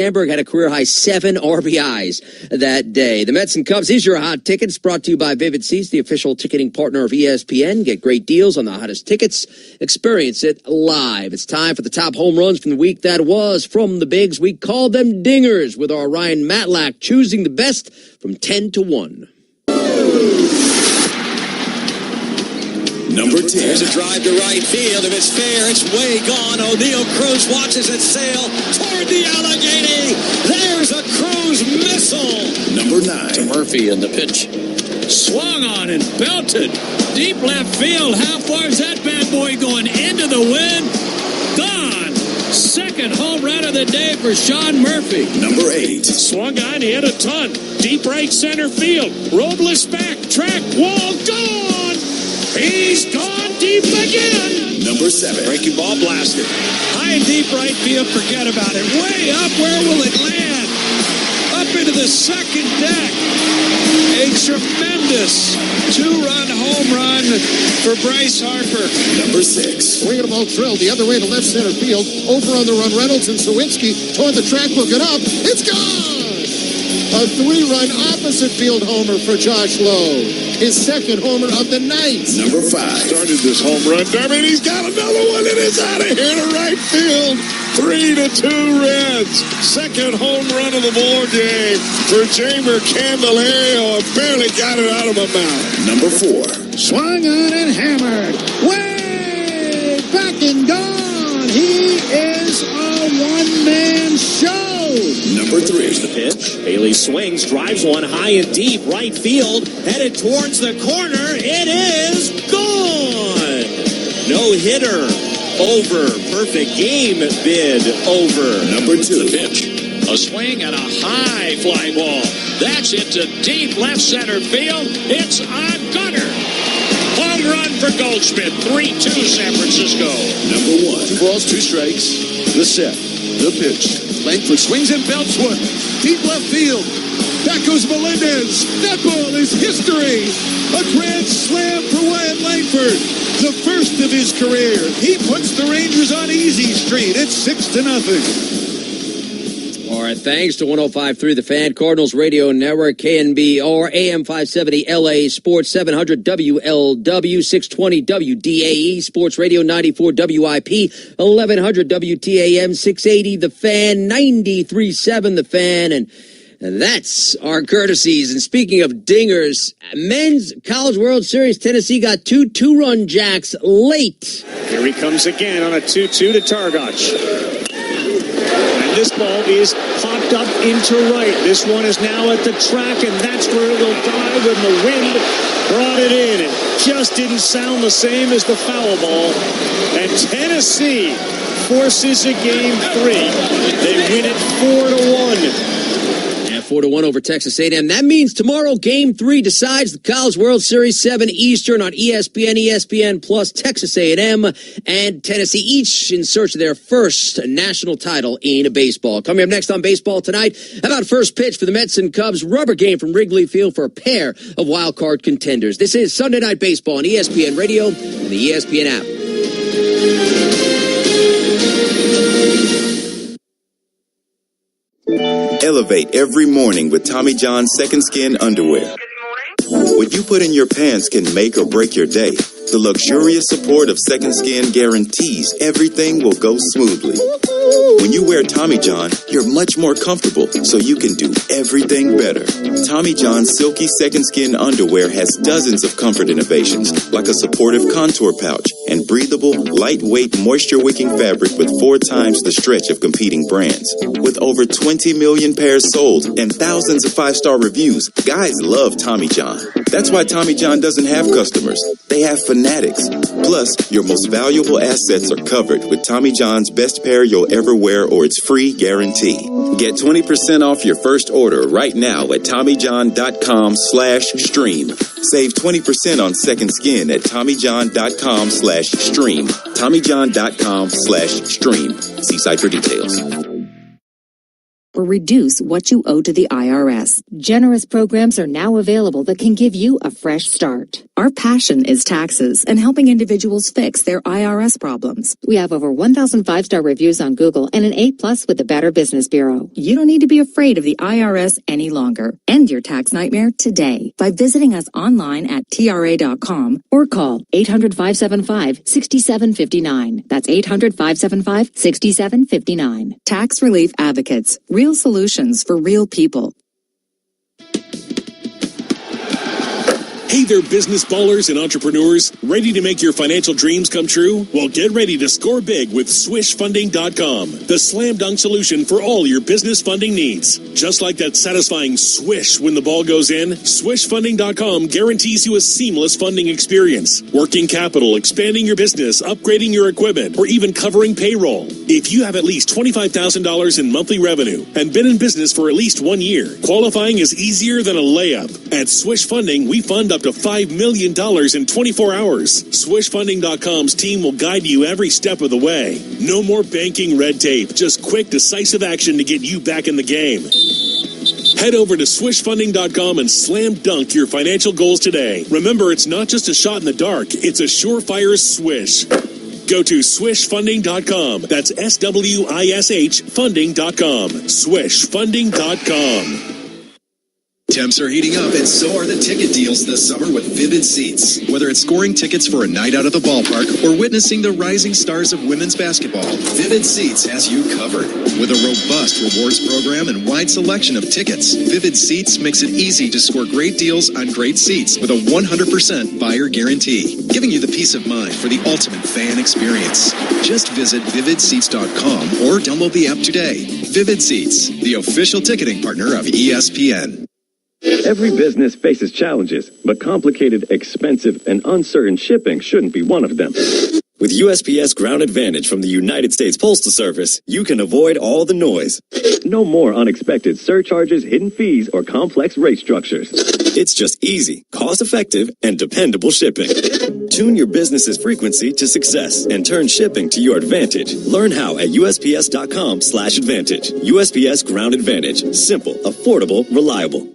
Sandberg had a career-high 7 RBIs that day. The Mets and Cubs is your hot tickets, brought to you by Vivid Seats, the official ticketing partner of ESPN. Get great deals on the hottest tickets. Experience it live. It's time for the top home runs from the week that was. From the bigs, we call them dingers, with our Ryan Matlack choosing the best from 10 to 1. Number 10. There's a drive to right field. If it's fair, it's way gone. O'Neal Cruz watches it sail toward the Allegheny. There's a Cruz missile. Number 9. To Murphy in the pitch. Swung on and belted. Deep left field. How far is that bad boy going? Into the wind. Gone. Second home run of the day for Sean Murphy. Number 8. Swung on. He hit a ton. Deep right center field. Robles back. Track wall. Gone. He's gone deep again. Number 7. Breaking ball blasted. High and deep right field. Forget about it. Way up. Where will it land? Up into the second deck. A tremendous 2-run home run for Bryce Harper. Number 6. Swinging a ball drilled the other way to left center field. Over on the run, Reynolds and Sawinski toward the track. Look it up. It's gone. A 3-run opposite field homer for Josh Lowe. His second homer of the night. Number 5. Started this home run derby, and he's got another one, and it's out of here to right field. 3-2 Reds. Second home run of the ball game for Jamer Candelario. Barely got it out of my mouth. Number 4. Swung on and hammered. Way back and gone. He is a one-man show. Number 3. Here's the pitch. Haley swings, drives one high and deep, right field, headed towards the corner. It is gone. No hitter. Over. Perfect game bid. Over. Number 2. The pitch. A swing and a high fly ball. That's into deep left center field. It's a gunner. Home run for Goldschmidt. 3-2 San Francisco. Number 1. 2 balls, 2 strikes. The set. The pitch. Langford swings and belts one. Deep left field. Back goes Melendez. That ball is history. A grand slam for Wyatt Langford. The first of his career. He puts the Rangers on easy street. It's 6-0. All right, thanks to 105.3 The Fan, Cardinals Radio Network, KNBR, AM 570 LA Sports, 700 WLW, 620 WDAE, Sports Radio 94 WIP, 1100 WTAM, 680 The Fan, 93.7 The Fan, and that's our courtesies. And speaking of dingers, men's College World Series, Tennessee got 2 2-run jacks late. Here he comes again on a 2-2 to Targac. And this ball is popped up into right. This one is now at the track, and that's where it'll dive, and the wind brought it in. It just didn't sound the same as the foul ball. And Tennessee forces a game 3. They win it 4-1. 4-1 over Texas A&M. That means tomorrow, Game 3 decides the College World Series, 7 Eastern on ESPN, ESPN Plus, Texas A&M and Tennessee, each in search of their first national title in baseball. Coming up next on Baseball Tonight, how about first pitch for the Mets and Cubs rubber game from Wrigley Field for a pair of wild card contenders. This is Sunday Night Baseball on ESPN Radio and the ESPN app. Elevate every morning with Tommy John's Second Skin underwear. What you put in your pants can make or break your day. The luxurious support of Second Skin guarantees everything will go smoothly. When you wear Tommy John, you're much more comfortable, so you can do everything better. Tommy John's Silky Second Skin underwear has dozens of comfort innovations, like a supportive contour pouch and breathable, lightweight, moisture-wicking fabric with 4 times the stretch of competing brands. With over 20 million pairs sold and thousands of 5-star reviews, guys love Tommy John. That's why Tommy John doesn't have customers. They have fanatics. Plus, your most valuable assets are covered with Tommy John's best pair you'll ever wear or its free guarantee. Get 20% off your first order right now at TommyJohn.com/stream. Save 20% on Second Skin at TommyJohn.com/stream. TommyJohn.com/stream. See site for details. or reduce what you owe to the IRS. Generous programs are now available that can give you a fresh start. Our passion is taxes and helping individuals fix their IRS problems. We have over 1,000 5-star reviews on Google and an A+ with the Better Business Bureau. You don't need to be afraid of the IRS any longer. End your tax nightmare today by visiting us online at TRA.com or call 800-575-6759. That's 800-575-6759. Tax Relief Advocates. Real solutions for real people. Hey there, business ballers and entrepreneurs. Ready to make your financial dreams come true? Well, get ready to score big with SwishFunding.com, the slam dunk solution for all your business funding needs. Just like that satisfying swish when the ball goes in, SwishFunding.com guarantees you a seamless funding experience. Working capital, expanding your business, upgrading your equipment, or even covering payroll. If you have at least $25,000 in monthly revenue and been in business for at least 1 year, qualifying is easier than a layup. At Swish Funding, we fund up to $5 million in 24 hours. SwishFunding.com's team will guide you every step of the way. No more banking red tape, just quick, decisive action to get you back in the game. Head over to SwishFunding.com and slam dunk your financial goals today. Remember, it's not just a shot in the dark, it's a surefire swish. Go to SwishFunding.com. That's SWISH Funding.com. SwishFunding.com. Temps are heating up, and so are the ticket deals this summer with Vivid Seats. Whether it's scoring tickets for a night out at the ballpark or witnessing the rising stars of women's basketball, Vivid Seats has you covered. With a robust rewards program and wide selection of tickets, Vivid Seats makes it easy to score great deals on great seats with a 100% buyer guarantee, giving you the peace of mind for the ultimate fan experience. Just visit vividseats.com or download the app today. Vivid Seats, the official ticketing partner of ESPN. Every business faces challenges, but complicated, expensive, and uncertain shipping shouldn't be one of them. With USPS Ground Advantage from the United States Postal Service, you can avoid all the noise. No more unexpected surcharges, hidden fees, or complex rate structures. It's just easy, cost-effective, and dependable shipping. Tune your business's frequency to success and turn shipping to your advantage. Learn how at USPS.com/advantage. USPS Ground Advantage. Simple, affordable, reliable.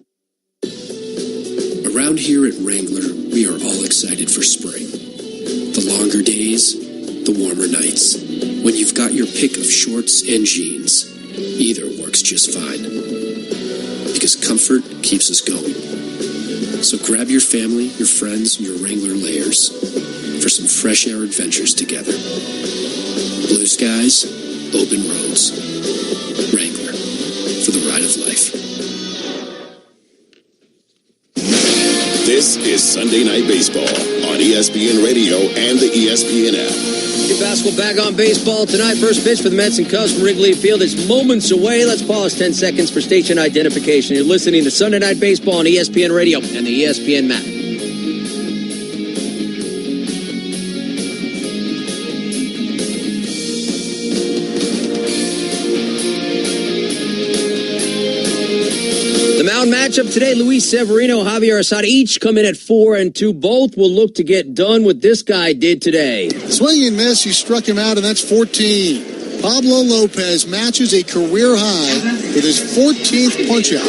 Around here at Wrangler, we are all excited for spring. The longer days, the warmer nights. When you've got your pick of shorts and jeans, either works just fine. Because comfort keeps us going. So grab your family, your friends, and your Wrangler layers for some fresh air adventures together. Blue skies, open roads. Wrangler, for the ride of life. This is Sunday Night Baseball on ESPN Radio and the ESPN app. Get basketball back on baseball tonight. First pitch for the Mets and Cubs from Wrigley Field is moments away. Let's pause 10 seconds for station identification. You're listening to Sunday Night Baseball on ESPN Radio and the ESPN map. Matchup today, Luis Severino, Javier Assad, each come in at 4-2. Both will look to get done what this guy did today. Swing and miss, he struck him out, and that's 14. Pablo Lopez matches a career high with his 14th punch-out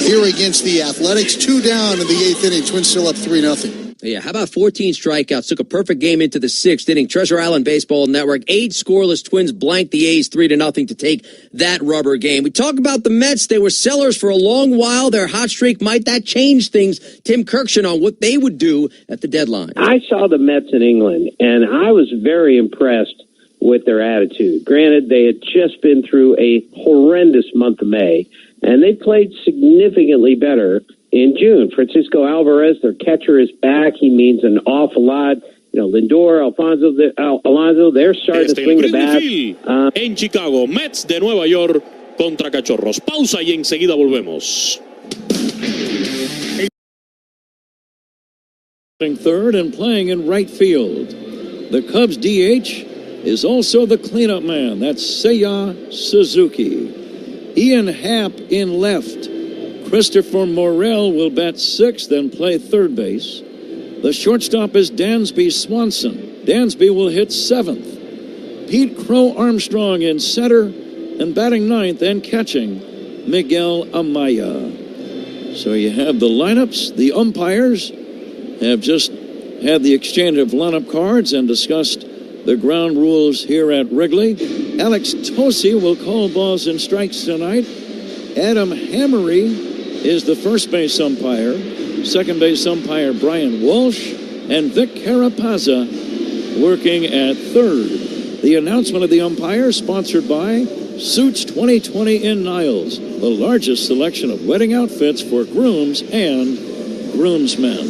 here against the Athletics. 2 down in the 8th inning. Twins still up 3-0. Yeah, how about 14 strikeouts? Took a perfect game into the 6th inning. Treasure Island Baseball Network, 8 scoreless. Twins blanked the A's 3-0 to take that rubber game. We talk about the Mets. They were sellers for a long while. Their hot streak, might that change things? Tim Kirkshin on what they would do at the deadline. I saw the Mets in England, and I was very impressed with their attitude. Granted, they had just been through a horrendous month of May, and they played significantly better in June. Francisco Alvarez, their catcher, is back. He means an awful lot. You know, Lindor, Alonso, they're starting to swing the bat. En Chicago, Mets de Nueva York contra Cachorros. Pausa y enseguida volvemos. Third and playing in right field. The Cubs DH is also the cleanup man. That's Seiya Suzuki. Ian Happ in left. Christopher Morel will bat 6th and play third base. The shortstop is Dansby Swanson. Dansby will hit 7th. Pete Crow Armstrong in center. and batting ninth and catching, Miguel Amaya. So you have the lineups. The umpires have just had the exchange of lineup cards and discussed the ground rules here at Wrigley. Alex Tosi will call balls and strikes tonight. Adam Hammery is the first base umpire. Second base umpire Brian Walsh, and Vic Carapazza working at third. The announcement of the umpires sponsored by Suits 2020 in Niles, the largest selection of wedding outfits for grooms and groomsmen.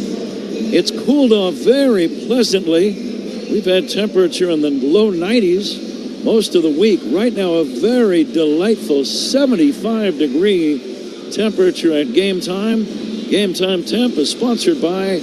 It's cooled off very pleasantly. We've had temperature in the low 90s most of the week. Right now, a very delightful 75-degree temperature at game time. Game time temp is sponsored by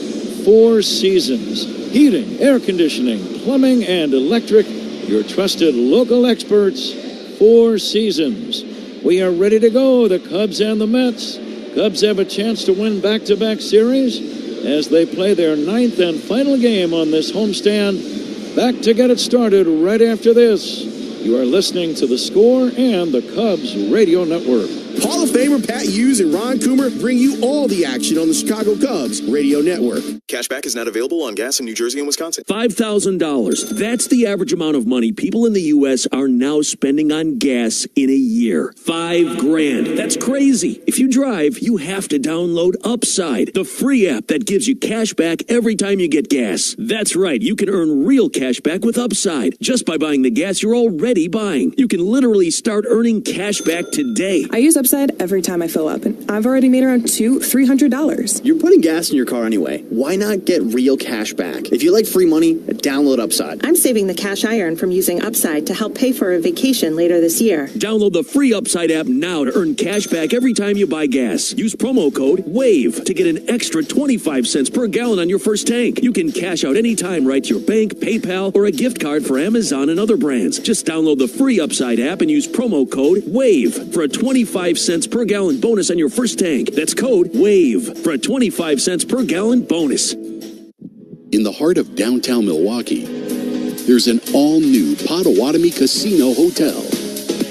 Four Seasons. Heating, air conditioning, plumbing, and electric. Your trusted local experts, Four Seasons. We are ready to go, the Cubs and the Mets. Cubs have a chance to win back-to-back series as they play their ninth and final game on this homestand. Back to get it started right after this. You are listening to The Score and the Cubs Radio Network. Hall of Famer Pat Hughes and Ron Coomer bring you all the action on the Chicago Cubs Radio Network. Cashback is not available on gas in New Jersey and Wisconsin. $5,000. That's the average amount of money people in the U.S. are now spending on gas in a year. $5,000. That's crazy. If you drive, you have to download Upside, the free app that gives you cash back every time you get gas. That's right. You can earn real cash back with Upside just by buying the gas you're already buying. You can literally start earning cash back today. I use Upside every time I fill up, and I've already made around $300. You're putting gas in your car anyway. Why not get real cash back? If you like free money, download Upside. I'm saving the cash I earn from using Upside to help pay for a vacation later this year. Download the free Upside app now to earn cash back every time you buy gas. Use promo code WAVE to get an extra 25 cents per gallon on your first tank. You can cash out anytime right to your bank, PayPal, or a gift card for Amazon and other brands. Just download the free Upside app and use promo code WAVE for a 25 cents per gallon bonus on your first tank. That's code WAVE for a 25 cents per gallon bonus. In the heart of downtown Milwaukee, there's an all-new Potawatomi Casino Hotel,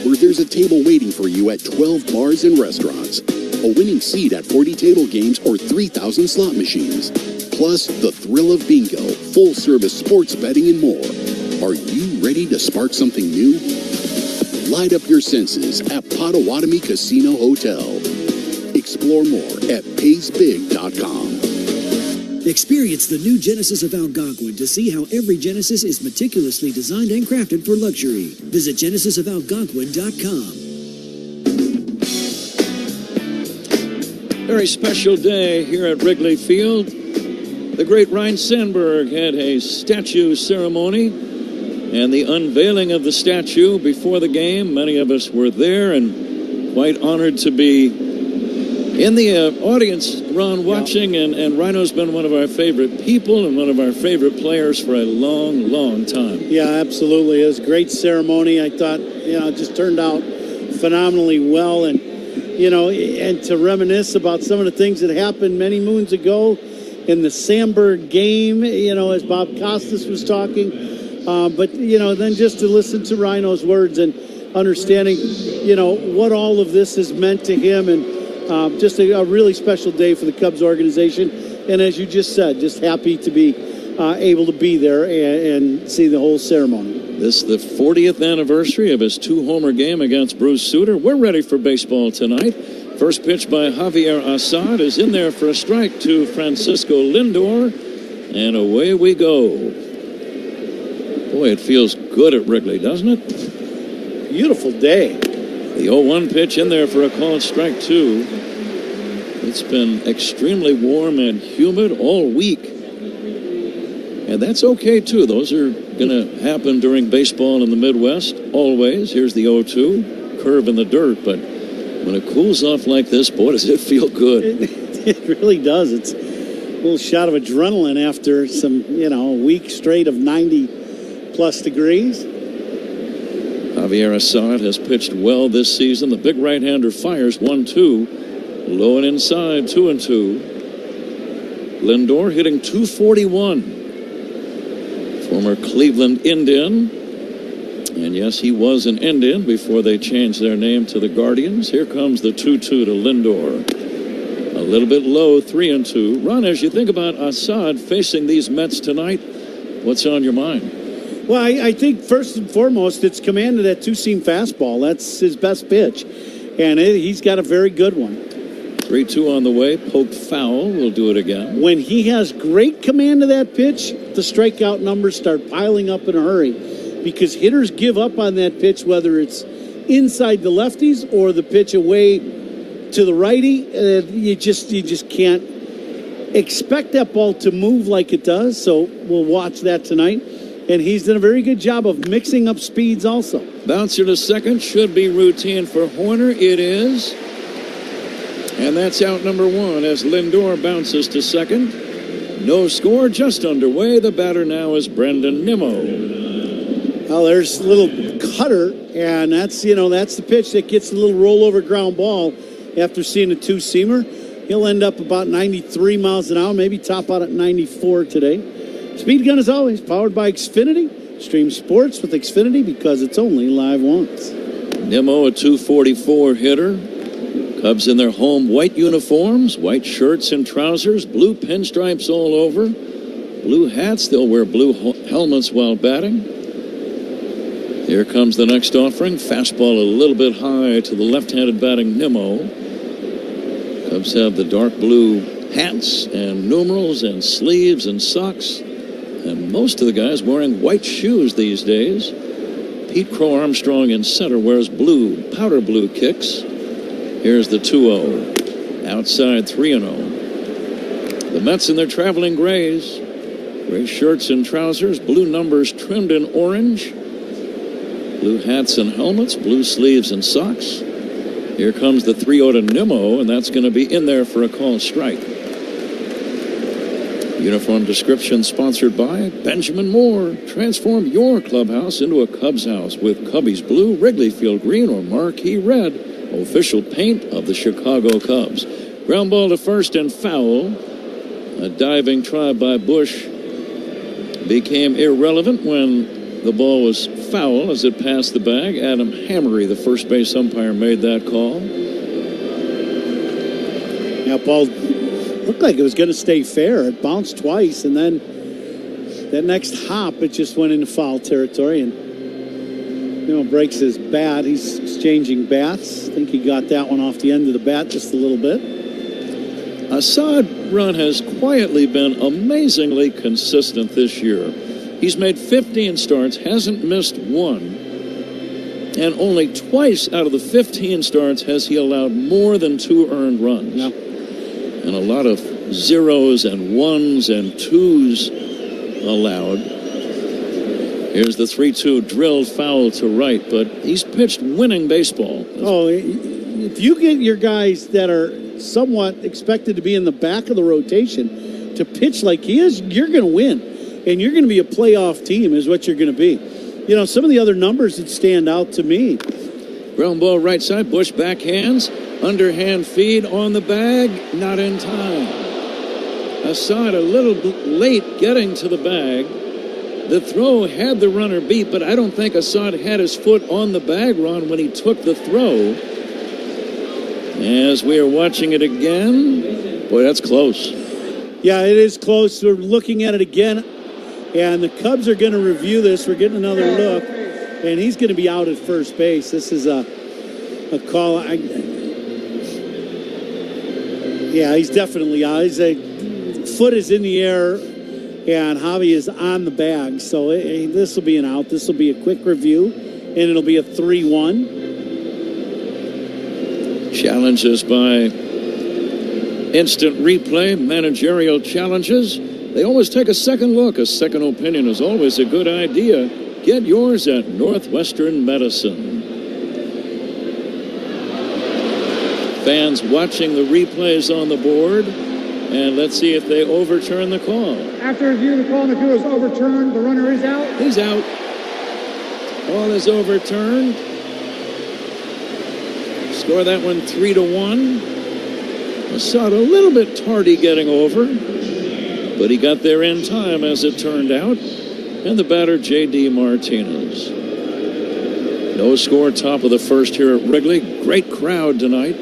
where there's a table waiting for you at 12 bars and restaurants, a winning seat at 40 table games or 3,000 slot machines, plus the thrill of bingo, full-service sports betting, and more. Are you ready to spark something new? Light up your senses at Potawatomi Casino Hotel. Explore more at paysbig.com. Experience the new Genesis of Algonquin to see how every Genesis is meticulously designed and crafted for luxury. Visit genesisofalgonquin.com. Very special day here at Wrigley Field. The great Ryne Sandberg had a statue ceremony and the unveiling of the statue before the game. Many of us were there and quite honored to be in the audience, Ron, watching, and Rhino's been one of our favorite people and one of our favorite players for a long, long time. Yeah, absolutely. It was a great ceremony. I thought, it just turned out phenomenally well. And, and to reminisce about some of the things that happened many moons ago in the Sandberg game, as Bob Costas was talking. But then just to listen to Rhino's words and understanding, what all of this has meant to him, and just a really special day for the Cubs organization. And as you just said, just happy to be able to be there and see the whole ceremony. This is the 40th anniversary of his two-homer game against Bruce Sutter. We're ready for baseball tonight. First pitch by Javier Assad is in there for a strike to Francisco Lindor. And away we go. Boy, it feels good at Wrigley, doesn't it? Beautiful day. The 0-1 pitch in there for a called strike two. It's been extremely warm and humid all week. And that's okay, too. Those are going to happen during baseball in the Midwest, always. Here's the 0-2, curve in the dirt. But when it cools off like this, boy, does it feel good. It really does. It's a little shot of adrenaline after some, a week straight of 90-plus degrees. Javier Assad has pitched well this season. The big right-hander fires 1-2. Low and inside, 2-2. Lindor hitting .241. Former Cleveland Indian. And yes, he was an Indian before they changed their name to the Guardians. Here comes the 2-2 to Lindor. A little bit low, 3-2. Ron, as you think about Assad facing these Mets tonight, what's on your mind? Well, I think first and foremost, it's command of that two-seam fastball. That's his best pitch. And he's got a very good one. 3-2 on the way. Poked foul. We'll do it again. When he has great command of that pitch, the strikeout numbers start piling up in a hurry because hitters give up on that pitch, whether it's inside the lefties or the pitch away to the righty. You just can't expect that ball to move like it does. So we'll watch that tonight. And he's done a very good job of mixing up speeds also. Bouncer to second should be routine for Horner. It is. And that's out number one as Lindor bounces to second. No score, just underway. The batter now is Brendan Nimmo. Well, there's a little cutter, and that's the pitch that gets a little rollover ground ball after seeing a two-seamer. He'll end up about 93 miles an hour, maybe top out at 94 today. Speed Gun, as always, powered by Xfinity. Stream sports with Xfinity because it's only live once. Nimmo, a 244 hitter. Cubs in their home white uniforms, white shirts and trousers, blue pinstripes all over, blue hats. They'll wear blue helmets while batting. Here comes the next offering. Fastball a little bit high to the left-handed batting Nimmo. Cubs have the dark blue hats and numerals and sleeves and socks. And most of the guys wearing white shoes these days. Pete Crow Armstrong in center wears blue, powder blue kicks. Here's the 2-0. Outside 3-0. The Mets in their traveling grays. Gray shirts and trousers, blue numbers trimmed in orange. Blue hats and helmets, blue sleeves and socks. Here comes the 3-0 to Nimmo, and that's going to be in there for a called strike. Uniform description sponsored by Benjamin Moore. Transform your clubhouse into a Cubs house with Cubbies Blue, Wrigley Field Green, or Marquee Red, official paint of the Chicago Cubs. Ground ball to first and foul. A diving try by Bush became irrelevant when the ball was foul as it passed the bag. Adam Hammery, the first base umpire, made that call. Now, ball looked like it was going to stay fair. It bounced twice, and then that next hop, it just went into foul territory. And breaks his bat. He's exchanging bats. I think he got that one off the end of the bat just a little bit. Assad run has quietly been amazingly consistent this year. He's made 15 starts, hasn't missed one, and only twice out of the 15 starts has he allowed more than 2 earned runs. Yeah. And a lot of zeros and ones and twos allowed. Here's the 3-2 drilled foul to right, but he's pitched winning baseball. Oh, if you get your guys that are somewhat expected to be in the back of the rotation to pitch like he is, you're going to win. And you're going to be a playoff team is what you're going to be. Some of the other numbers that stand out to me. Ground ball right side, Bush backhands, underhand feed on the bag, not in time. Assad a little late getting to the bag. The throw had the runner beat, but I don't think Assad had his foot on the bag, Ron, when he took the throw. As we are watching it again, boy, that's close. Yeah, it is close. We're looking at it again, and the Cubs are going to review this. We're getting another look, and he's going to be out at first base. This is a call. Yeah, he's definitely out. His foot is in the air, and Javi is on the bag. So this will be an out. This will be a quick review, and it'll be a 3-1. Challenges by instant replay, managerial challenges. They always take a second look. A second opinion is always a good idea. Get yours at Northwestern Medicine. Fans watching the replays on the board. And let's see if they overturn the call. After review, the call on the field is overturned. The runner is out. He's out. All is overturned. Score that one 3-1. Assad a little bit tardy getting over, but he got there in time as it turned out. And the batter, J.D. Martinez. No score, top of the first here at Wrigley. Great crowd tonight.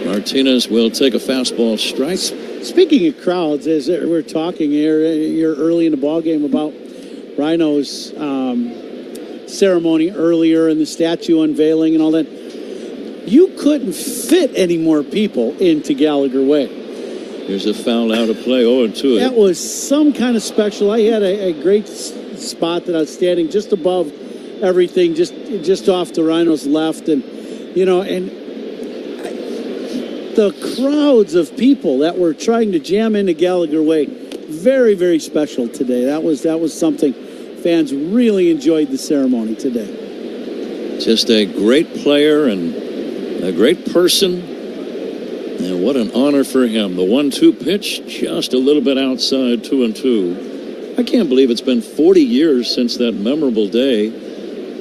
Martinez will take a fastball strike. Speaking of crowds, as we're talking here, you're early in the ballgame about Rhino's ceremony earlier and the statue unveiling and all that. You couldn't fit any more people into Gallagher Way. Here's a foul out of play, 0-2. That was some kind of special. I had a great spot that I was standing just above everything, just off to Rhino's left, and the crowds of people that were trying to jam into Gallagher Way, very, very special today. That was something. Fans really enjoyed the ceremony today. Just a great player and a great person. And what an honor for him. The 1-2 pitch, just a little bit outside, 2-2. I can't believe it's been 40 years since that memorable day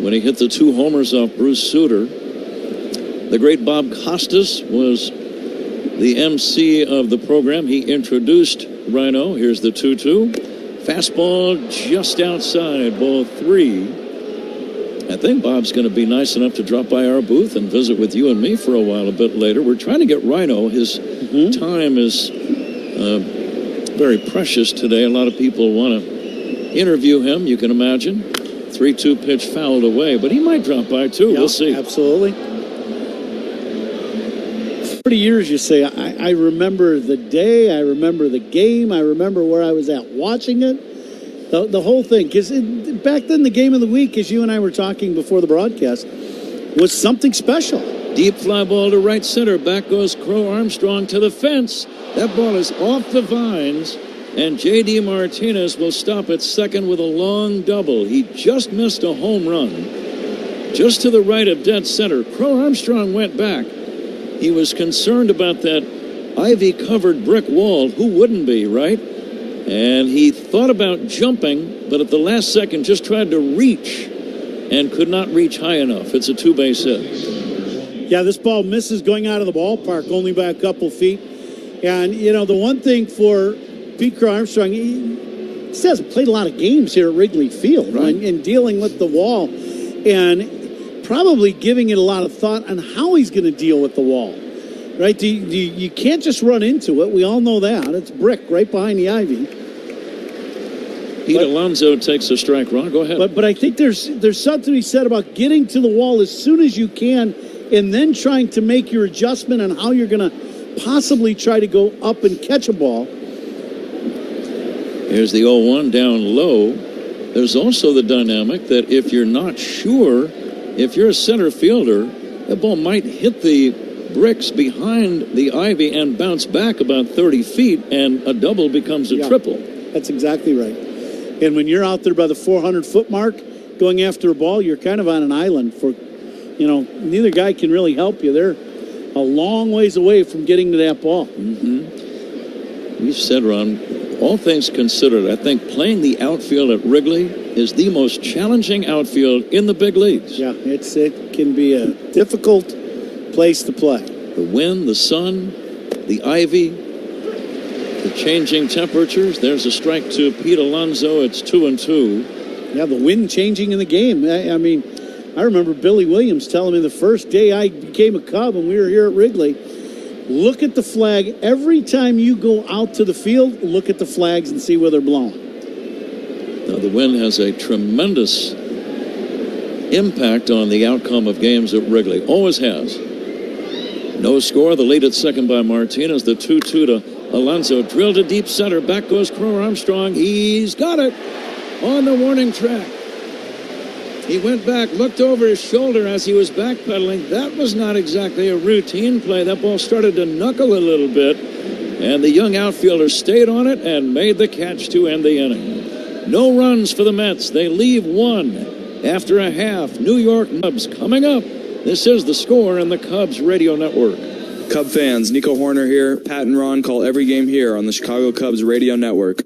when he hit the 2 homers off Bruce Sutter. The great Bob Costas was the MC of the program. He introduced Rhino. Here's the 2-2. Fastball just outside, ball 3. I think Bob's going to be nice enough to drop by our booth and visit with you and me for a while a bit later. We're trying to get Rhino. His time is very precious today. A lot of people want to interview him, you can imagine. 3-2 pitch fouled away, but he might drop by too. We'll see. Absolutely. 40 years, you say. I remember the day, I remember the game, I remember where I was at watching it, the whole thing. Because back then, the game of the week, as you and I were talking before the broadcast, was something special. Deep fly ball to right center. Back goes Crow Armstrong to the fence. That ball is off the vines, and J.D. Martinez will stop at second with a long double. He just missed a home run. Just to the right of dead center. Crow Armstrong went back. He was concerned about that ivy-covered brick wall. Who wouldn't be, right? And he thought about jumping, but at the last second just tried to reach and could not reach high enough. It's a 2-base hit. Yeah, this ball misses going out of the ballpark only by a couple feet. And, the one thing for Pete Crow Armstrong, he hasn't played a lot of games here at Wrigley Field, right? And dealing with the wall and probably giving it a lot of thought on how he's going to deal with the wall, right? You can't just run into it. We all know that. It's brick right behind the ivy. Pete Alonso takes a strike. Ron, go ahead. But I think there's something to be said about getting to the wall as soon as you can and then trying to make your adjustment on how you're going to possibly try to go up and catch a ball. Here's the 0-1 down low. There's also the dynamic that if you're not sure, if you're a center fielder, that ball might hit the bricks behind the ivy and bounce back about 30 feet, and a double becomes a triple. That's exactly right. And when you're out there by the 400-foot mark going after a ball, you're kind of on an island for, neither guy can really help you. They're a long ways away from getting to that ball. We've said, Ron, all things considered, I think playing the outfield at Wrigley is the most challenging outfield in the big leagues. Yeah, it can be a difficult place to play. The wind, the sun, the ivy, the changing temperatures. There's a strike to Pete Alonso. It's 2-2. Yeah, the wind changing in the game. I mean, I remember Billy Williams telling me the first day I became a Cub and we were here at Wrigley, look at the flag. Every time you go out to the field, look at the flags and see where they're blowing. Now, the wind has a tremendous impact on the outcome of games at Wrigley. Always has. No score. The lead at second by Martinez. The 2-2 to Alonso. Drilled to deep center. Back goes Crow Armstrong. He's got it on the warning track. He went back, looked over his shoulder as he was backpedaling. That was not exactly a routine play. That ball started to knuckle a little bit, and the young outfielder stayed on it and made the catch to end the inning. No runs for the Mets. They leave one after a half. New York Cubs coming up. This is The Score on the Cubs Radio Network. Cub fans, Nico Horner here. Pat and Ron call every game here on the Chicago Cubs Radio Network.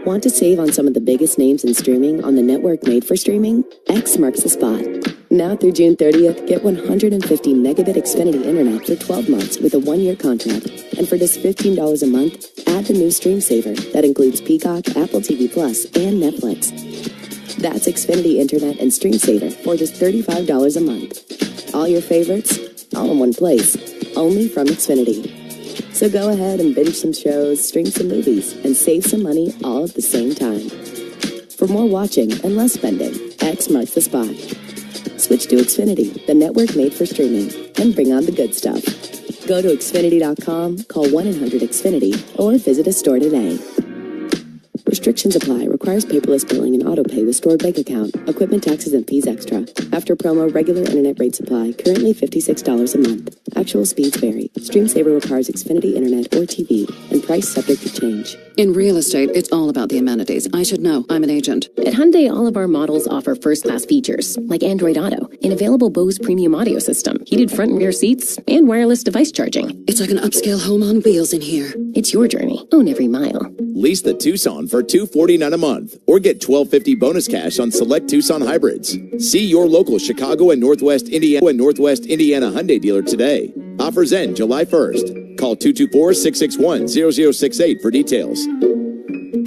Want to save on some of the biggest names in streaming on the network made for streaming? X marks the spot. Now through June 30th, get 150 megabit Xfinity internet for 12 months with a 1-year contract. And for just $15 a month, add the new Stream Saver that includes Peacock, Apple TV Plus, and Netflix. That's Xfinity Internet and Stream Saver for just $35 a month. All your favorites, all in one place, only from Xfinity. So go ahead and binge some shows, stream some movies, and save some money all at the same time. For more watching and less spending, X marks the spot. Switch to Xfinity, the network made for streaming, and bring on the good stuff. Go to Xfinity.com, call 1-800-XFINITY, or visit a store today. Restrictions apply. Requires paperless billing and auto pay with stored bank account. Equipment taxes and fees extra. After promo, regular internet rates apply. Currently $56 a month. Actual speeds vary. Stream Saver requires Xfinity Internet or TV, and price subject to change. In real estate, it's all about the amenities. I should know. I'm an agent. At Hyundai, all of our models offer first-class features, like Android Auto, an available Bose premium audio system, heated front and rear seats, and wireless device charging. It's like an upscale home on wheels in here. It's your journey. Own every mile. Lease the Tucson for $249 a month, or get $1,250 bonus cash on select Tucson hybrids. See your local Chicago and Northwest Indiana Hyundai dealer today. Offers end July 1st. Call 224-661-0068 for details.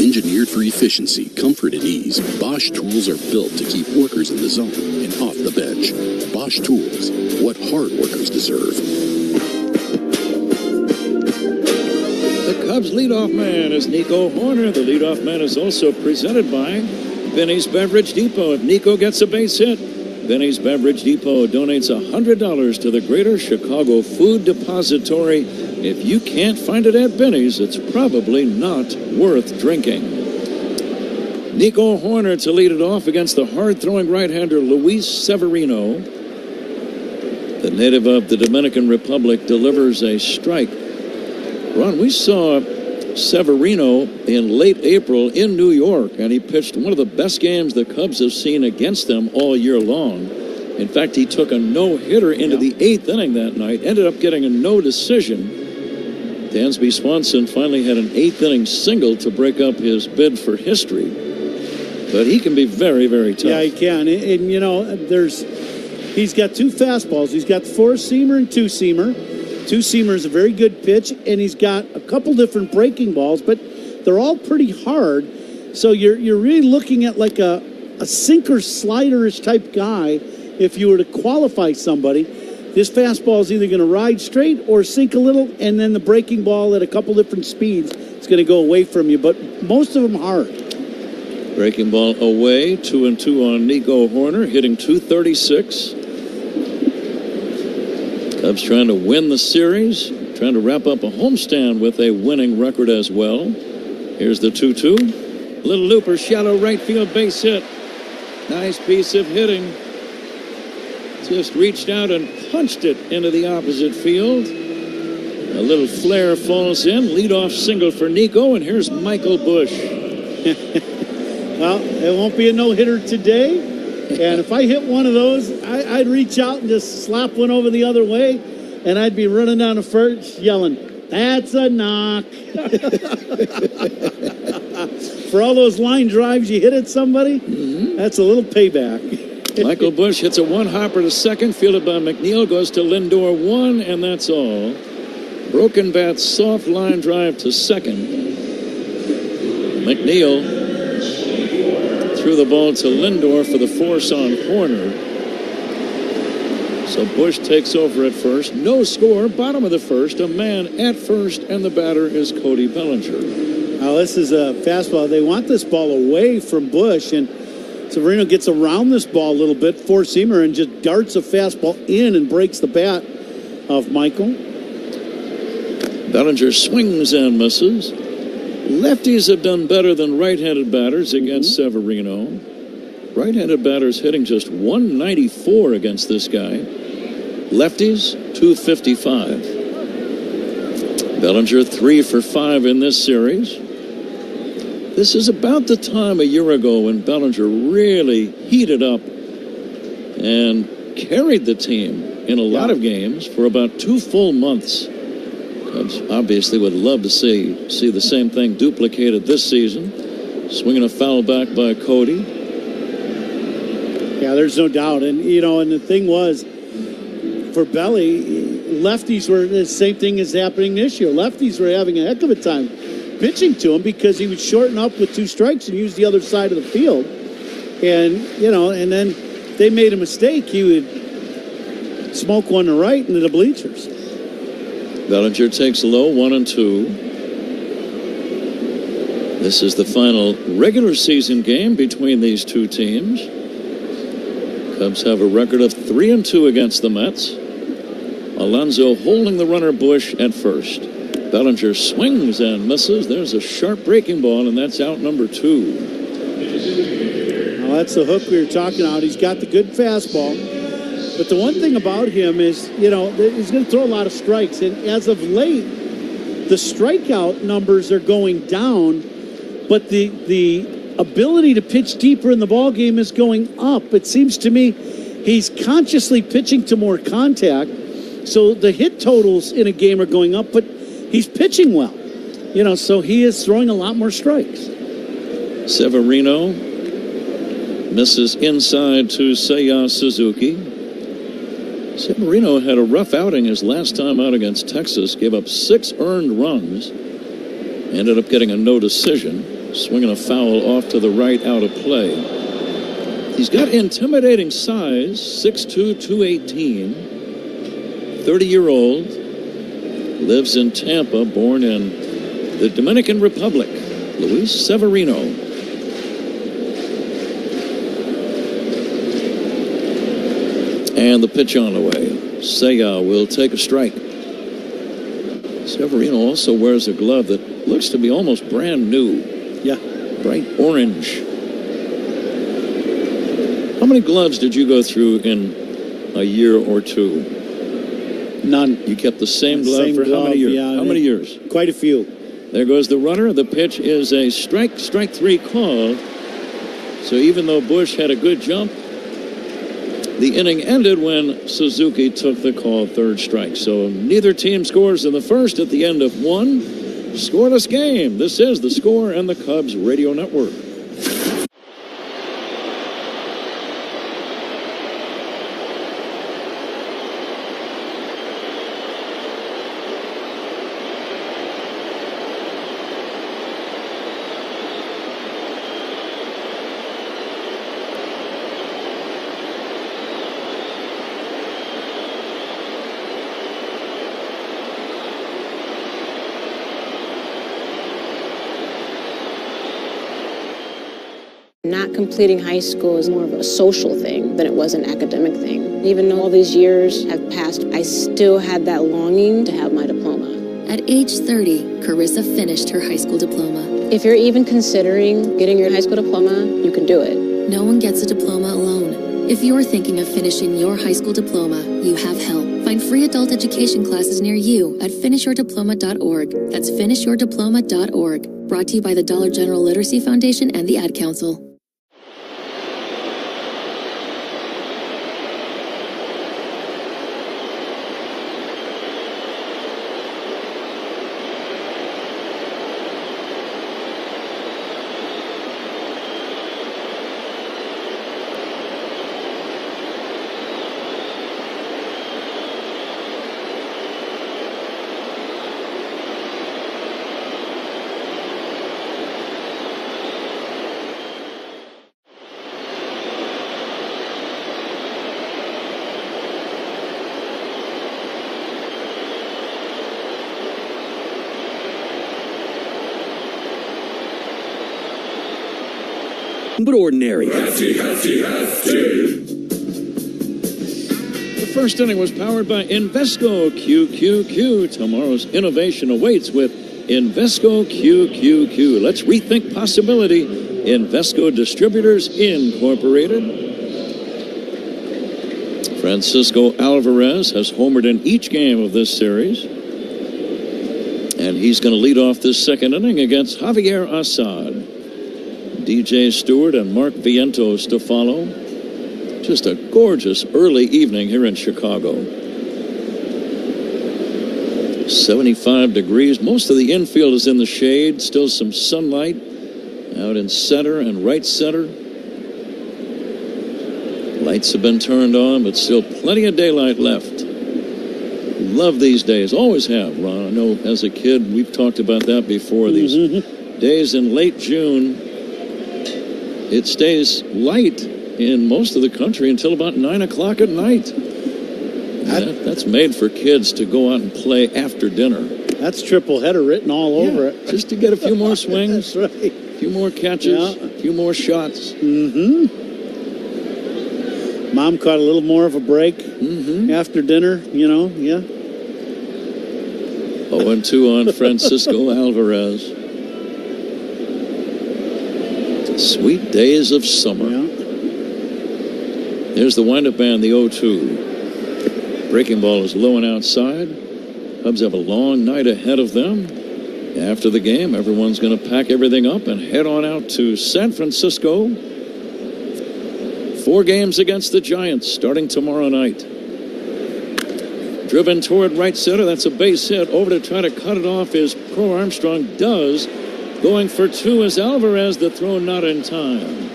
Engineered for efficiency, comfort, and ease, Bosch tools are built to keep workers in the zone and off the bench. Bosch tools, what hard workers deserve. The Cubs leadoff man is Nico Horner. The leadoff man is also presented by Benny's Beverage Depot. If Nico gets a base hit, Benny's Beverage Depot donates $100 to the Greater Chicago Food Depository. If you can't find it at Benny's, it's probably not worth drinking. Nico Horner to lead it off against the hard-throwing right-hander Luis Severino. The native of the Dominican Republic delivers a strike. Ron, we saw Severino in late April in New York, and he pitched one of the best games the Cubs have seen against them all year long. In fact, he took a no-hitter into the 8th inning that night, ended up getting a no decision. Dansby Swanson finally had an 8th inning single to break up his bid for history. But he can be very, very tough. Yeah, he can. And you know, he's got two fastballs. He's got the four-seamer and two-seamer. Two-seamer is a very good pitch, and he's got a couple different breaking balls, but they're all pretty hard. So you're really looking at like a sinker slider-ish type guy if you were to qualify somebody. This fastball is either going to ride straight or sink a little, and then the breaking ball at a couple different speeds is going to go away from you, but most of them hard. Breaking ball away, 2-2 on Nico Horner, hitting .236. Cubs trying to win the series, trying to wrap up a homestand with a winning record as well. Here's the 2-2. Little looper, shallow right field base hit. Nice piece of hitting. Just reached out and punched it into the opposite field. A little flare falls in. Leadoff single for Nico, and here's Michael Busch. Well, it won't be a no-hitter today. And if I hit one of those, I'd reach out and just slap one over the other way, and I'd be running down the first yelling, "That's a knock." For all those line drives you hit at somebody, that's a little payback. Michael Busch hits a one-hopper to second, fielded by McNeil, goes to Lindor, one, and that's all. Broken bat, soft line drive to second. McNeil threw the ball to Lindor for the force on Horner. So Busch takes over at first. No score, bottom of the first. A man at first, and the batter is Cody Bellinger. Now this is a fastball. They want this ball away from Busch, and Severino gets around this ball a little bit, four-seamer, and just darts a fastball in and breaks the bat of Michael. Bellinger swings and misses. Lefties have done better than right-handed batters against Severino. Right-handed batters hitting just 194 against this guy. Lefties, 255. Bellinger 3 for 5 in this series. This is about the time a year ago when Bellinger really heated up and carried the team in a lot of games for about 2 full months. Cubs obviously would love to see the same thing duplicated this season. Swinging a foul back by Cody. Yeah, there's no doubt. And, you know, and the thing was, for Belly, lefties were the same thing as happening this year. Lefties were having a heck of a time pitching to him because he would shorten up with 2 strikes and use the other side of the field. And, and then they made a mistake. He would smoke one to right into the bleachers. Bellinger takes low, 1-2. This is the final regular season game between these two teams. Cubs have a record of 3-2 against the Mets. Alonso holding the runner Bush at first. Bellinger swings and misses. There's a sharp breaking ball, and that's out number 2. Well, that's the hook we were talking about. He's got the good fastball. But the one thing about him is, he's going to throw a lot of strikes. And as of late, the strikeout numbers are going down, but the ability to pitch deeper in the ball game is going up. It seems to me he's consciously pitching to more contact. So the hit totals in a game are going up, but he's pitching well. So he is throwing a lot more strikes. Severino misses inside to Seiya Suzuki. Severino had a rough outing his last time out against Texas, gave up 6 earned runs, ended up getting a no decision, swinging a foul off to the right out of play. He's got intimidating size, 6'2", 218, 30-year-old, lives in Tampa, born in the Dominican Republic, Luis Severino. And the pitch on the way. Seiya will take a strike. Severino also wears a glove that looks to be almost brand new. Yeah. Bright orange. How many gloves did you go through in a year or two? None. You kept the same glove for how many years? Yeah, how many years? Quite a few. There goes the runner. The pitch is a strike 3 call. So even though Bush had a good jump, the inning ended when Suzuki took the call, 3rd strike. So neither team scores in the first at the end of one scoreless game. This is The Score and the Cubs Radio Network. Not completing high school is more of a social thing than it was an academic thing. Even though all these years have passed, I still had that longing to have my diploma. At age 30, Carissa finished her high school diploma. If you're even considering getting your high school diploma, you can do it. No one gets a diploma alone. If you're thinking of finishing your high school diploma, you have help. Find free adult education classes near you at finishyourdiploma.org. That's finishyourdiploma.org. Brought to you by the Dollar General Literacy Foundation and the Ad Council. But ordinary. The first inning was powered by Invesco QQQ. Tomorrow's innovation awaits with Invesco QQQ. Let's rethink possibility. Invesco Distributors Incorporated. Francisco Alvarez has homered in each game of this series. And he's going to lead off this second inning against Javier Assad. DJ Stewart and Mark Vientos to follow. Just a gorgeous early evening here in Chicago. 75 degrees. Most of the infield is in the shade. Still some sunlight out in center and right center. Lights have been turned on, but still plenty of daylight left. Love these days. Always have, Ron. I know as a kid, we've talked about that before. These days in late June It stays light in most of the country until about 9 o'clock at night. That's made for kids to go out and play after dinner. That's triple header written all over it. Just to get a few more swings, That's right. a few more catches, a few more shots. Mm-hmm. Mom caught a little more of a break after dinner, yeah. 0-2 on Francisco Alvarez. Sweet days of summer. Yeah. There's the windup and the 0-2. Breaking ball is low and outside. Cubs have a long night ahead of them. After the game, everyone's going to pack everything up and head on out to San Francisco. 4 games against the Giants starting tomorrow night. Driven toward right center. That's a base hit. Over to try to cut it off is Crow Armstrong. Does. Going for 2 is Alvarez. The throw not in time.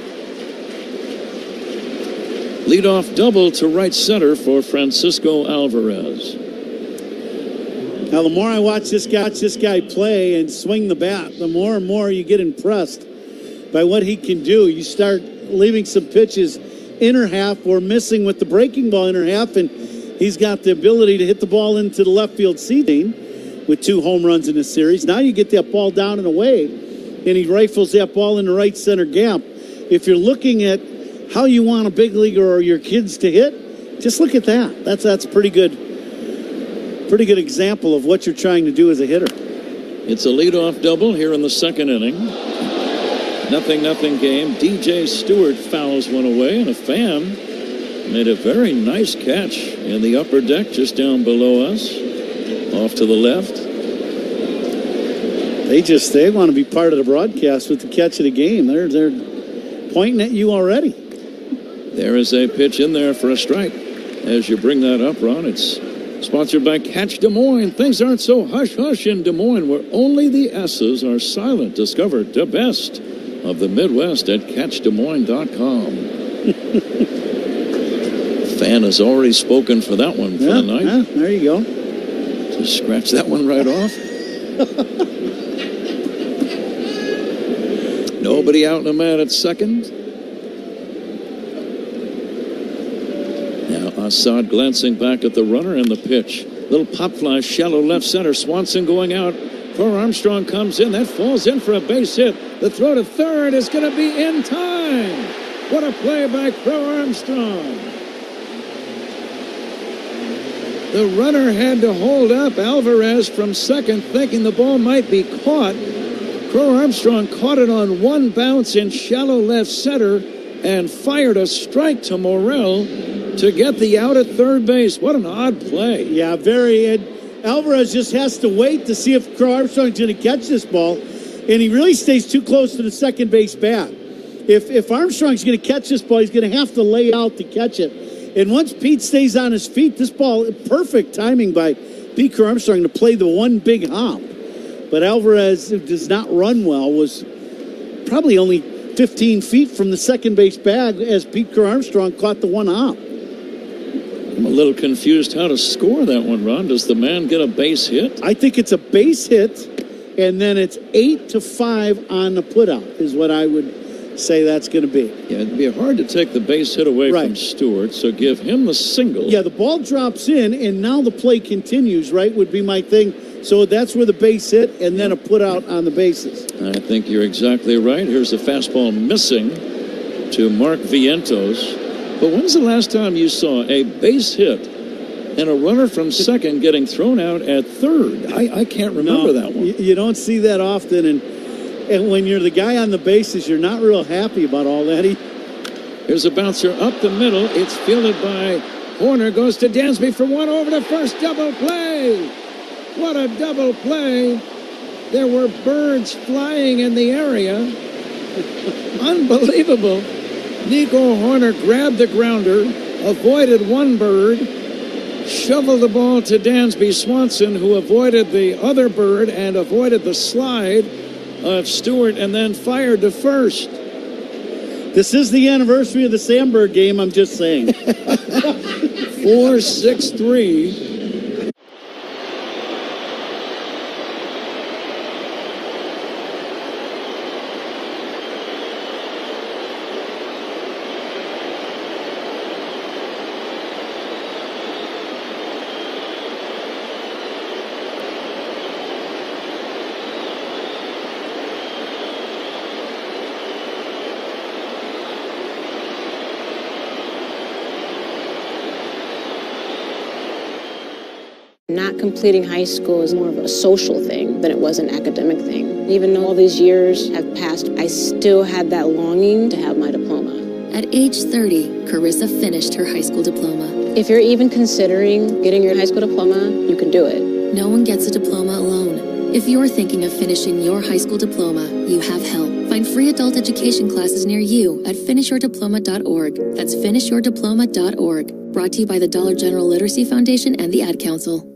Leadoff double to right center for Francisco Alvarez. Now, the more I watch this guy play and swing the bat, the more and more you get impressed by what he can do. You start leaving some pitches inner half or missing with the breaking ball inner half, and he's got the ability to hit the ball into the left field seating with 2 home runs in this series. Now you get that ball down and away, and he rifles that ball in the right center gap. If you're looking at how you want a big leaguer or your kids to hit, just look at that. That's a pretty good example of what you're trying to do as a hitter. It's a leadoff double here in the second inning. 0-0 game. DJ Stewart fouls one away, and a fan made a very nice catch in the upper deck just down below us, off to the left. They want to be part of the broadcast with the catch of the game. They're pointing at you already. There is a pitch in there for a strike. As you bring that up, Ron, it's sponsored by Catch Des Moines. Things aren't so hush-hush in Des Moines, where only the S's are silent. Discover the best of the Midwest at CatchDesMoines.com. Fan has already spoken for that one for the night. Yeah, there you go. Just scratch that one right off. Nobody out in the mat at second. Now Assad glancing back at the runner and the pitch. Little pop fly, shallow left center. Swanson going out. Crow Armstrong comes in. That falls in for a base hit. The throw to third is going to be in time. What a play by Crow Armstrong. The runner had to hold up Alvarez from second, thinking the ball might be caught. Crow Armstrong caught it on one bounce in shallow left center and fired a strike to Morel to get the out at third base. What an odd play. Yeah, very. Alvarez just has to wait to see if Crow Armstrong's going to catch this ball, and he really stays too close to the second base bat. If Armstrong's going to catch this ball, he's going to have to lay out to catch it. And once Pete stays on his feet, this ball, perfect timing by Pete Crow Armstrong to play the one big hop. But Alvarez, who does not run well, was probably only 15 feet from the second base bag as Pete Crow Armstrong caught the one hop. I'm a little confused how to score that one, Ron. Does the man get a base hit? I think it's a base hit, and then it's 8-5 on the putout is what I would say that's going to be. Yeah, it'd be hard to take the base hit away from Stewart, so give him the single. Yeah, the ball drops in, and now the play continues, right, would be my thing. So that's where the base hit, and then a putout on the bases. I think you're exactly right. Here's a fastball missing to Mark Vientos. But when's the last time you saw a base hit and a runner from second getting thrown out at third? I can't remember that one. You don't see that often, and when you're the guy on the bases, you're not real happy about all that. Here's a bouncer up the middle. It's fielded by Horner. Goes to Dansby for one over to first. Double play. What a double play. There were birds flying in the area. Unbelievable. Nico Horner grabbed the grounder, avoided one bird, shoveled the ball to Dansby Swanson, who avoided the other bird and avoided the slide of Stewart, and then fired to first. This is the anniversary of the Sandberg game, I'm just saying. 4-6-3. Not completing high school is more of a social thing than it was an academic thing. Even though all these years have passed, I still had that longing to have my diploma. At age 30, Carissa finished her high school diploma. If you're even considering getting your high school diploma, you can do it. No one gets a diploma alone. If you're thinking of finishing your high school diploma, you have help. Find free adult education classes near you at finishyourdiploma.org. That's finishyourdiploma.org. Brought to you by the Dollar General Literacy Foundation and the Ad Council.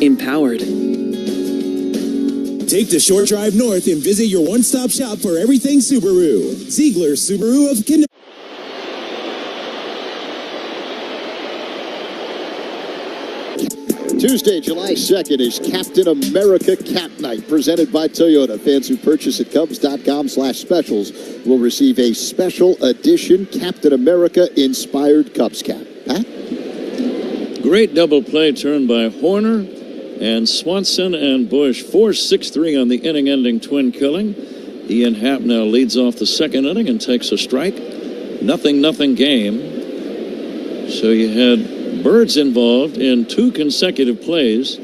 Empowered. Take the short drive north and visit your one-stop shop for everything Subaru. Ziegler Subaru of Quintana. Tuesday, July 2nd is Captain America Cap Night, presented by Toyota. Fans who purchase at Cubs.com/specials will receive a special edition Captain America inspired Cubs cap. Pat? Great double play turn by Horner and Swanson and Bush. 4-6-3 on the inning-ending twin killing. Ian Happ now leads off the second inning and takes a strike. 0-0 game. So you had birds involved in two consecutive plays.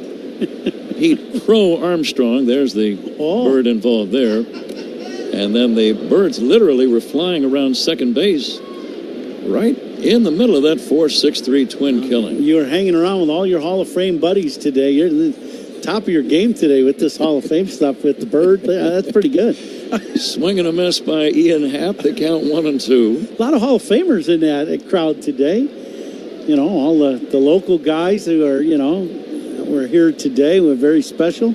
Pete Crow Armstrong, there's the bird involved there. And then the birds literally were flying around second base right in the middle of that 4-6-3 twin killing. You were hanging around with all your Hall of Fame buddies today. You're at the top of your game today with this Hall of Fame stuff with the bird. That's pretty good. Swing and a miss by Ian Happ. They count 1-2. A lot of Hall of Famers in that crowd today. You know, all the local guys who are, were here today were very special.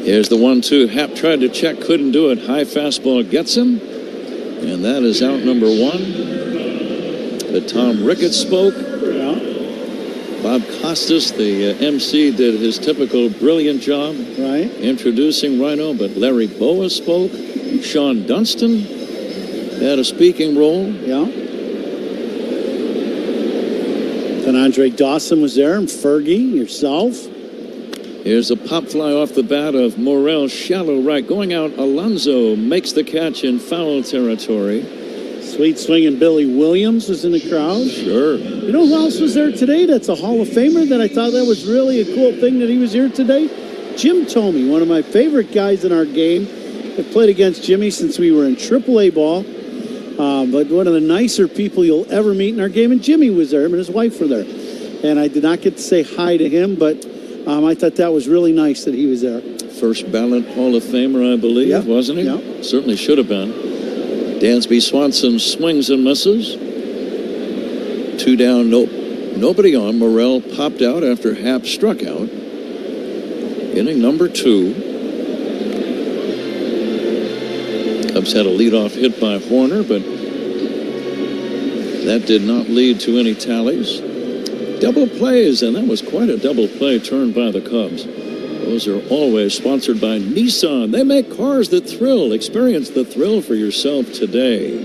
Here's the 1-2. Happ tried to check, couldn't do it. High fastball gets him. And that is out number one. But Tom Ricketts spoke. Yeah. Bob Costas, the MC, did his typical brilliant job introducing Rhino. But Larry Boa spoke. Sean Dunston had a speaking role. Yeah. Then Andre Dawson was there, and Fergie, yourself. Here's a pop fly off the bat of Morel, shallow right. Going out, Alonso makes the catch in foul territory. Sweet swinging Billy Williams was in the crowd. Sure. You know who else was there today that's a Hall of Famer that I thought that was really a cool thing that he was here today? Jim Thome, one of my favorite guys in our game. I've played against Jimmy since we were in AAA ball. But one of the nicer people you'll ever meet in our game. And Jimmy was there, him and his wife were there. And I did not get to say hi to him, but I thought that was really nice that he was there. First ballot Hall of Famer, I believe, wasn't he? Yeah. Certainly should have been. Dansby Swanson swings and misses. Two down, nobody on. Morel popped out after Happ struck out. Inning number 2. Cubs had a leadoff hit by Horner, but that did not lead to any tallies. Double plays, and that was quite a double play turn by the Cubs. Those are always sponsored by Nissan. They make cars that thrill. Experience the thrill for yourself today.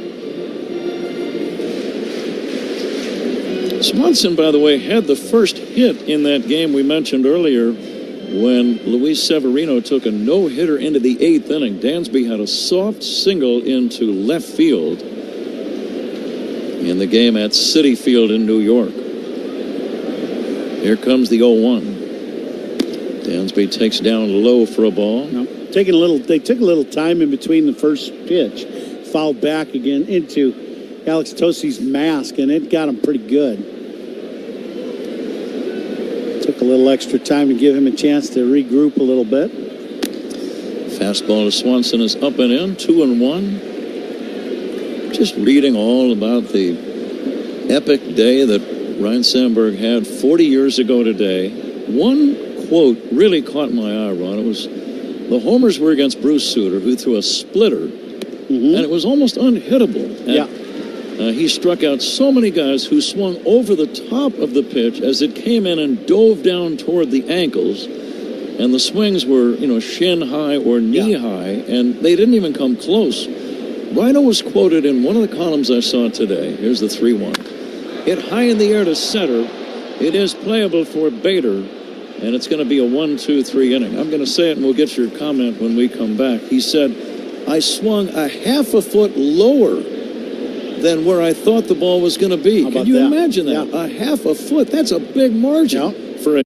Swanson, by the way, had the first hit in that game we mentioned earlier when Luis Severino took a no-hitter into the 8th inning. Dansby had a soft single into left field in the game at Citi Field in New York. Here comes the 0-1. Dansby takes down low for a ball. No, they took a little time in between the first pitch. Fouled back again into Alex Tosi's mask, and it got him pretty good. Took a little extra time to give him a chance to regroup a little bit. Fastball to Swanson is up and in, 2-1. Just reading all about the epic day that Ryan Sandberg had 40 years ago today. One quote really caught my eye, Ron. It was the homers were against Bruce Sutter, who threw a splitter, and it was almost unhittable. And, he struck out so many guys who swung over the top of the pitch as it came in and dove down toward the ankles. And the swings were, shin high or knee high, and they didn't even come close. Rhino was quoted in one of the columns I saw today. Here's the 3-1. Hit high in the air to center. It is playable for Bader, and it's going to be a 1-2-3 inning. I'm going to say it, and we'll get your comment when we come back. He said, I swung a half a foot lower than where I thought the ball was going to be. Can you imagine that? A half a foot. That's a big margin for a...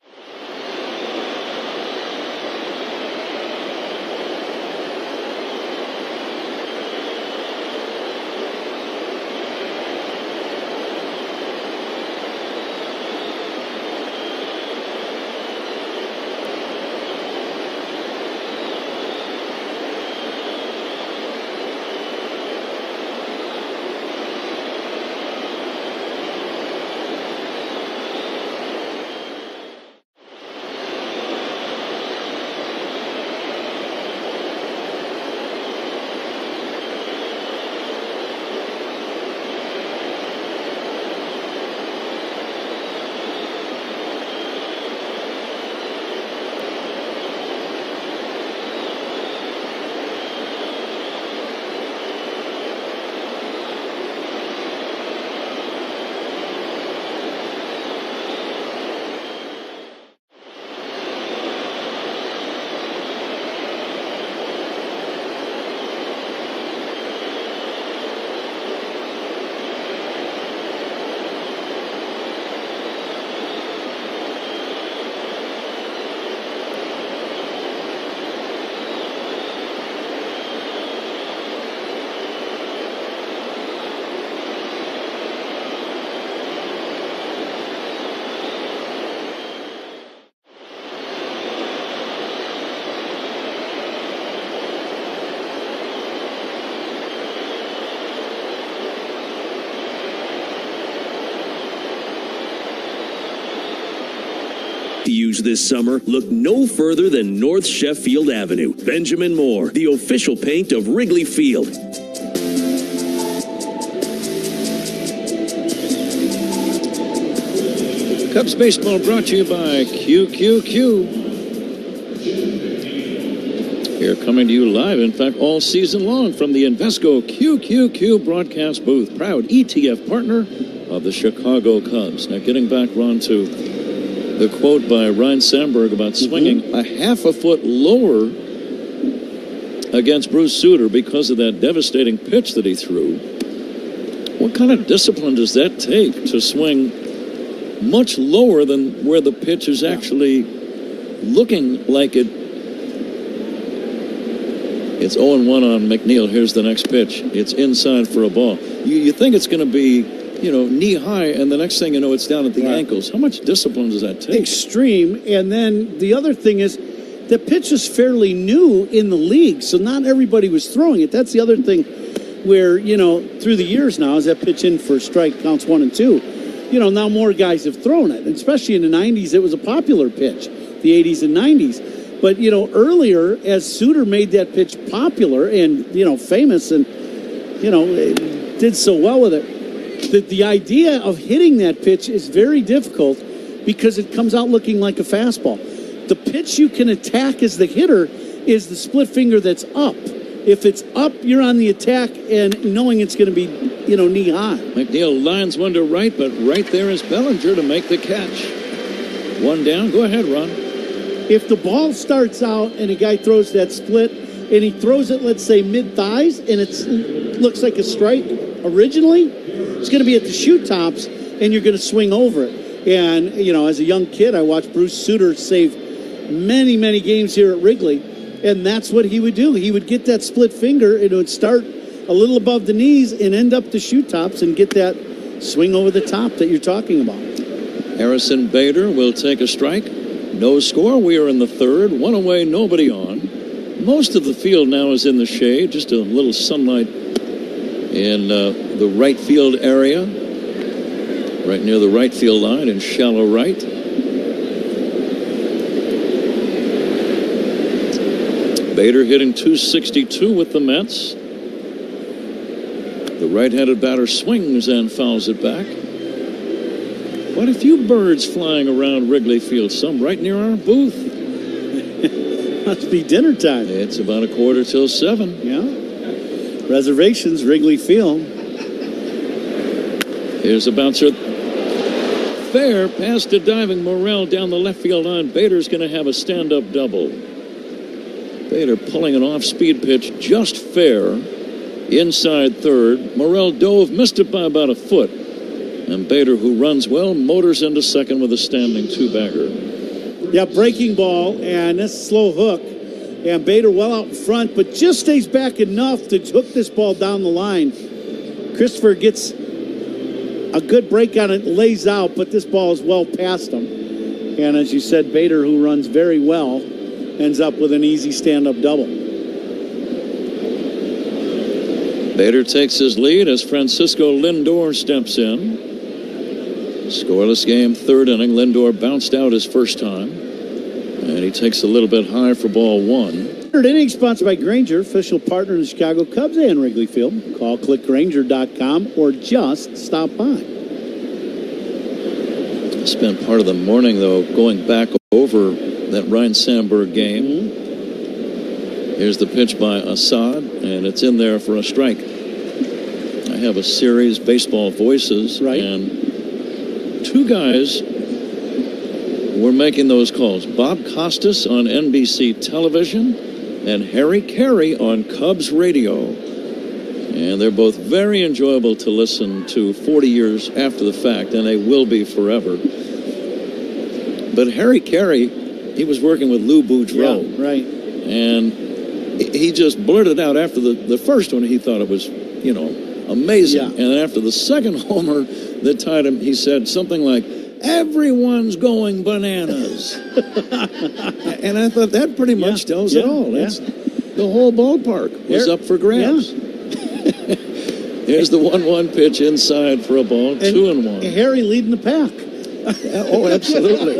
To use this summer, look no further than North Sheffield Avenue. Benjamin Moore, the official paint of Wrigley Field. Cubs baseball brought to you by QQQ. Here coming to you live, in fact, all season long from the Invesco QQQ broadcast booth. Proud ETF partner of the Chicago Cubs. Now getting back, Ron, to the quote by Ryan Sandberg about swinging a half a foot lower against Bruce Sutter because of that devastating pitch that he threw. What kind of discipline does that take to swing much lower than where the pitch is actually looking like it? It's 0-1 on McNeil. Here's the next pitch. It's inside for a ball. You think it's going to be, knee high, and the next thing you know, it's down at the ankles. How much discipline does that take? Extreme. And then the other thing is, the pitch is fairly new in the league, so not everybody was throwing it. That's the other thing where, through the years now, as that pitch in for a strike counts 1 and 2, now more guys have thrown it. And especially in the 90s, it was a popular pitch, the 80s and 90s. But, earlier, as Sutter made that pitch popular and, famous and, did so well with it, the idea of hitting that pitch is very difficult because it comes out looking like a fastball. The pitch you can attack as the hitter is the split finger that's up. If it's up, you're on the attack and knowing it's going to be, knee high. McNeil lines one to right, but right there is Bellinger to make the catch. One down. Go ahead, Ron. If the ball starts out and a guy throws that split and he throws it, let's say, mid-thighs, and it looks like a strike originally, it's going to be at the shoe tops, and you're going to swing over it. And, as a young kid, I watched Bruce Sutter save many, many games here at Wrigley, and that's what he would do. He would get that split finger, and it would start a little above the knees and end up the shoe tops and get that swing over the top that you're talking about. Harrison Bader will take a strike. No score. We are in the third. One away, nobody on. Most of the field now is in the shade, just a little sunlight in the right field area. right near the right field line in shallow right. Bader hitting .262 with the Mets. The right-handed batter swings and fouls it back. Quite a few birds flying around Wrigley Field, some right near our booth. Must be dinner time. It's about 7:15. Yeah. Reservations, Wrigley Field. Here's a bouncer. Fair pass to diving Morrell down the left field line. Bader's going to have a stand-up double. Bader pulling an off-speed pitch just fair. Inside third. Morrell dove, missed it by about a foot. And Bader, who runs well, motors into second with a standing two-bagger. Yeah, breaking ball, and this slow hook. And Bader well out in front, but just stays back enough to hook this ball down the line. Christopher gets a good break on it, lays out, but this ball is well past him. And as you said, Bader, who runs very well, ends up with an easy stand-up double. Bader takes his lead as Francisco Lindor steps in. Scoreless game, third inning. Lindor bounced out his first time. And he takes a little bit high for ball one. Third inning sponsored by Grainger, official partner of the Chicago Cubs and Wrigley Field. Call clickgrainger.com or just stop by. Spent part of the morning, though, going back over that Ryan Sandberg game. Here's the pitch by Assad, and it's in there for a strike. I have a series, Baseball Voices, and two guys were making those calls. Bob Costas on NBC television and Harry Carey on Cubs radio. And they're both very enjoyable to listen to 40 years after the fact, and they will be forever. But Harry Carey, he was working with Lou Boudreau. Yeah, right. And he just blurted out after the first one, he thought it was, amazing. Yeah. And then after the second homer that tied him, he said something like, "Everyone's going bananas." And I thought that pretty much tells it all. That's, the whole ballpark was up for grabs. Here's the 1-1 pitch inside for a ball, 2-1. Harry leading the pack. Oh, absolutely.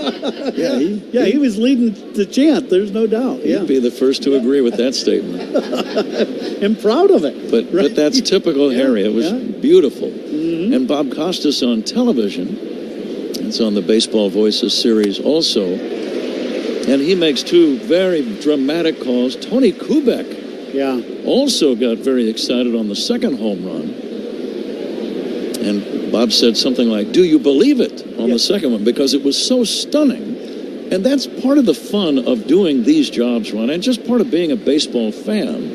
He was leading the chant. There's no doubt. He'd be the first to agree with that statement. I'm proud of it. But that's typical Harry. It was beautiful. And Bob Costas on television. It's on the Baseball Voices series also. And he makes two very dramatic calls. Tony Kubek also got very excited on the second home run. And Bob said something like, "Do you believe it?" on the second one, because it was so stunning. And that's part of the fun of doing these jobs, Ron, and just part of being a baseball fan,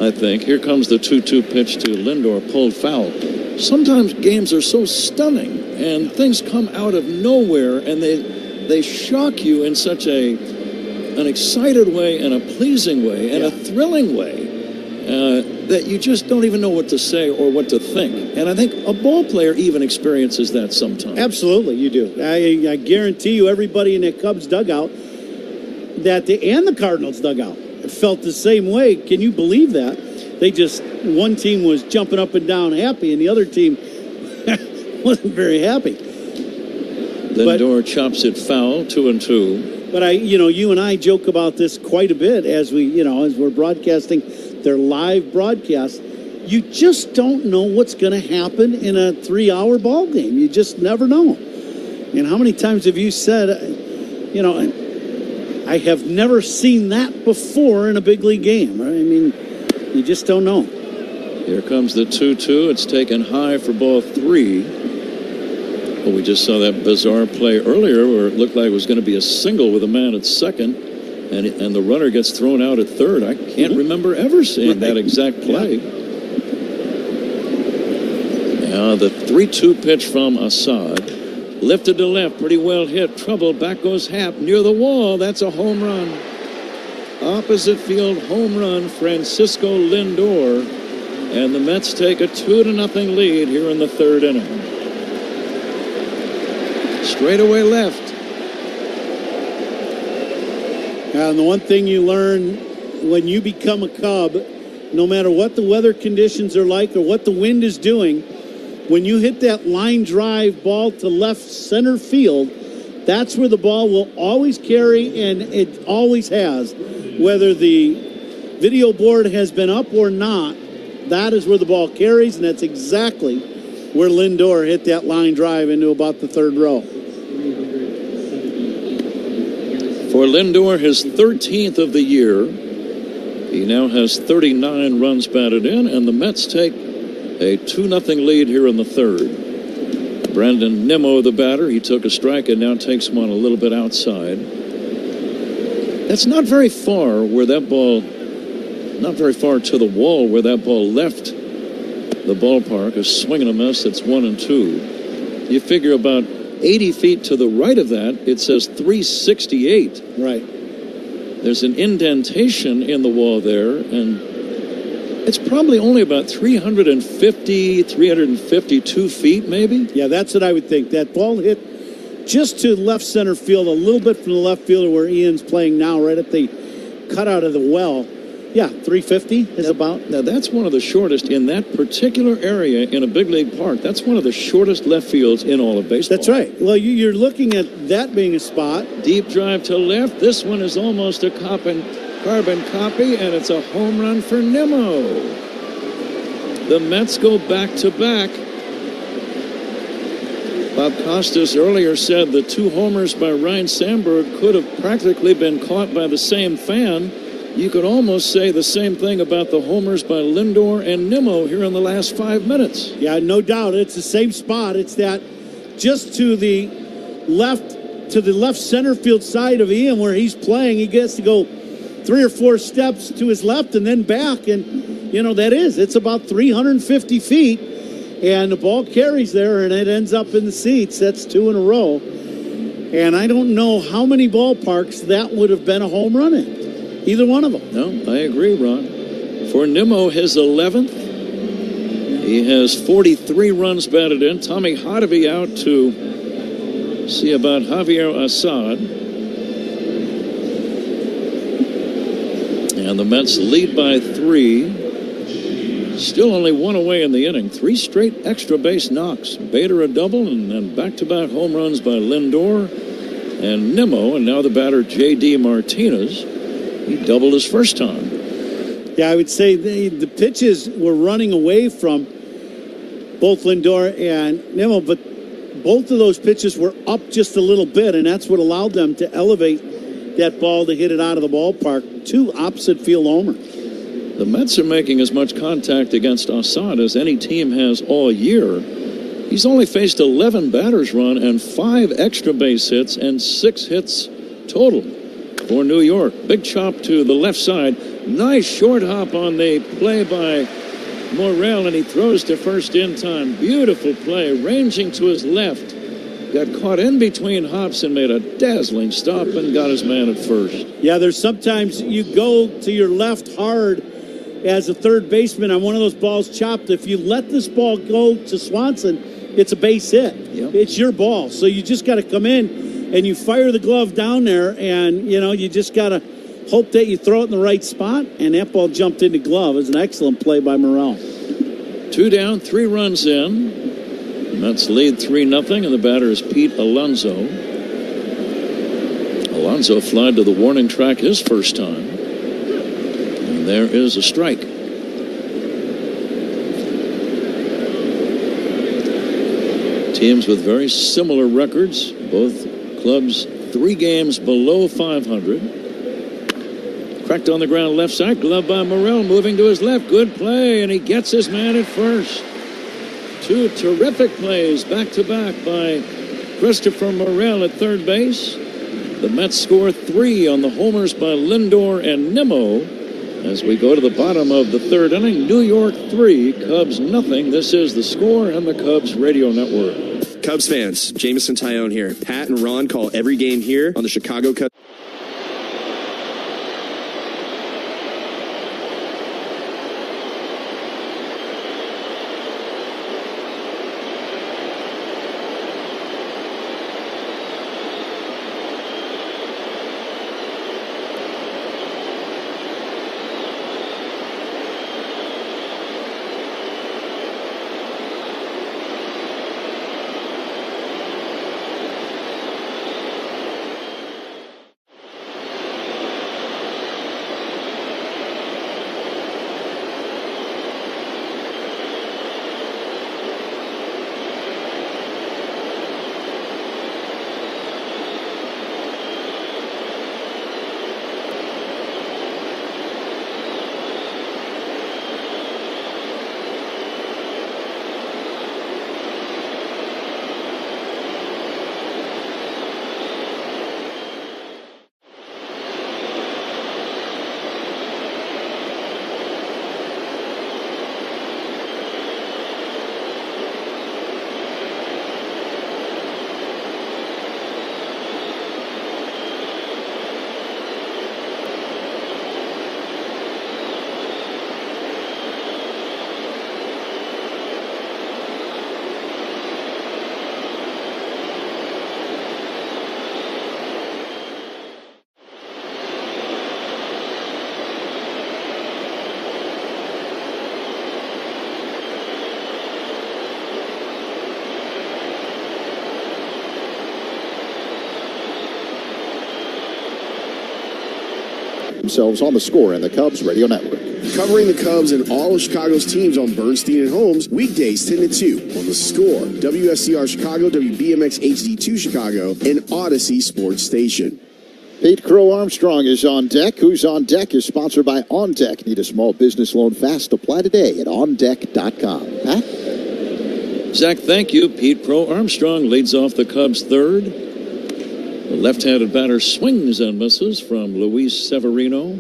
I think. Here comes the 2-2 pitch to Lindor, pulled foul. Sometimes games are so stunning and things come out of nowhere and they shock you in such an excited way and a pleasing way and a thrilling way that you just don't even know what to say or what to think. And I think a ball player even experiences that sometimes. Absolutely, you do. I guarantee you everybody in that Cubs dugout and the Cardinals dugout felt the same way. Can you believe that? One team was jumping up and down happy, and the other team wasn't very happy. Lindor chops it foul, 2-2. But you and I joke about this quite a bit as we're broadcasting their live broadcast. You just don't know what's going to happen in a 3-hour ball game. You just never know. And how many times have you said, I have never seen that before in a big league game. Right? I mean, you just don't know. Here comes the 2-2. It's taken high for ball 3. Well, we just saw that bizarre play earlier where it looked like it was going to be a single with a man at second, and the runner gets thrown out at third. I can't remember ever seeing that exact play. Now the 3-2 pitch from Assad. Lifted to left, pretty well hit. Trouble, back goes Happ near the wall. That's a home run. Opposite field home run, Francisco Lindor. And the Mets take a 2-0 lead here in the third inning. Straightaway left. And the one thing you learn when you become a Cub, no matter what the weather conditions are like or what the wind is doing, when you hit that line drive ball to left center field, that's where the ball will always carry, and it always has. Whether the video board has been up or not, that is where the ball carries, and that's exactly where Lindor hit that line drive into about the third row. For Lindor, his 13th of the year. He now has 39 runs batted in, and the Mets take a 2-0 lead here in the third. Brandon Nimmo, the batter, he took a strike and now takes one a little bit outside. That's not very far where that ball, not very far to the wall where that ball left the ballpark. A swing and a miss, that's 1-2. You figure about 80 feet to the right of that, it says 368. Right. There's an indentation in the wall there, and it's probably only about 352 feet, maybe? Yeah, that's what I would think. That ball hit just to left center field, a little bit from the left fielder where Ian's playing now, right at the cutout of the well. Yeah, 350 is about. Now, that's one of the shortest in that particular area in a big league park. That's one of the shortest left fields in all of baseball. That's right. Well, you're looking at that being a spot. Deep drive to left. This one is almost a carbon copy, and it's a home run for Nimmo. The Mets go back-to-back. Bob Costas earlier said the 2 homers by Ryne Sandberg could have practically been caught by the same fan. You could almost say the same thing about the homers by Lindor and Nimmo here in the last 5 minutes. Yeah, no doubt. It's the same spot. It's that just to the left center field side of Ian where he's playing. He gets to go 3 or 4 steps to his left and then back. And, it's about 350 feet. And the ball carries there, and it ends up in the seats. That's 2 in a row. And I don't know how many ballparks that would have been a home run in. Either one of them. No, I agree, Ron. For Nimmo, his 11th. He has 43 runs batted in. Tommy Hottovy out to see about Javier Assad. And the Mets lead by 3. Still only 1 away in the inning. 3 straight extra base knocks. Bader a double, and then back-to-back home runs by Lindor and Nimmo. And now the batter, J.D. Martinez. He doubled his first time. Yeah, I would say the pitches were running away from both Lindor and Nimmo, but both of those pitches were up just a little bit, and that's what allowed them to elevate that ball to hit it out of the ballpark. 2 opposite field homers. The Mets are making as much contact against Assad as any team has all year. He's only faced 11 batters run and 5 extra base hits and 6 hits total for New York. Big chop to the left side. Nice short hop on the play by Morel, and he throws to first in time. Beautiful play, ranging to his left. Got caught in between hops and made a dazzling stop and got his man at first. Yeah, there's sometimes you go to your left hard as a third baseman on one of those balls chopped. If you let this ball go to Swanson, it's a base hit. Yep. It's your ball. So you just got to come in and you fire the glove down there, and, you just got to hope that you throw it in the right spot, and that ball jumped into glove. It was an excellent play by Morel. 2 down, 3 runs in. Mets lead 3-0, and the batter is Pete Alonso. Alonso flied to the warning track his first time. And there is a strike. Teams with very similar records. Both clubs 3 games below 500. Cracked on the ground left side. Glove by Morel, moving to his left. Good play, and he gets his man at first. 2 terrific plays back-to-back by Christopher Morel at third base. The Mets score 3 on the homers by Lindor and Nimmo. As we go to the bottom of the third inning, New York 3, Cubs nothing. This is The Score and the Cubs Radio Network. Cubs fans, Jameson Tyone here. Pat and Ron call every game here on the Chicago Cubs. themselves on the Score and the Cubs Radio Network. Covering the Cubs and all of Chicago's teams on Bernstein and Holmes, weekdays 10 to 2 on the Score, WSCR Chicago, WBMX HD2 Chicago, and Odyssey Sports Station. Pete Crow Armstrong is on deck. Who's on Deck is sponsored by On Deck. Need a small business loan fast? Apply today at ondeck.com. Pat? Zach, thank you. Pete Crow Armstrong leads off the Cubs third. The left-handed batter swings and misses from Luis Severino.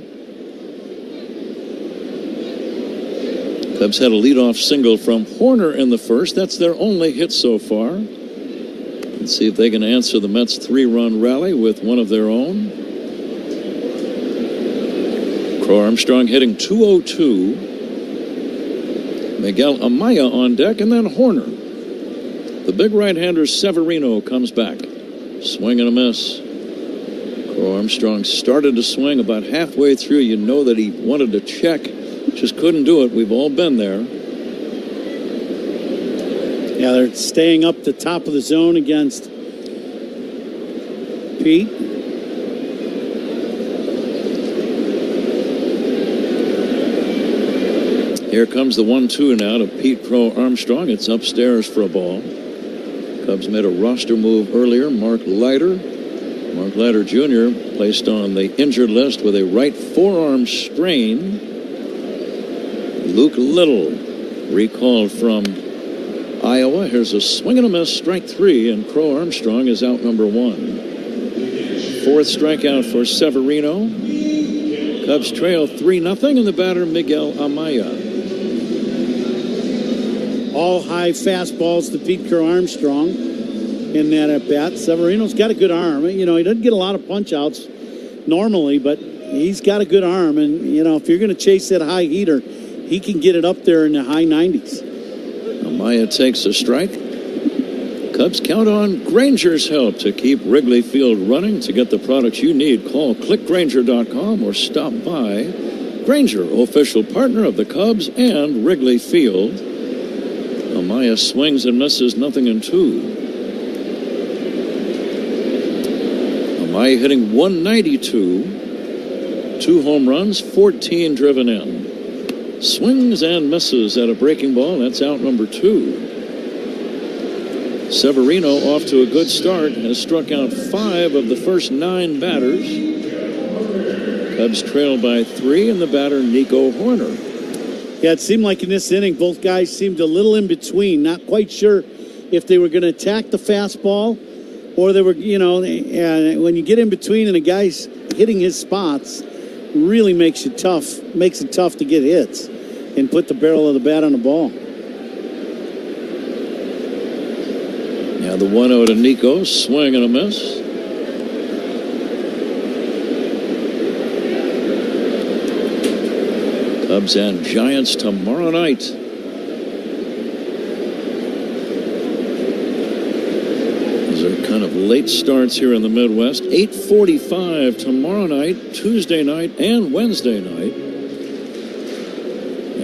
Cubs had a leadoff single from Horner in the first. That's their only hit so far. Let's see if they can answer the Mets' 3-run rally with one of their own. Crow Armstrong hitting .202. Miguel Amaya on deck, and then Horner. The big right-hander Severino comes back. Swing and a miss. Crow Armstrong started to swing about halfway through. You know that he wanted to check. Just couldn't do it. We've all been there. Yeah, they're staying up the top of the zone against Pete. Here comes the 1-2 now to Pete Crow Armstrong. It's upstairs for a ball. Cubs made a roster move earlier. Mark Leiter Jr. placed on the injured list with a right forearm strain. Luke Little recalled from Iowa. Here's a swing and a miss, strike 3, and Crow Armstrong is out number 1. Fourth strikeout for Severino. Cubs trail 3-0, and the batter Miguel Amaya. All high fastballs to Pete Crow Armstrong in that at bat. Severino's got a good arm. You know, he doesn't get a lot of punch outs normally, but he's got a good arm. And, you know, if you're going to chase that high heater, he can get it up there in the high 90s. Amaya takes a strike. Cubs count on Granger's help to keep Wrigley Field running. To get the products you need, call clickgranger.com or stop by. Granger, official partner of the Cubs and Wrigley Field. Amaya swings and misses, 0-2. Amaya hitting 192. 2 home runs, 14 driven in. Swings and misses at a breaking ball. That's out number 2. Severino off to a good start, has struck out 5 of the first 9 batters. Cubs trail by 3, and the batter Nico Horner. Yeah, it seemed like in this inning, both guys seemed a little in between, not quite sure if they were going to attack the fastball or they were, you know, when you get in between and a guy's hitting his spots, really makes it tough to get hits and put the barrel of the bat on the ball. Now the 1-0 to Nico, swing and a miss. Cubs and Giants tomorrow night. These are kind of late starts here in the Midwest. 8:45 tomorrow night, Tuesday night, and Wednesday night.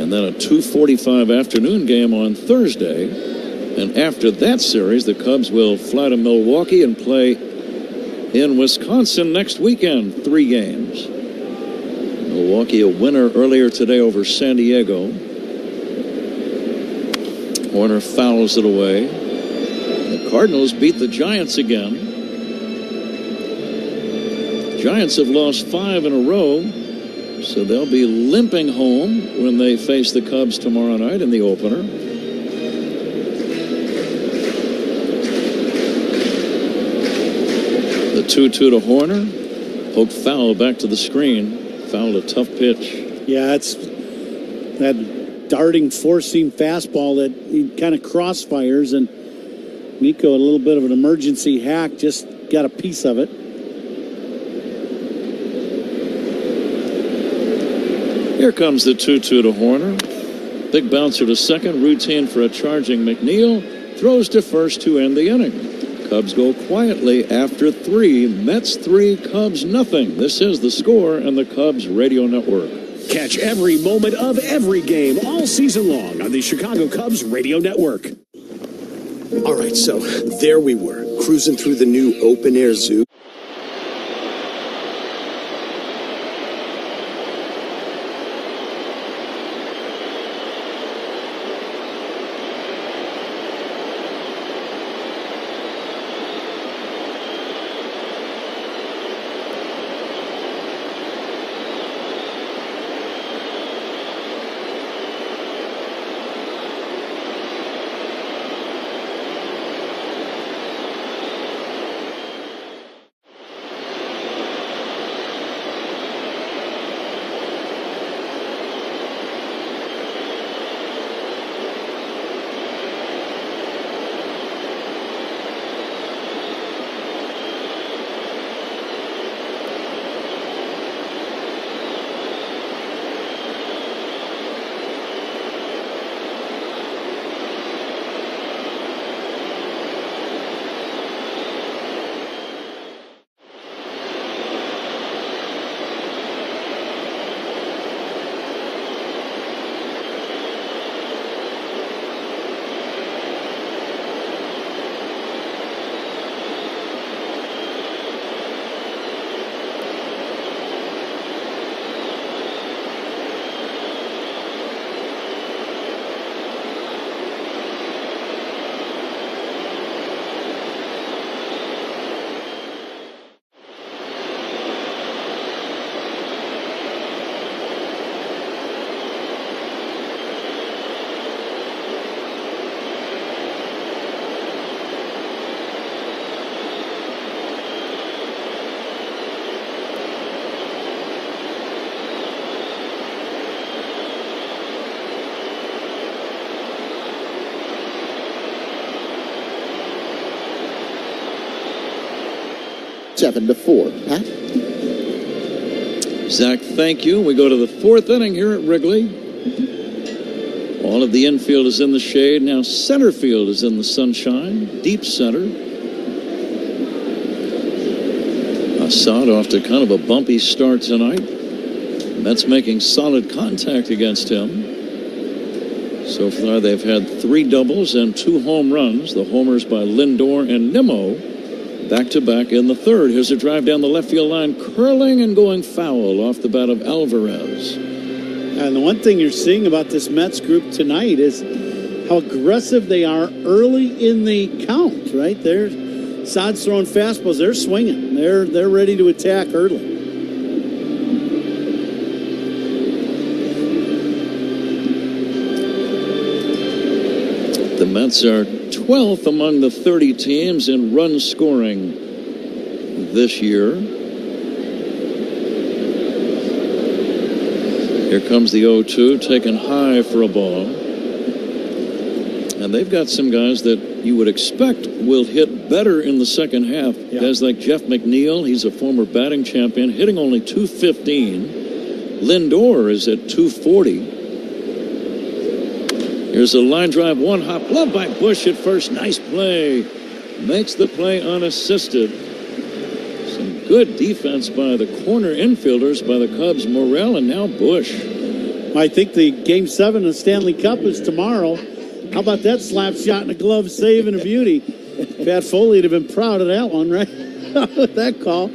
And then a 2:45 afternoon game on Thursday. And after that series, the Cubs will fly to Milwaukee and play in Wisconsin next weekend, 3 games. Milwaukee a winner earlier today over San Diego. Horner fouls it away. The Cardinals beat the Giants again. Giants have lost 5 in a row, so they'll be limping home when they face the Cubs tomorrow night in the opener. The 2-2 to Horner. Poked foul back to the screen. Fouled a tough pitch. Yeah, it's that darting four-seam fastball that he kind of crossfires, and Nico, a little bit of an emergency hack, just got a piece of it. Here comes the 2-2 to Horner. Big bouncer to second, routine for a charging McNeil. Throws to first to end the inning. Cubs go quietly after 3. Mets 3, Cubs nothing. This is The Score and the Cubs Radio Network. Catch every moment of every game all season long on the Chicago Cubs Radio Network. All right, so there we were, cruising through the new open-air zoo. 7-4. Pat? Zach, thank you. We go to the fourth inning here at Wrigley. All of the infield is in the shade. Now center field is in the sunshine. Deep center. Assad off to kind of a bumpy start tonight. Mets making solid contact against him. So far they've had 3 doubles and 2 home runs. The homers by Lindor and Nimmo back-to-back in the third. Here's a drive down the left field line, curling and going foul off the bat of Alvarez. And the one thing you're seeing about this Mets group tonight is how aggressive they are early in the count, right? Assad's throwing fastballs. They're swinging. They're ready to attack early. The Mets are 12th among the 30 teams in run scoring this year. Here comes the 0-2, taken high for a ball. And they've got some guys that you would expect will hit better in the second half. Yeah. Guys like Jeff McNeil, he's a former batting champion, hitting only .215. Lindor is at .240. Here's a line drive, one hop, glove by Bush at first. Nice play. Makes the play unassisted. Some good defense by the corner infielders by the Cubs, Morrell and now Bush. I think the Game 7 of the Stanley Cup is tomorrow. How about that slap shot and a glove save and a beauty? Pat Foley would have been proud of that one, right? With that call.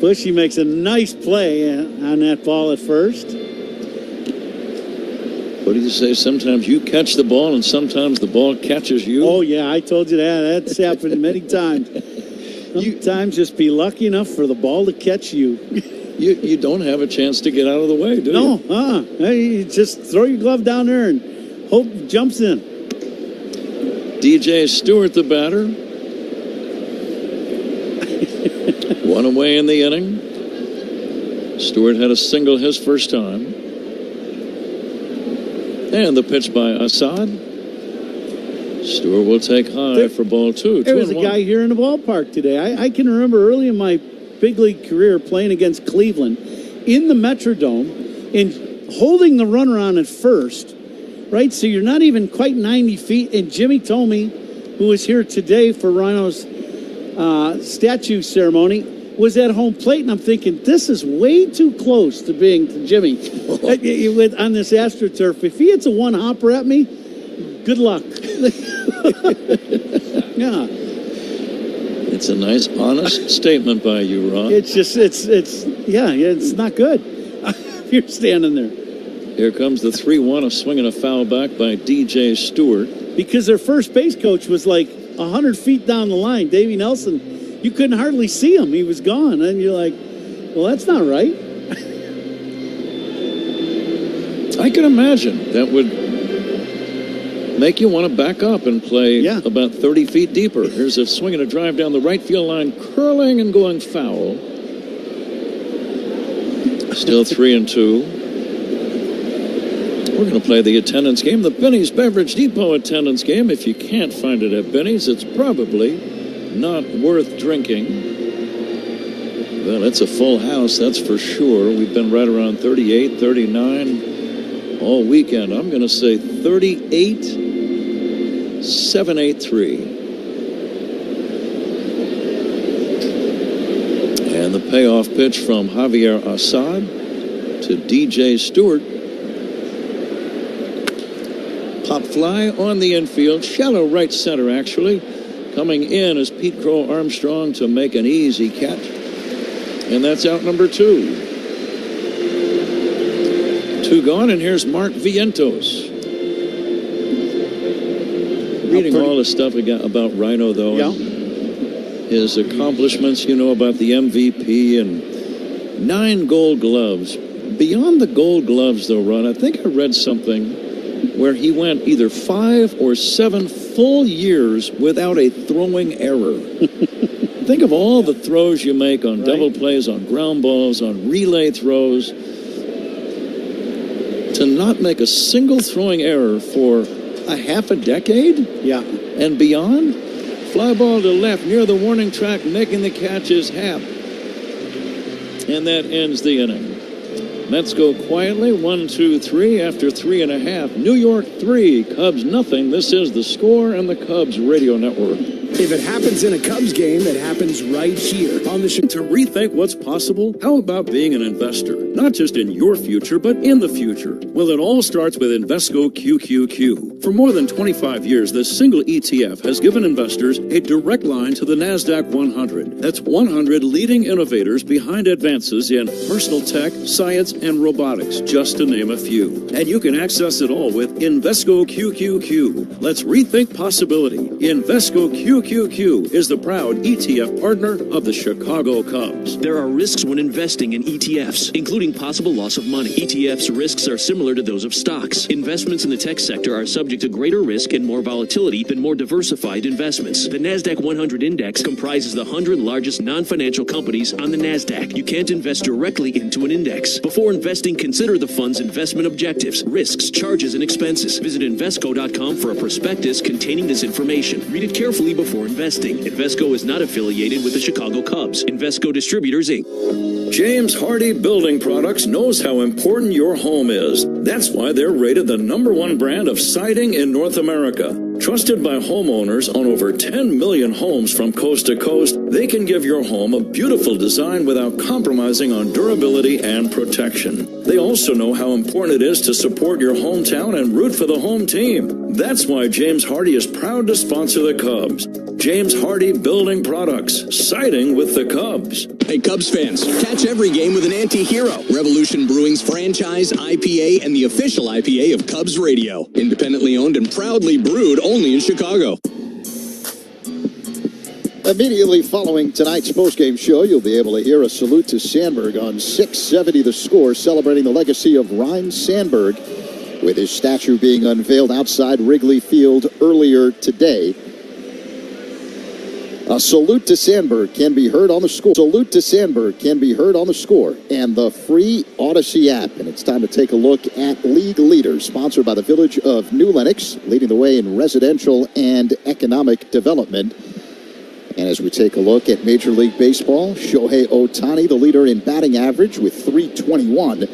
Bushy makes a nice play on that ball at first. What do you say? Sometimes you catch the ball and sometimes the ball catches you? Oh, yeah, I told you that. That's happened many times. Sometimes just be lucky enough for the ball to catch you. You don't have a chance to get out of the way, do you? No, you just throw your glove down there and hope it jumps in. DJ Stewart, the batter. One away in the inning. Stewart had a single his first time. And the pitch by Assad. Stewart will take high for ball 2. There was a guy here in the ballpark today. I can remember early in my big league career playing against Cleveland in the Metrodome and holding the runner on at first, right? So you're not even quite 90 feet. And Jimmy told me, who was here today for Rhino's statue ceremony, was at home plate, and I'm thinking, this is way too close to being to Jimmy on this AstroTurf. If he hits a one-hopper at me, good luck. Yeah. It's a nice, honest statement by you, Ron. It's just, it's not good. If you're standing there. Here comes the 3-1, a swing and a foul back by DJ Stewart. Because their first base coach was like 100 feet down the line, Davey Nelson. You couldn't hardly see him. He was gone. And you're like, well, that's not right. I can imagine that would make you want to back up and play about 30 feet deeper. Here's a swing and a drive down the right field line, curling and going foul. Still 3-2. We're going to play the attendance game, the Benny's Beverage Depot attendance game. If you can't find it at Benny's, it's probably not worth drinking. Well, it's a full house, that's for sure. We've been right around 38, 39 all weekend. I'm going to say 38, 783. And the payoff pitch from Javier Assad to DJ Stewart. Pop fly on the infield, shallow right center actually. Coming in is Pete Crow Armstrong to make an easy catch. And that's out number 2. 2 gone, and here's Mark Vientos. Reading all the stuff we got about Rhino, though. Yeah. His accomplishments, about the MVP and 9 gold gloves. Beyond the gold gloves, though, Ron, I think I read something where he went either 5 or 7 full years without a throwing error. Think of all the throws you make on double plays, on ground balls, on relay throws. To not make a single throwing error for a half a decade? Yeah. And beyond? Fly ball to left near the warning track. Making the catch is Happ. And that ends the inning. Mets go quietly, 1-2-3 after 3.5. New York 3, Cubs nothing. This is The Score and the Cubs Radio Network. If it happens in a Cubs game, it happens right here on the show. To rethink what's possible, how about being an investor? Not just in your future, but in the future. Well, it all starts with Invesco QQQ. For more than 25 years, this single ETF has given investors a direct line to the NASDAQ 100. That's 100 leading innovators behind advances in personal tech, science, and robotics, just to name a few. And you can access it all with Invesco QQQ. Let's rethink possibility. Invesco QQQ is the proud ETF partner of the Chicago Cubs. There are risks when investing in ETFs, including possible loss of money. ETFs risks are similar to those of stocks. Investments in the tech sector are subject to greater risk and more volatility than more diversified investments. The NASDAQ 100 index comprises the 100 largest non-financial companies on the NASDAQ. You can't invest directly into an index. Before investing, consider the fund's investment objectives, risks, charges, and expenses. Visit Invesco.com for a prospectus containing this information. Read it carefully before investing. Invesco is not affiliated with the Chicago Cubs. Invesco Distributors, Inc. James Hardie Building Products knows how important your home is. That's why they're rated the #1 brand of siding in North America. Trusted by homeowners on over 10 million homes from coast to coast, they can give your home a beautiful design without compromising on durability and protection. They also know how important it is to support your hometown and root for the home team. That's why James Hardie is proud to sponsor the Cubs. James Hardie Building Products, siding with the Cubs. Hey, Cubs fans, catch every game with an anti-hero. Revolution Brewing's franchise IPA and the official IPA of Cubs Radio. Independently owned and proudly brewed only in Chicago. Immediately following tonight's postgame show, you'll be able to hear a salute to Sandberg on 670 The Score, celebrating the legacy of Ryne Sandberg, with his statue being unveiled outside Wrigley Field earlier today. A salute to Sandberg can be heard on The Score. Salute to Sandberg can be heard on The Score and the free Odyssey app. And it's time to take a look at League Leaders, sponsored by the Village of New Lenox, leading the way in residential and economic development. And as we take a look at Major League Baseball, Shohei Ohtani, the leader in batting average with .321.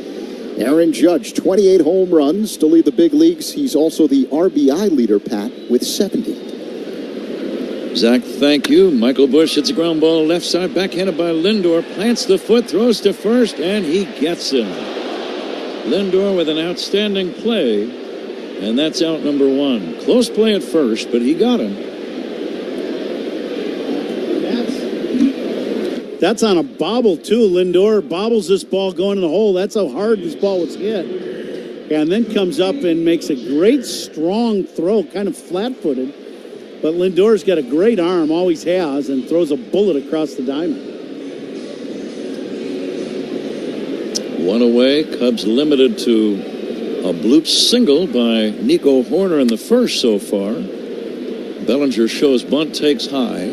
Aaron Judge, 28 home runs to lead the big leagues. He's also the RBI leader, Pat, with 70. Zach, thank you. Michael Busch hits a ground ball left side, backhanded by Lindor, plants the foot, throws to first, and he gets him. Lindor with an outstanding play, and that's out number 1. Close play at first, but he got him. That's on a bobble, too. Lindor bobbles this ball going in the hole. That's how hard this ball was hit. And then comes up and makes a great, strong throw, kind of flat-footed. But Lindor's got a great arm, always has, and throws a bullet across the diamond. 1 away. Cubs limited to a bloop single by Nico Horner in the first so far. Bellinger shows bunt, takes high.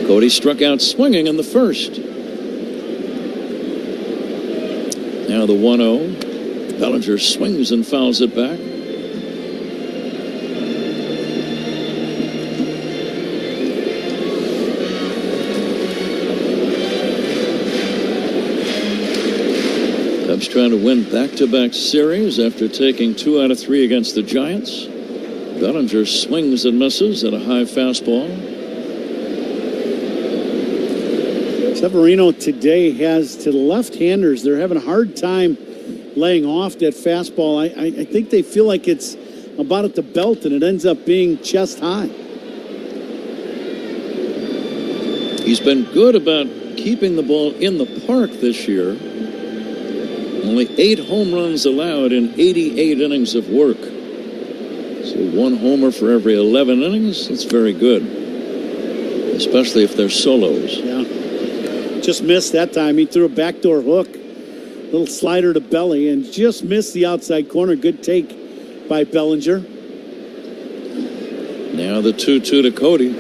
Cody struck out swinging in the first. Now the 1-0. Bellinger swings and fouls it back. Cubs trying to win back-to-back series after taking 2 out of 3 against the Giants. Bellinger swings and misses at a high fastball. Severino today has, to the left-handers, they're having a hard time laying off that fastball. I think they feel like it's about at the belt, and it ends up being chest high. He's been good about keeping the ball in the park this year. Only 8 home runs allowed in 88 innings of work. So 1 homer for every 11 innings. That's very good, especially if they're solos. Yeah. Just missed that time. He threw a backdoor hook, little slider to belly, and just missed the outside corner. Good take by Bellinger. Now the 2-2 to Cody.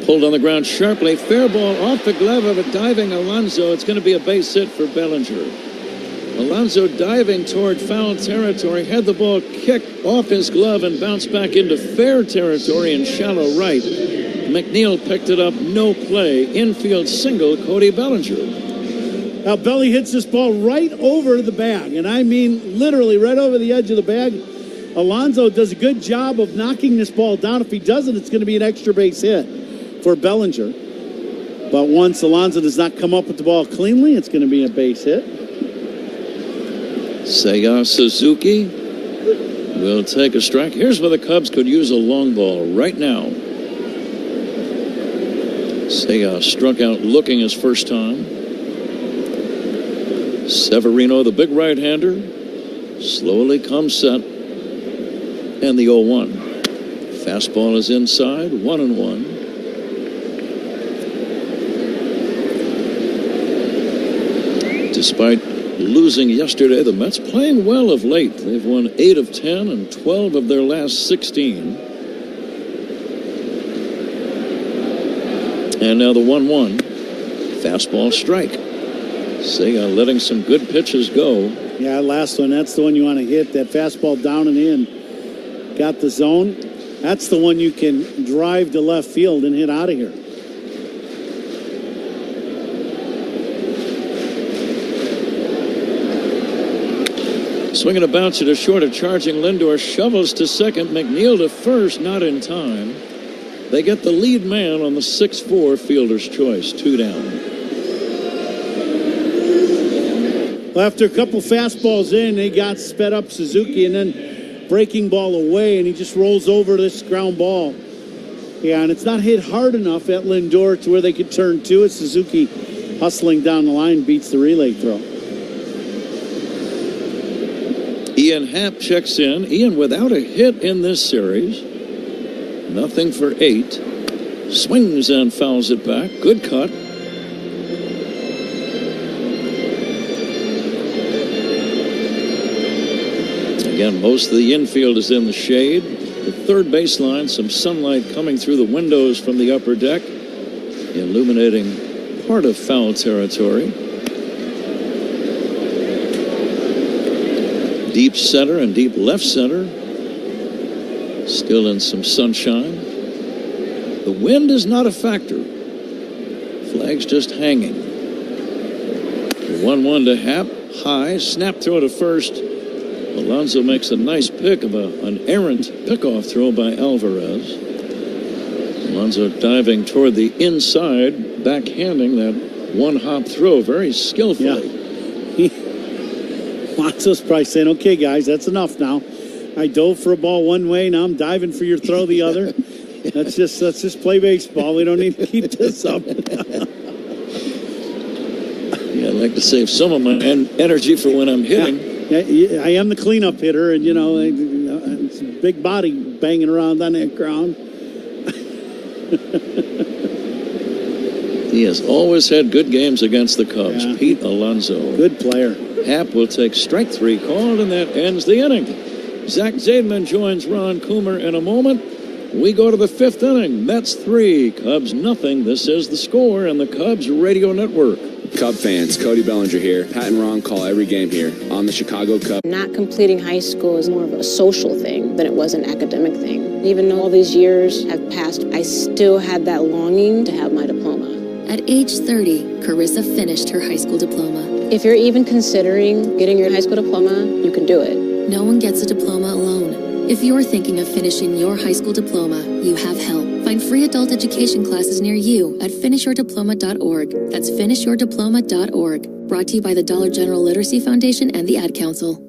Pulled on the ground sharply. Fair ball off the glove of a diving Alonso. It's going to be a base hit for Bellinger. Alonso diving toward foul territory, had the ball kicked off his glove and bounced back into fair territory in shallow right. McNeil picked it up, no play. Infield single, Cody Bellinger. Now, Belly hits this ball right over the bag, and I mean literally right over the edge of the bag. Alonso does a good job of knocking this ball down. If he doesn't, it's going to be an extra base hit for Bellinger. But once Alonso does not come up with the ball cleanly, it's going to be a base hit. Seiya Suzuki will take a strike. Here's where the Cubs could use a long ball right now. Seiya struck out looking his first time. Severino, the big right-hander, slowly comes set. And the 0-1. Fastball is inside, 1-1. Despite losing yesterday, the Mets playing well of late. They've won 8 of 10 and 12 of their last 16. And now the 1-1. Fastball strike. Seiya letting some good pitches go. Yeah, last one. That's the one you want to hit. That fastball down and in. Got the zone. That's the one you can drive to left field and hit out of here. Swinging a bouncer to short, a charging Lindor shovels to second. McNeil to first, not in time. They get the lead man on the 6-4 fielder's choice, 2 down. Well, after a couple fastballs in, they got sped up Suzuki and then breaking ball away, and he just rolls over this ground ball. Yeah, and it's not hit hard enough at Lindor to where they could turn to it. Suzuki hustling down the line beats the relay throw. Ian Happ checks in. Ian without a hit in this series. Nothing for 8. Swings and fouls it back. Good cut. Again, most of the infield is in the shade. The third baseline, some sunlight coming through the windows from the upper deck, illuminating part of foul territory. Deep center and deep left center. Still in some sunshine. The wind is not a factor. Flag's just hanging. 1-1 to Happ. High. Snap throw to first. Alonso makes a nice pick of an errant pickoff throw by Alvarez. Alonso diving toward the inside, backhanding that one-hop throw very skillfully. Alonso's probably saying, okay, guys, that's enough now. I dove for a ball one way, now I'm diving for your throw the other. Let's just play baseball. We don't need to keep this up. Yeah, I'd like to save some of my energy for when I'm hitting. Yeah, I am the cleanup hitter, and, you know, it's a big body banging around on that ground. He has always had good games against the Cubs. Yeah. Pete Alonso. Good player. Happ will take strike 3 called, and that ends the inning. Zach Zaidman joins Ron Coomer in a moment. We go to the 5th inning. Mets 3, Cubs nothing. This is the score in the Cubs Radio Network. Cub fans, Cody Bellinger here. Pat and Ron call every game here on the Chicago Cubs. Not completing high school is more of a social thing than it was an academic thing. Even though all these years have passed, I still had that longing to have my diploma. At age 30, Carissa finished her high school diploma. If you're even considering getting your high school diploma, you can do it. No one gets a diploma alone. If you're thinking of finishing your high school diploma, you have help. Find free adult education classes near you at finishyourdiploma.org. That's finishyourdiploma.org. Brought to you by the Dollar General Literacy Foundation and the Ad Council.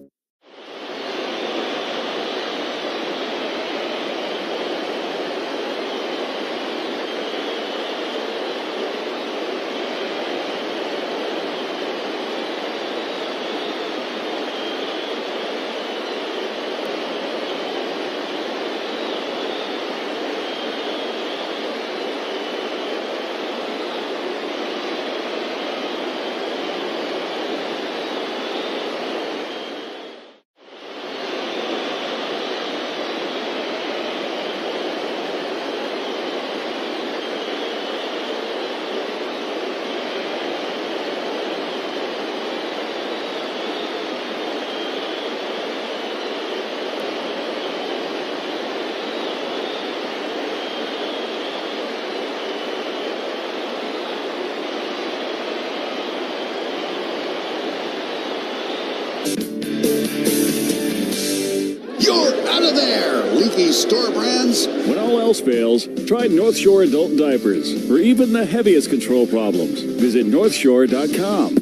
these store brands? When all else fails, try North Shore Adult Diapers for even the heaviest control problems. Visit NorthShore.com.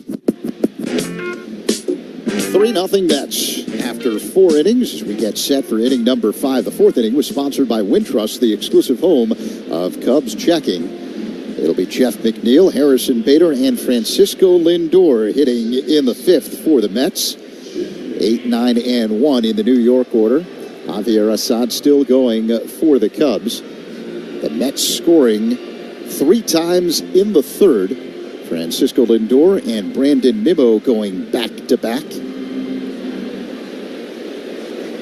3-0 Mets. After 4 innings, as we get set for inning number 5. The 4th inning was sponsored by Wintrust, the exclusive home of Cubs checking. It'll be Jeff McNeil, Harrison Bader, and Francisco Lindor hitting in the 5th for the Mets. 8, 9, and 1 in the New York order. Javier Assad still going for the Cubs. The Mets scoring 3 times in the 3rd. Francisco Lindor and Brandon Nimmo going back-to-back.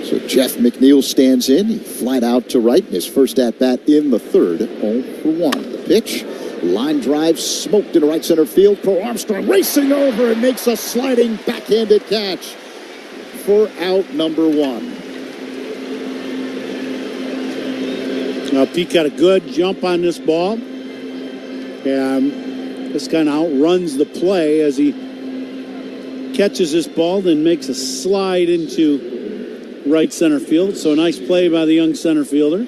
So Jeff McNeil stands in. He flied out to right in his first at-bat in the 3rd. 0 for 1. The pitch. Line drive smoked into right center field. Crow Armstrong racing over and makes a sliding backhanded catch for out number 1. Now Pete got a good jump on this ball. And this kind of outruns the play as he catches this ball, then makes a slide into right center field. So a nice play by the young center fielder.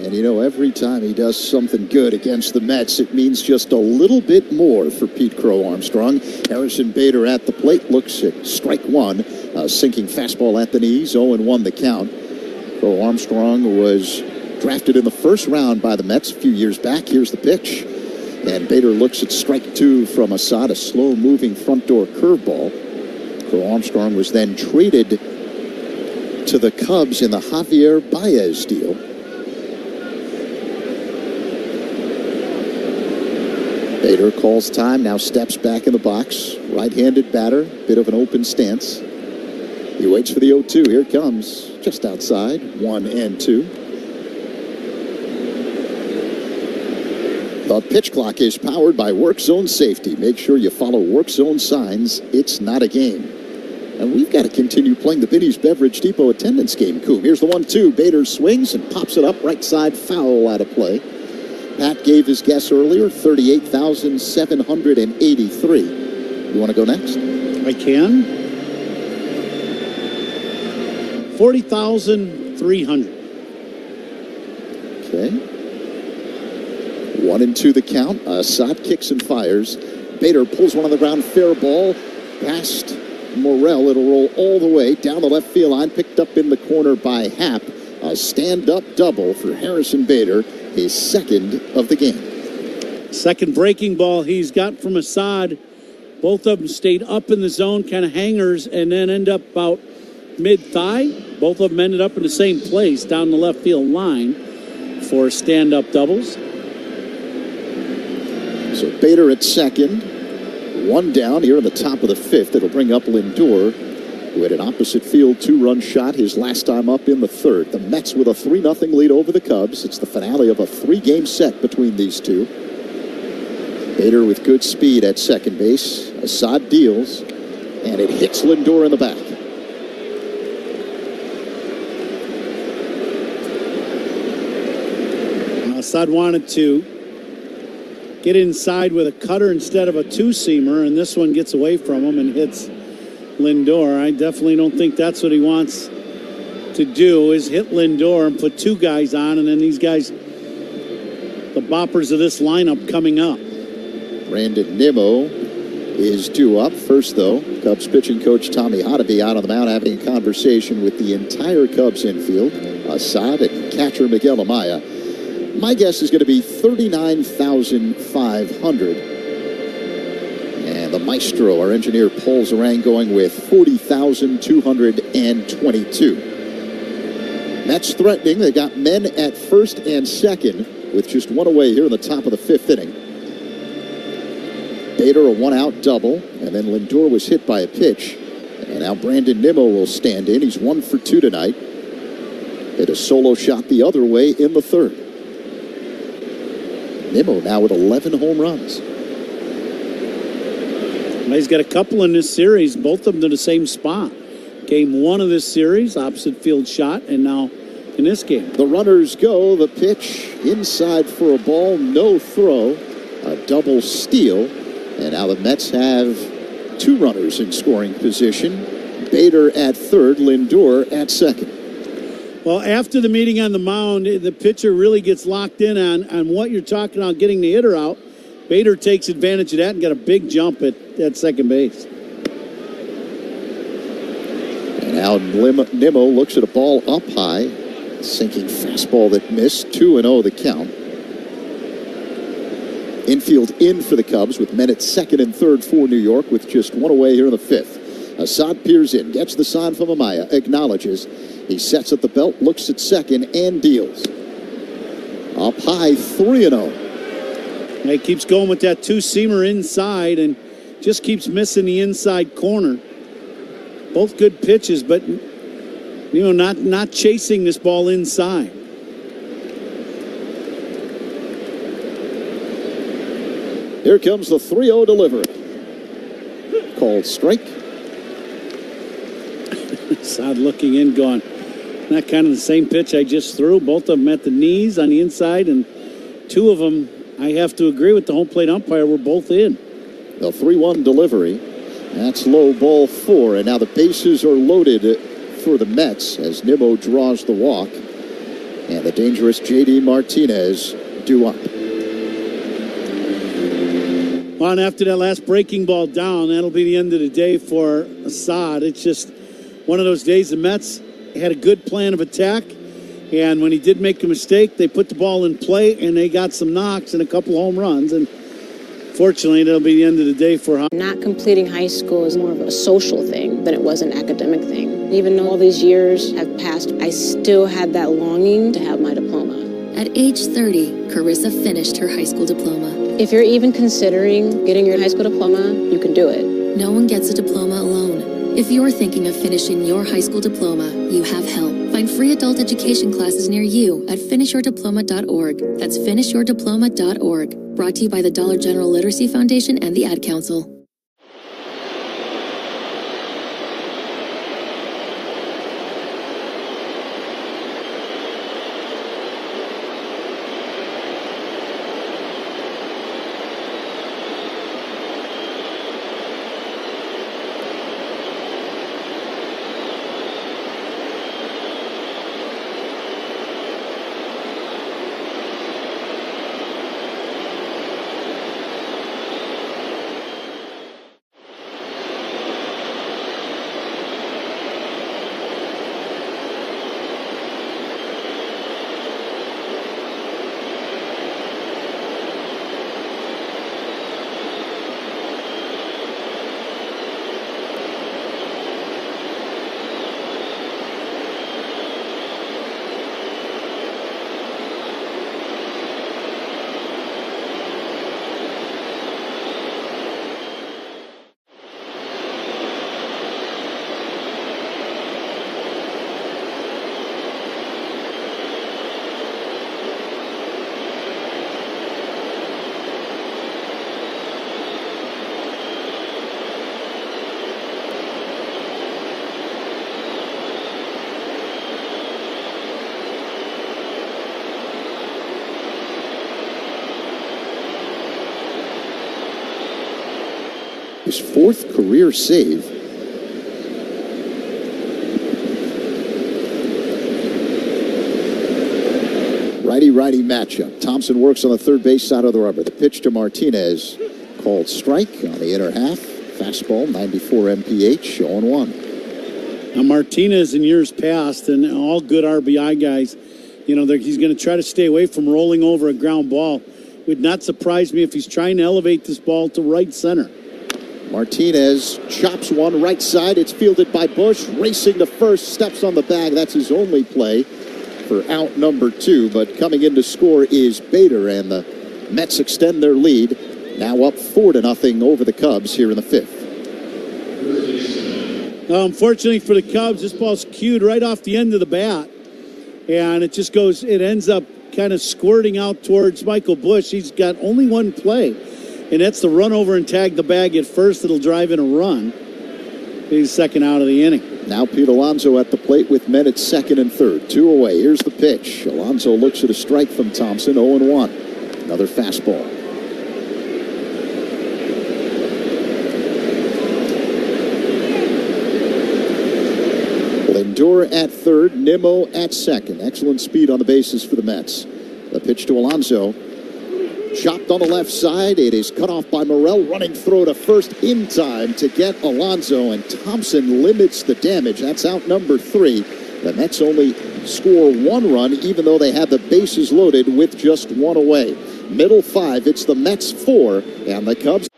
And, you know, every time he does something good against the Mets, it means just a little bit more for Pete Crow Armstrong. Harrison Bader at the plate looks at strike 1. Sinking fastball at the knees, 0-1 the count. Crow Armstrong was drafted in the 1st round by the Mets a few years back. Here's the pitch. And Bader looks at strike 2 from Assad, a slow-moving front-door curveball. Crow Armstrong was then traded to the Cubs in the Javier Baez deal. Bader calls time, now steps back in the box. Right-handed batter, bit of an open stance. He waits for the 0-2. Here it comes, just outside, 1-2. The pitch clock is powered by Work Zone Safety. Make sure you follow Work Zone signs. It's not a game. And we've got to continue playing the Binny's Beverage Depot attendance game, Coom. Here's the 1-2. Bader swings and pops it up right side, foul out of play. Pat gave his guess earlier, 38,783. You want to go next? I can. 40,300. Okay. 1-2 the count. Assad kicks and fires. Bader pulls one on the ground, fair ball. Past Morrell. It'll roll all the way down the left field line. Picked up in the corner by Happ. A stand-up double for Harrison Bader. His 2nd of the game. Second breaking ball he's got from Assad. Both of them stayed up in the zone, kind of hangers, and then end up about mid-thigh. Both of them ended up in the same place down the left field line for stand-up doubles. So Bader at 2nd. 1 down here in the top of the 5th. It'll bring up Lindor, who had an opposite field 2-run shot his last time up in the 3rd. The Mets with a 3-0 lead over the Cubs. It's the finale of a 3-game set between these two. Bader with good speed at second base. Assad deals, and it hits Lindor in the back. Assad wanted to get inside with a cutter instead of a 2-seamer, and this one gets away from him and hits Lindor. I definitely don't think that's what he wants to do, is hit Lindor and put 2 guys on, and then these guys, the boppers of this lineup coming up. Brandon Nimmo is due up. First, though, Cubs pitching coach Tommy Hotovy out on the mound having a conversation with the entire Cubs infield. Assad and catcher Miguel Amaya. My guess is going to be 39,500. And the maestro, our engineer, Paul Zarang, going with 40,222. Mets threatening. They got men at first and second with just 1 away here in the top of the 5th inning. Bader a 1-out double, and then Lindor was hit by a pitch. And now Brandon Nimmo will stand in. He's 1 for 2 tonight. Hit a solo shot the other way in the 3rd. Nimmo now with 11 home runs. He's got a couple in this series, both of them to the same spot. Game 1 of this series, opposite field shot, and now in this game. The runners go. The pitch inside for a ball, no throw, a double steal. And now the Mets have 2 runners in scoring position. Bader at 3rd, Lindor at 2nd. Well, after the meeting on the mound, the pitcher really gets locked in on what you're talking about, getting the hitter out. Bader takes advantage of that and got a big jump at second base. And now Nimmo looks at a ball up high. Sinking fastball that missed. 2-0 the count. Infield in for the Cubs with men at second and third for New York with just one away here in the fifth. Assad peers in, gets the sign from Amaya, acknowledges. He sets at the belt, looks at second, and deals. Up high, 3-0. He keeps going with that two-seamer inside and just keeps missing the inside corner. Both good pitches, but not chasing this ball inside. Here comes the 3-0 delivery. Called strike. Assad looking in, going, not kind of the same pitch I just threw. Both of them at the knees on the inside, and two of them, I have to agree with the home plate umpire, were both in. The 3-1 delivery. That's low, ball 4, and now the bases are loaded for the Mets as Nimmo draws the walk, and the dangerous J.D. Martinez due up. Well, and after that last breaking ball down, that'll be the end of the day for Assad. It's just one of those days the Mets had a good plan of attack, and when he did make a mistake, they put the ball in play, and they got some knocks and a couple home runs, and fortunately, that'll be the end of the day for him. Not completing high school is more of a social thing than it was an academic thing. Even though all these years have passed, I still had that longing to have my diploma. At age 30, Carissa finished her high school diploma. If you're even considering getting your high school diploma, you can do it. No one gets a diploma alone. If you're thinking of finishing your high school diploma, you have help. Find free adult education classes near you at finishyourdiploma.org. That's finishyourdiploma.org. Brought to you by the Dollar General Literacy Foundation and the Ad Council. His fourth career save. Righty-righty matchup. Thompson works on the third base side of the rubber. The pitch to Martinez, called strike on the inner half. Fastball, 94 mph, 0-1. Now Martinez in years past, and all good RBI guys, he's going to try to stay away from rolling over a ground ball. Would not surprise me if he's trying to elevate this ball to right center. Martinez chops one right side. It's fielded by Bush. Racing to first, steps on the bag. That's his only play for out number 2. But coming in to score is Bader, and the Mets extend their lead. Now up 4-0 over the Cubs here in the fifth. Unfortunately for the Cubs, this ball's cued right off the end of the bat. And it ends up kind of squirting out towards Michael Bush. He's got only one play, and that's to run over and tag the bag at first. It'll drive in a run. He's second out of the inning. Now Pete Alonso at the plate with men at second and third. 2 away. Here's the pitch. Alonso looks at a strike from Thompson. 0-1. Another fastball. Lindor Moore at third, Nimmo at second. Excellent speed on the bases for the Mets. The pitch to Alonso. Chopped on the left side. It is cut off by Morel. Running throw to first in time to get Alonso. And Thompson limits the damage. That's out number 3. The Mets only score 1 run, even though they had the bases loaded with just 1 away. Middle 5, it's the Mets 4, and the Cubs.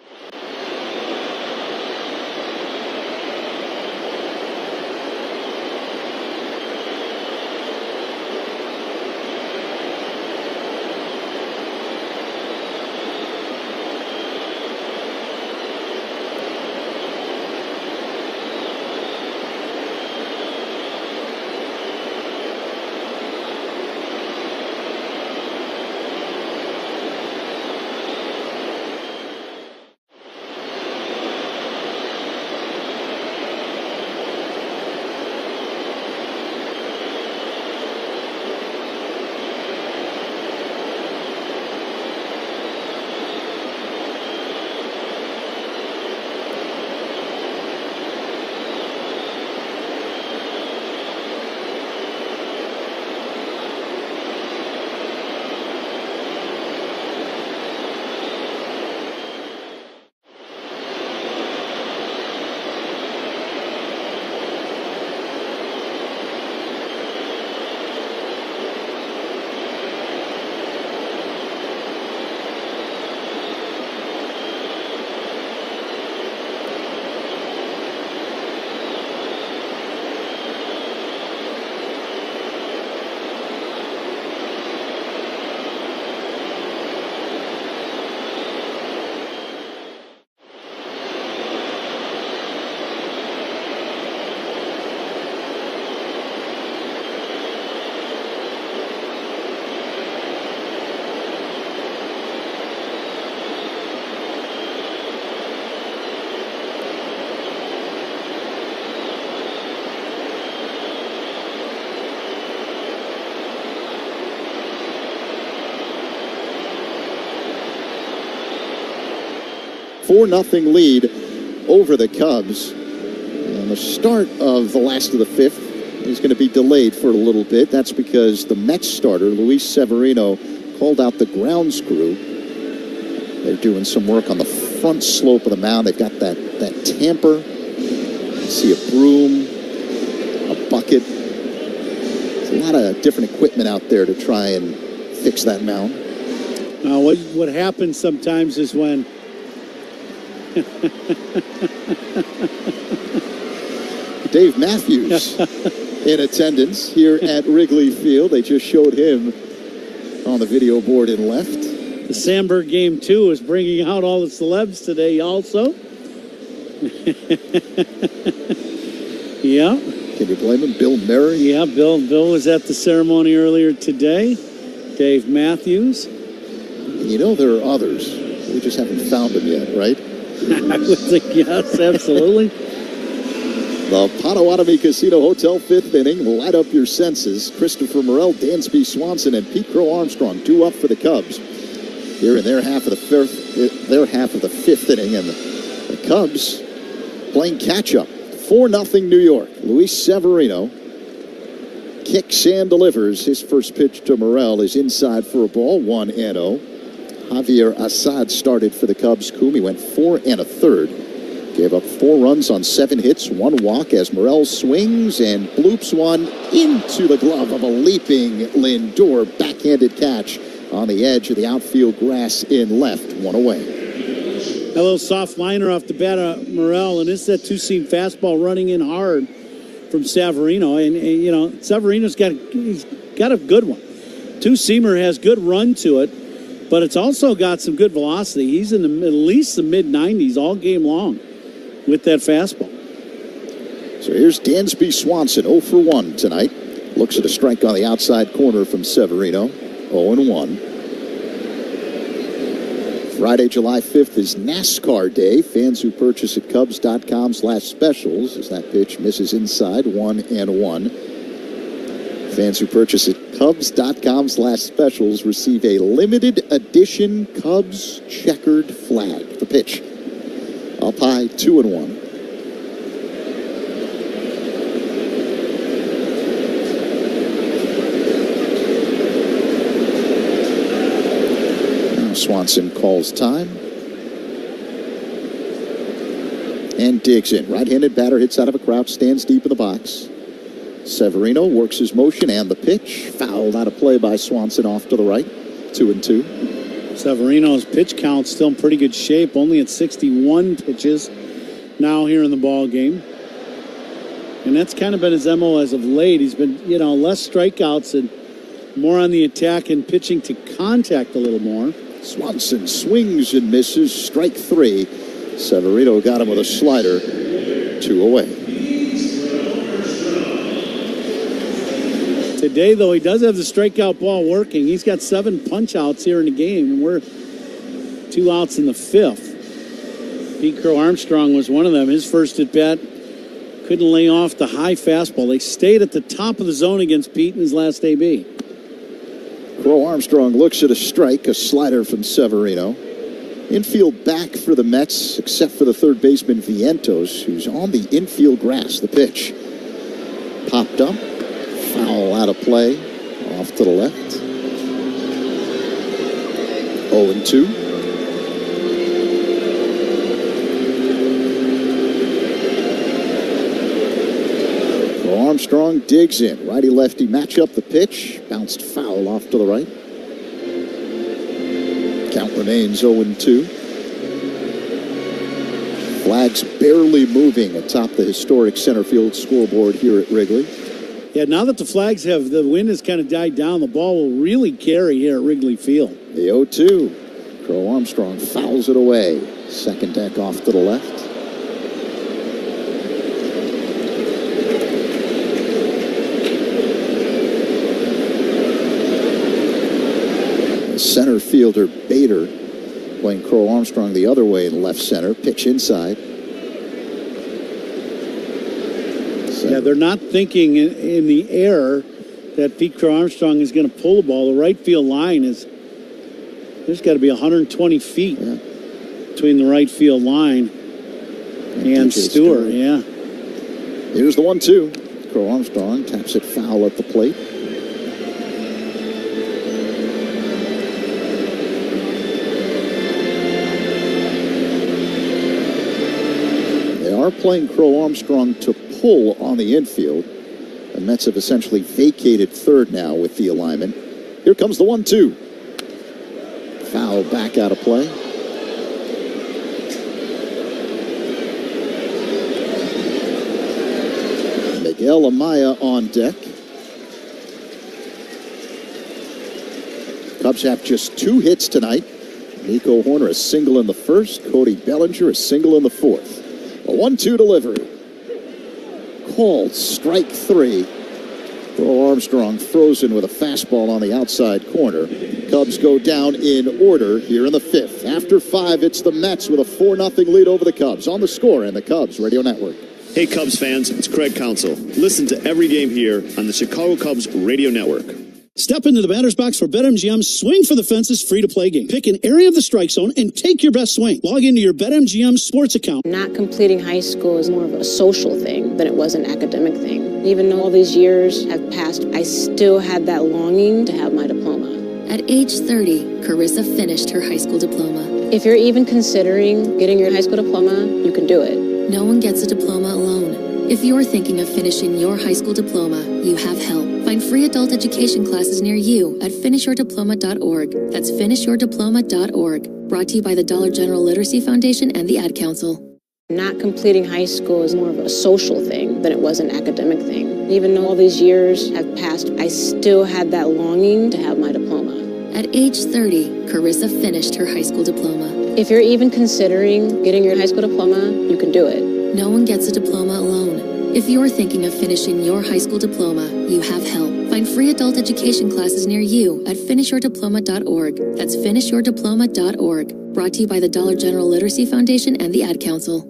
Four-0 lead over the Cubs. And the start of the last of the 5th is going to be delayed for a little bit. That's because the Mets starter, Luis Severino, called out the grounds crew. They're doing some work on the front slope of the mound. They've got that tamper. You see a broom, a bucket. There's a lot of different equipment out there to try and fix that mound. What happens sometimes is when Dave Matthews in attendance here at Wrigley Field. They just showed him on the video board in left. The Sandberg Game 2 is bringing out all the celebs today also. Yeah. Can you blame him? Bill Murray? Yeah, Bill was at the ceremony earlier today. Dave Matthews. And you know there are others. We just haven't found them yet, right? I would think yes, absolutely. The Potawatomi Casino Hotel 5th inning. Light up your senses. Christopher Morel, Dansby Swanson, and Pete Crow Armstrong, 2 up for the Cubs. Here in their half of the 5th inning, and the Cubs playing catch-up. 4-0 New York. Luis Severino kicks and delivers. His first pitch to Morel is inside for a ball, 1-0. Javier Assad started for the Cubs. Kumi went 4 1/3. Gave up 4 runs on 7 hits, 1 walk as Morel swings and bloops one into the glove of a leaping Lindor. Backhanded catch on the edge of the outfield grass in left. 1 away. A little soft liner off the bat of Morel, and it's that 2-seam fastball running in hard from Severino. And you know, Severino's got a good one. 2-seamer has good run to it. But it's also got some good velocity. He's in at least the mid-90s all game long with that fastball. So here's Dansby Swanson, 0 for 1 tonight. Looks at a strike on the outside corner from Severino, 0-1. Friday, July 5th is NASCAR Day. Fans who purchase at CUBS.com/specials as that pitch misses inside, 1-1. Fans who purchase at CUBS.com/specials receive a limited edition Cubs checkered flag. The pitch. Up high, 2-1. Swanson calls time. And digs in. Right-handed batter hits out of a crouch, stands deep in the box. Severino works his motion and the pitch. Fouled out of play by Swanson off to the right. 2-2. Severino's pitch count still in pretty good shape, only at 61 pitches now here in the ball game. And that's kind of been his MO as of late. He's been, less strikeouts and more on the attack and pitching to contact a little more. Swanson swings and misses. Strike 3. Severino got him with a slider. 2 away. Today, though, he does have the strikeout ball working. He's got 7 punch-outs here in the game, and we're 2 outs in the 5th. Pete Crow Armstrong was one of them. His first at-bat couldn't lay off the high fastball. They stayed at the top of the zone against Pete in his last AB. Crow Armstrong looks at a strike, a slider from Severino. Infield back for the Mets, except for the third baseman Vientos, who's on the infield grass. The pitch popped up, foul out of play, off to the left. 0-2. Crow Armstrong digs in. Righty-lefty matchup. The pitch bounced foul off to the right. Count remains 0-2. Flags barely moving atop the historic center field scoreboard here at Wrigley. Yeah, now that the flags the wind has kind of died down, the ball will really carry here at Wrigley Field. The 0-2. Crow Armstrong fouls it away. Second deck off to the left. Center fielder Bader playing Crow Armstrong the other way in left center. Pitch inside. Yeah, they're not thinking in the air that Pete Crow Armstrong is going to pull the ball. The right field line there's got to be 120 feet between the right field line and Stewart. Yeah. Here's the 1-2. Crow Armstrong taps it foul at the plate. Are playing Crow Armstrong to pull on the infield. The Mets have essentially vacated third now with the alignment. Here comes the 1-2. Foul back out of play. Miguel Amaya on deck. Cubs have just 2 hits tonight. Nico Horner a single in the first. Cody Bellinger a single in the fourth. A 1-2 delivery. Called strike 3. Crow Armstrong frozen with a fastball on the outside corner. Cubs go down in order here in the 5th. After 5, it's the Mets with a 4-0 lead over the Cubs. On the Score and the Cubs Radio Network. Hey Cubs fans, it's Craig Counsell. Listen to every game here on the Chicago Cubs Radio Network. Step into the batter's box for BetMGM's Swing for the Fences free-to-play game. Pick an area of the strike zone and take your best swing. Log into your BetMGM sports account. Not completing high school is more of a social thing than it was an academic thing. Even though all these years have passed, I still had that longing to have my diploma. At age 30, Carissa finished her high school diploma. If you're even considering getting your high school diploma, you can do it. No one gets a diploma alone. If you're thinking of finishing your high school diploma, you have help. Find free adult education classes near you at finishyourdiploma.org. That's finishyourdiploma.org. Brought to you by the Dollar General Literacy Foundation and the Ad Council. Not completing high school is more of a social thing than it was an academic thing. Even though all these years have passed, I still had that longing to have my diploma. At age 30, Carissa finished her high school diploma. If you're even considering getting your high school diploma, you can do it. No one gets a diploma alone. If you're thinking of finishing your high school diploma, you have help. Find free adult education classes near you at finishyourdiploma.org. That's finishyourdiploma.org. Brought to you by the Dollar General Literacy Foundation and the Ad Council.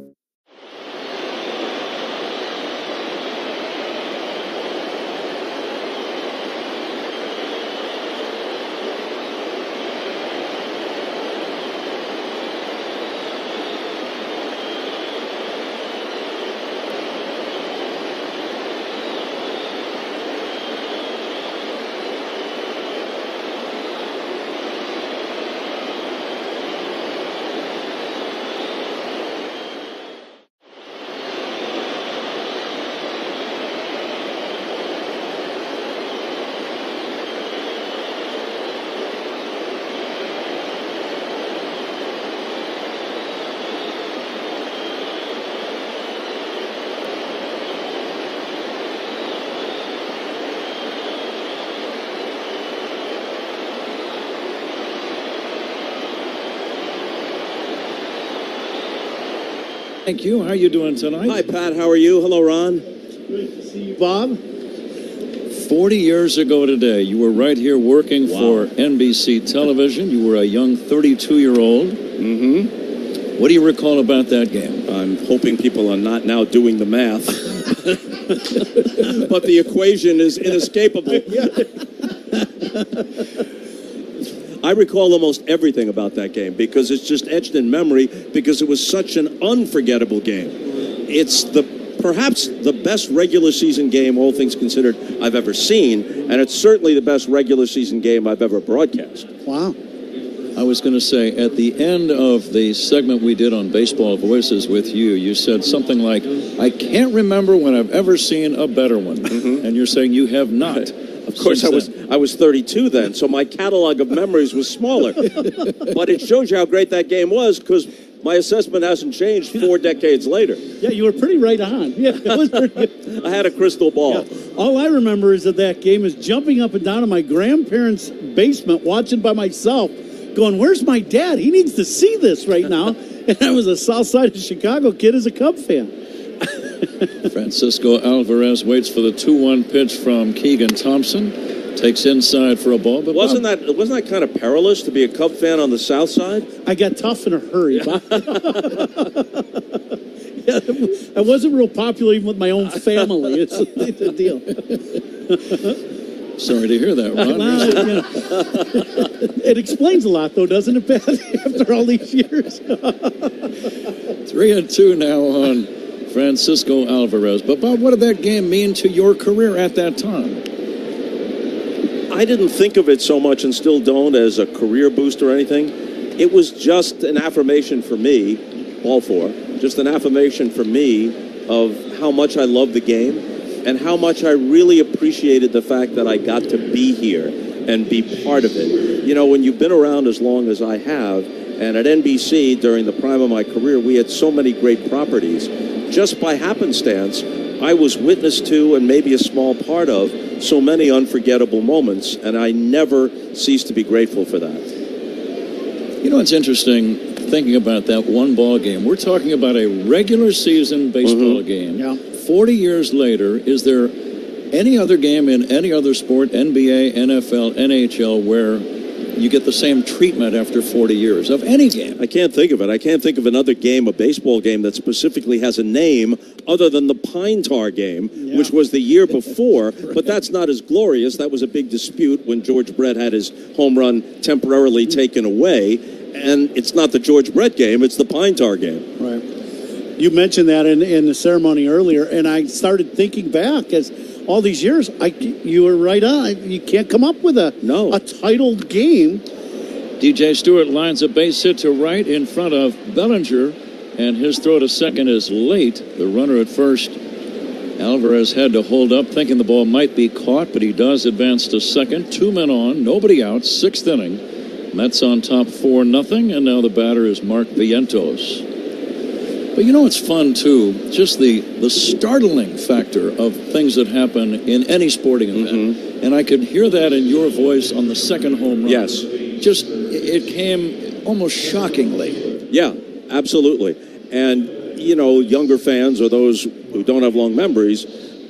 Thank you. How are you doing tonight? Hi, Pat. How are you? Hello, Ron. Great to see you, Bob. 40 years ago today, you were right here working for NBC television. You were a young 32-year-old. Mm-hmm. What do you recall about that game? I'm hoping people are not now doing the math. But the equation is inescapable. I recall almost everything about that game because it's just etched in memory because it was such an unforgettable game. It's perhaps the best regular season game, all things considered, I've ever seen, and it's certainly the best regular season game I've ever broadcast. Wow. I was going to say, at the end of the segment we did on Baseball Voices with you, you said something like, I can't remember when I've ever seen a better one. Mm-hmm. And you're saying you have not. Of course, I was 32 then, so my catalog of memories was smaller. But it shows you how great that game was because my assessment hasn't changed 4 decades later. Yeah, you were pretty right on. Yeah, it was pretty good. I had a crystal ball. Yeah. All I remember is that game is jumping up and down in my grandparents' basement, watching by myself, going, where's my dad? He needs to see this right now. And I was a South Side of Chicago kid as a Cub fan. Francisco Alvarez waits for the 2-1 pitch from Keegan Thompson. Takes inside for a ball. But wasn't that kind of perilous to be a Cub fan on the South Side? I got tough in a hurry. Yeah. I wasn't real popular even with my own family. It's a deal. Sorry to hear that, Ron. It explains a lot, though, doesn't it, Pat? After all these years. 3-2 now on Francisco Alvarez. But, Bob, what did that game mean to your career at that time? I didn't think of it so much and still don't as a career boost or anything. It was just an affirmation for me, all four, just an affirmation for me of how much I love the game and how much I really appreciated the fact that I got to be here and be part of it. You know, when you've been around as long as I have, and at NBC during the prime of my career, we had so many great properties. Just by happenstance, I was witness to and maybe a small part of so many unforgettable moments, and I never cease to be grateful for that. You know, it's interesting thinking about that one ball game. We're talking about a regular season baseball game. Yeah. 40 years later, is there any other game in any other sport, NBA, NFL, NHL, where you get the same treatment after 40 years of any game? I can't think of it. I can't think of another game, a baseball game, that specifically has a name other than the Pine Tar game, which was the year before, but that's not as glorious. That was a big dispute when George Brett had his home run temporarily taken away, and it's not the George Brett game, it's the Pine Tar game. Right. You mentioned that in the ceremony earlier, and I started thinking back as all these years, you were right on. You can't come up with a titled game. DJ Stewart lines a base hit to right in front of Bellinger, and his throw to second is late. The runner at first, Alvarez, had to hold up, thinking the ball might be caught, but he does advance to second. 2 men on, nobody out, 6th inning. Mets on top 4-0, and now the batter is Mark Vientos. But you know it's fun, too, just the startling factor of things that happen in any sporting event. And I could hear that in your voice on the second home run. Yes. Just, it came almost shockingly. Yeah, absolutely. And, you know, younger fans or those who don't have long memories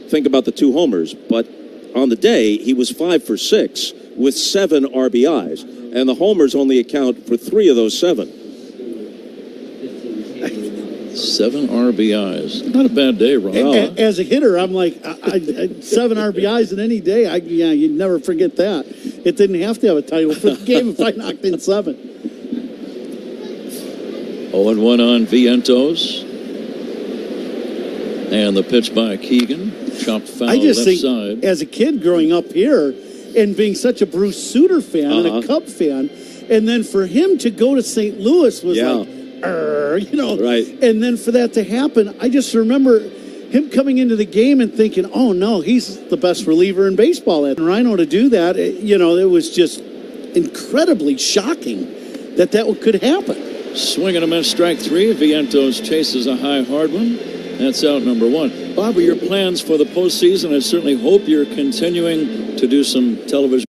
think about the 2 homers. But on the day, he was 5 for 6 with 7 RBIs. And the homers only account for 3 of those 7. 7 RBIs. Not a bad day, Ron. As a hitter, I'm like, 7 RBIs in any day. You'd never forget that. It didn't have to have a title for the game if I knocked in 7. 0-1 on Vientos. And the pitch by Keegan. Chopped foul I just left think, side. as a kid growing up here and being such a Bruce Sutter fan and a Cub fan, and then for him to go to St. Louis was like, you know, right. And then for that to happen, I just remember him coming into the game and thinking, oh no, he's the best reliever in baseball. And Rhino to do that, you know, it was just incredibly shocking that could happen. Swing and a miss, strike 3. Vientos chases a high hard one. That's out number 1. Bob, your plans for the postseason? I certainly hope you're continuing to do some television.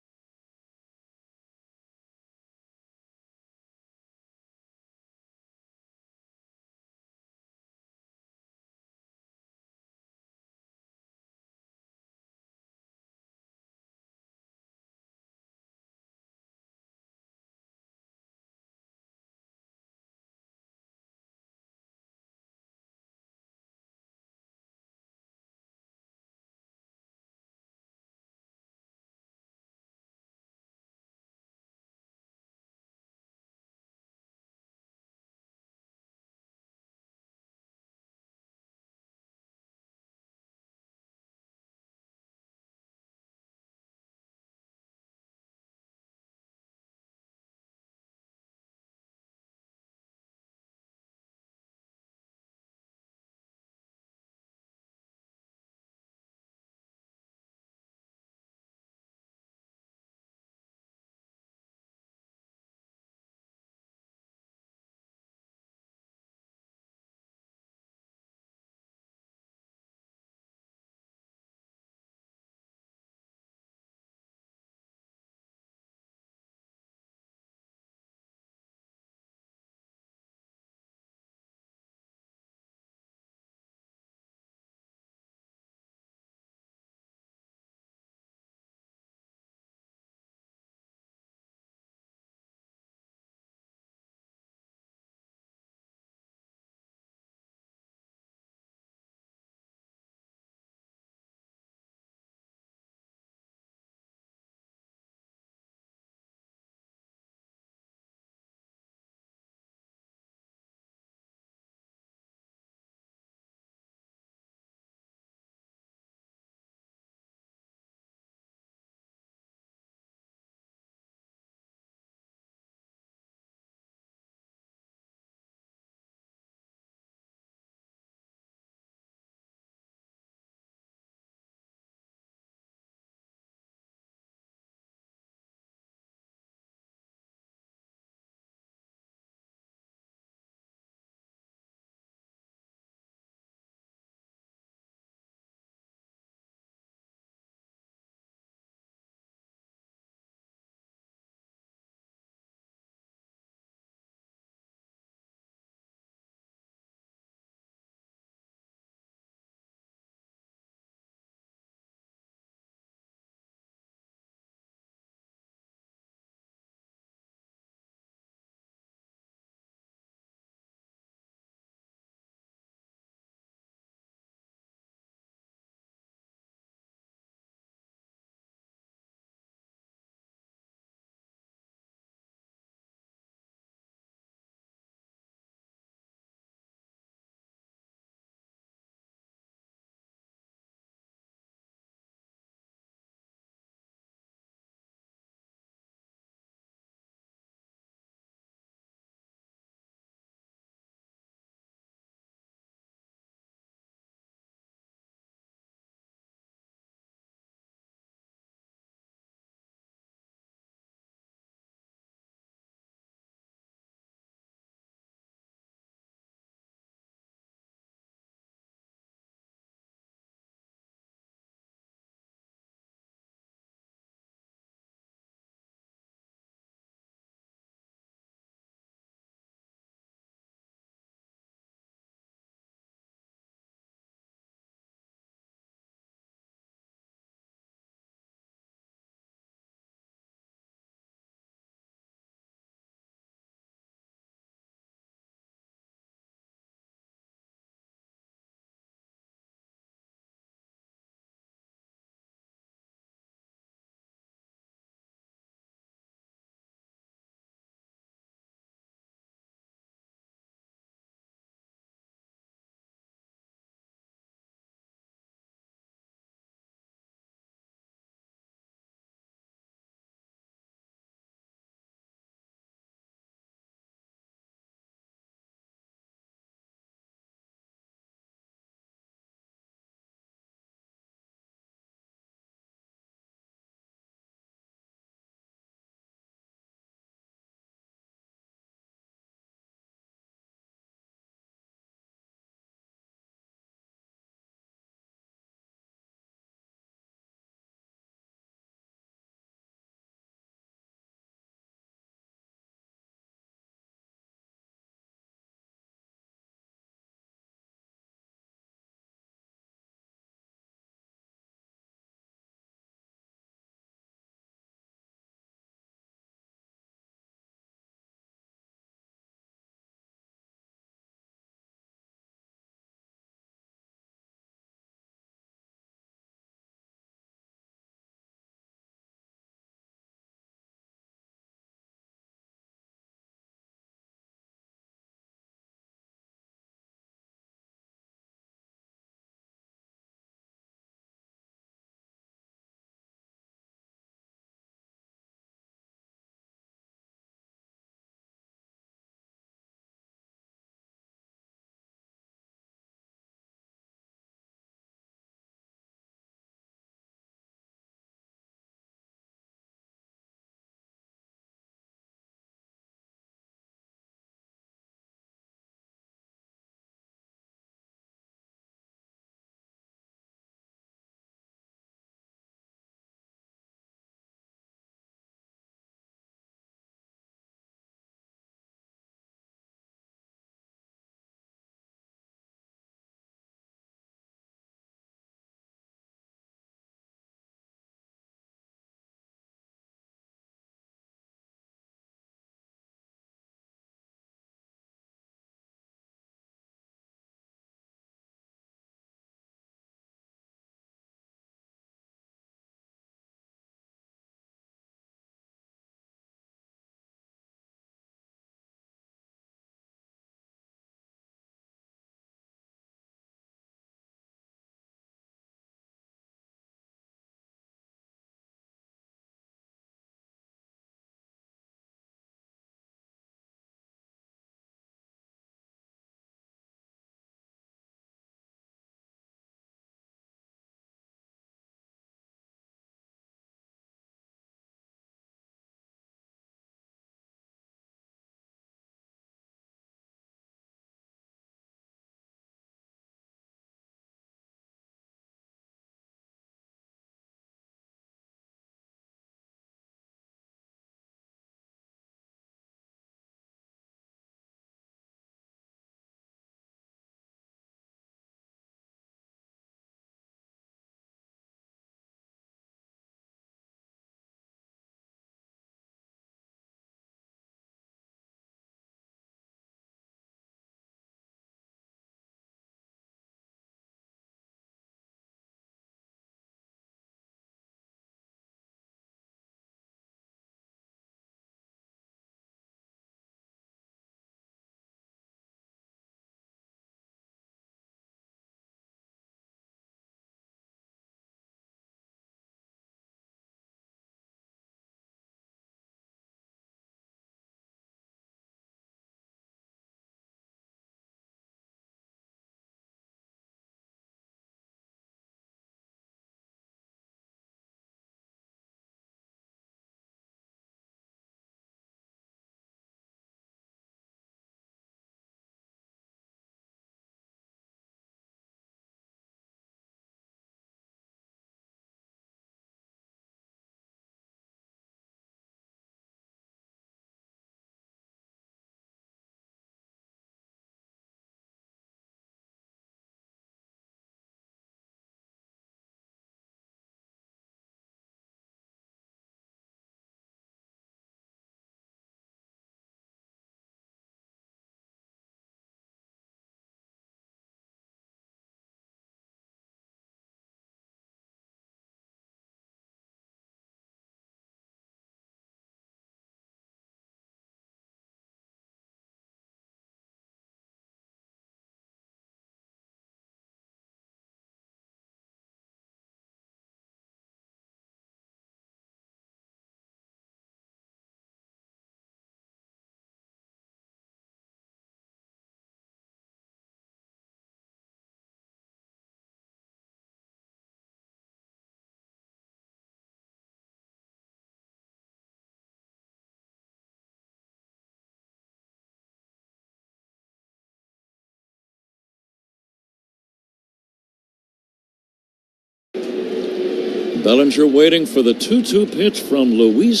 Bellinger waiting for the 2-2 pitch from Luis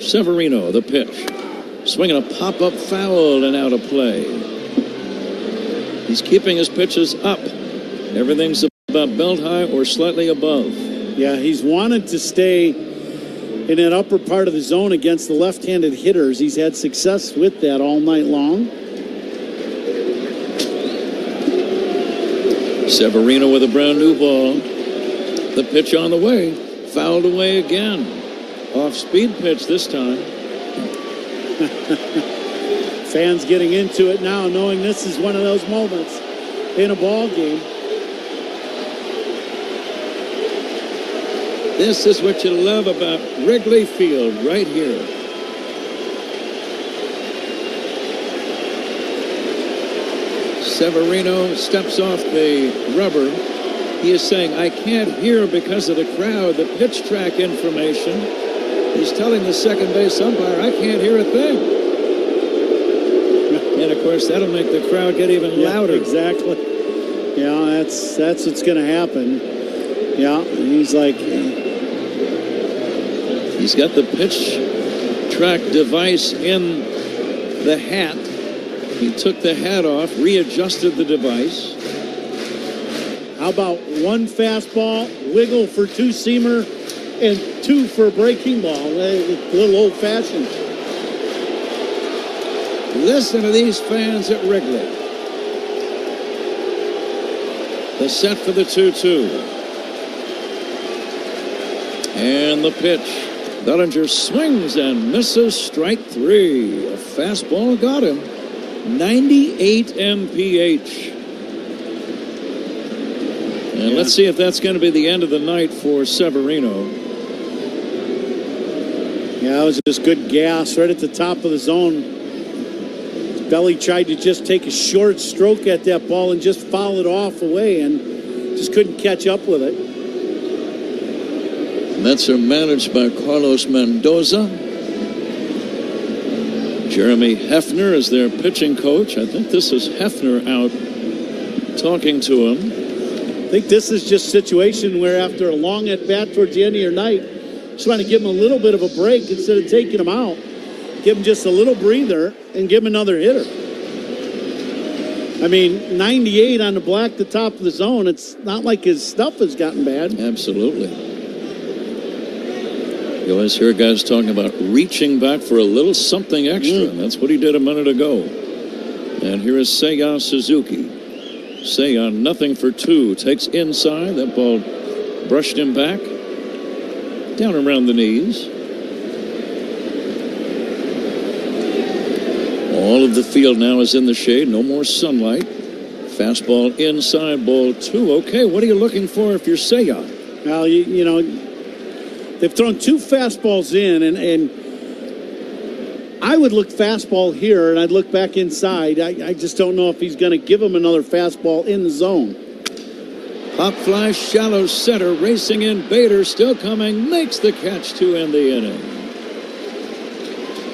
Severino. The pitch. Swinging a pop-up foul and out of play. He's keeping his pitches up. Everything's about belt high or slightly above. Yeah, he's wanted to stay in that upper part of the zone against the left-handed hitters. He's had success with that all night long. Severino with a brand new ball. The pitch on the way. Fouled away again. Off-speed pitch this time. Fans getting into it now, knowing this is one of those moments in a ball game. This is what you love about Wrigley Field right here. Severino steps off the rubber. He is saying, I can't hear because of the crowd, the pitch track information. He's telling the second base umpire, I can't hear a thing. And, of course, that'll make the crowd get even louder. Exactly. Yeah, that's what's going to happen. Yeah, he's like... He's got the pitch track device in the hat. He took the hat off, readjusted the device. How about one fastball, wiggle for two-seamer, and two for a breaking ball? A little old-fashioned. Listen to these fans at Wrigley. The set for the 2-2. And the pitch. Bellinger swings and misses, strike three. A fastball got him. 98 mph. And let's see if that's going to be the end of the night for Severino. Yeah, it was just good gas right at the top of the zone. Belly tried to just take a short stroke at that ball and just foul it off away and just couldn't catch up with it. Mets are managed by Carlos Mendoza. Jeremy Hefner is their pitching coach. I think this is Hefner out talking to him. I think this is just a situation where after a long at-bat towards the end of your night, just trying to give him a little bit of a break instead of taking him out. Give him just a little breather and give him another hitter. I mean, 98 on the black, the top of the zone. It's not like his stuff has gotten bad. Absolutely. You always hear guys talking about reaching back for a little something extra. That's what he did a minute ago. And here is Seiya Suzuki. Seiya, nothing for two. Takes inside. That ball brushed him back. Down around the knees. All of the field now is in the shade. No more sunlight. Fastball inside, ball two. Okay, what are you looking for if you're Seiya? Well, you know, they've thrown two fastballs in, and I would look fastball here, and I'd look back inside. I just don't know if he's going to give him another fastball in the zone. Pop fly, shallow center, racing in. Bader still coming, makes the catch to end the inning.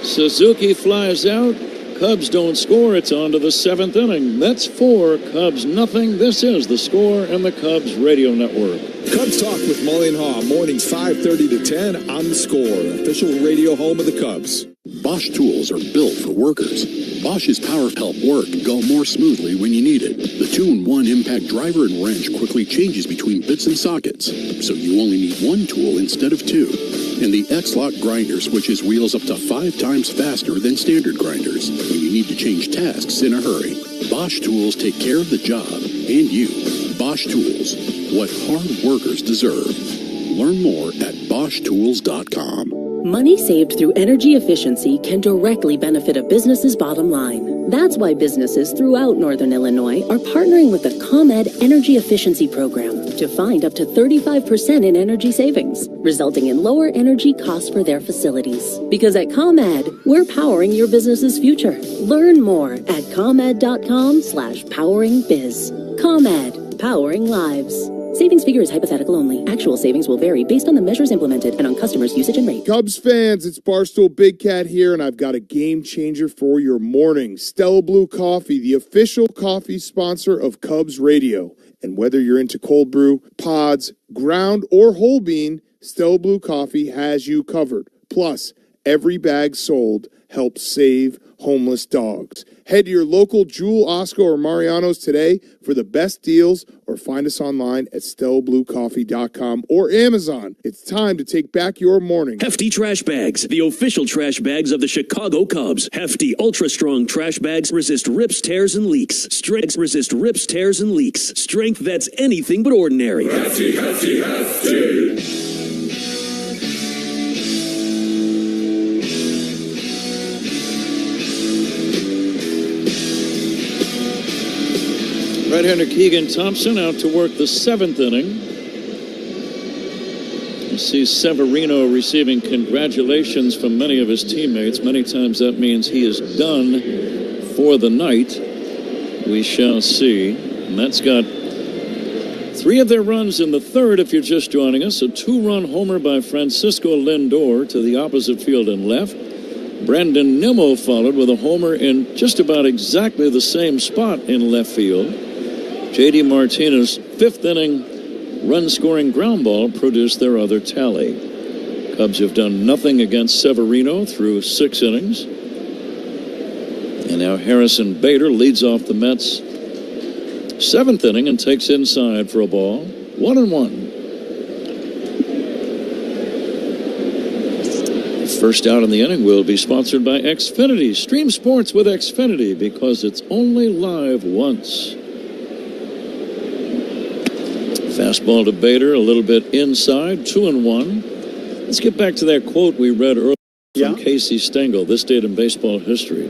Suzuki flies out. Cubs don't score. It's on to the seventh inning. Mets 4, Cubs nothing. This is The Score and the Cubs Radio Network. Cubs Talk with Mully and Haw, mornings 5:30 to 10 on The Score, official radio home of the Cubs. Bosch tools are built for workers. Bosch's power help work go more smoothly when you need it. The 2-in-1 impact driver and wrench quickly changes between bits and sockets, so you only need one tool instead of two. And the X-Lock grinder switches wheels up to 5 times faster than standard grinders when you need to change tasks in a hurry. Bosch tools take care of the job and you. Bosch tools, what hard workers deserve. Learn more at BoschTools.com. Money saved through energy efficiency can directly benefit a business's bottom line. That's why businesses throughout Northern Illinois are partnering with the ComEd Energy Efficiency Program to find up to 35% in energy savings, resulting in lower energy costs for their facilities. Because at ComEd, we're powering your business's future. Learn more at ComEd.com/poweringbiz. ComEd, powering lives. Savings figure is hypothetical only. Actual savings will vary based on the measures implemented and on customers' usage and rate. Cubs fans, it's Barstool Big Cat here, and I've got a game changer for your morning. Stella Blue Coffee, the official coffee sponsor of Cubs Radio. And whether you're into cold brew, pods, ground, or whole bean, Stella Blue Coffee has you covered. Plus, every bag sold helps save homeless dogs. Head to your local Jewel, Osco, or Mariano's today for the best deals, or find us online at StellaBlueCoffee.com or Amazon. It's time to take back your morning. Hefty Trash Bags, the official trash bags of the Chicago Cubs. Hefty Ultra Strong Trash Bags resist rips, tears, and leaks. Strength resist rips, tears, and leaks. Strength that's anything but ordinary. Hefty, hefty, hefty. Right-hander Keegan Thompson out to work the 7th inning. You see Severino receiving congratulations from many of his teammates. Many times that means he is done for the night. We shall see. Mets got 3 of their runs in the 3rd, if you're just joining us. A 2-run homer by Francisco Lindor to the opposite field and left. Brandon Nimmo followed with a homer in just about exactly the same spot in left field. J.D. Martinez's 5th inning run-scoring ground ball produced their other tally. Cubs have done nothing against Severino through 6 innings. And now Harrison Bader leads off the Mets' 7th inning and takes inside for a ball. 1-1. First out in the inning will be sponsored by Xfinity. Stream sports with Xfinity because it's only live once. Fastball to Bader, a little bit inside, 2-1. Let's get back to that quote we read earlier from Casey Stengel, this date in baseball history.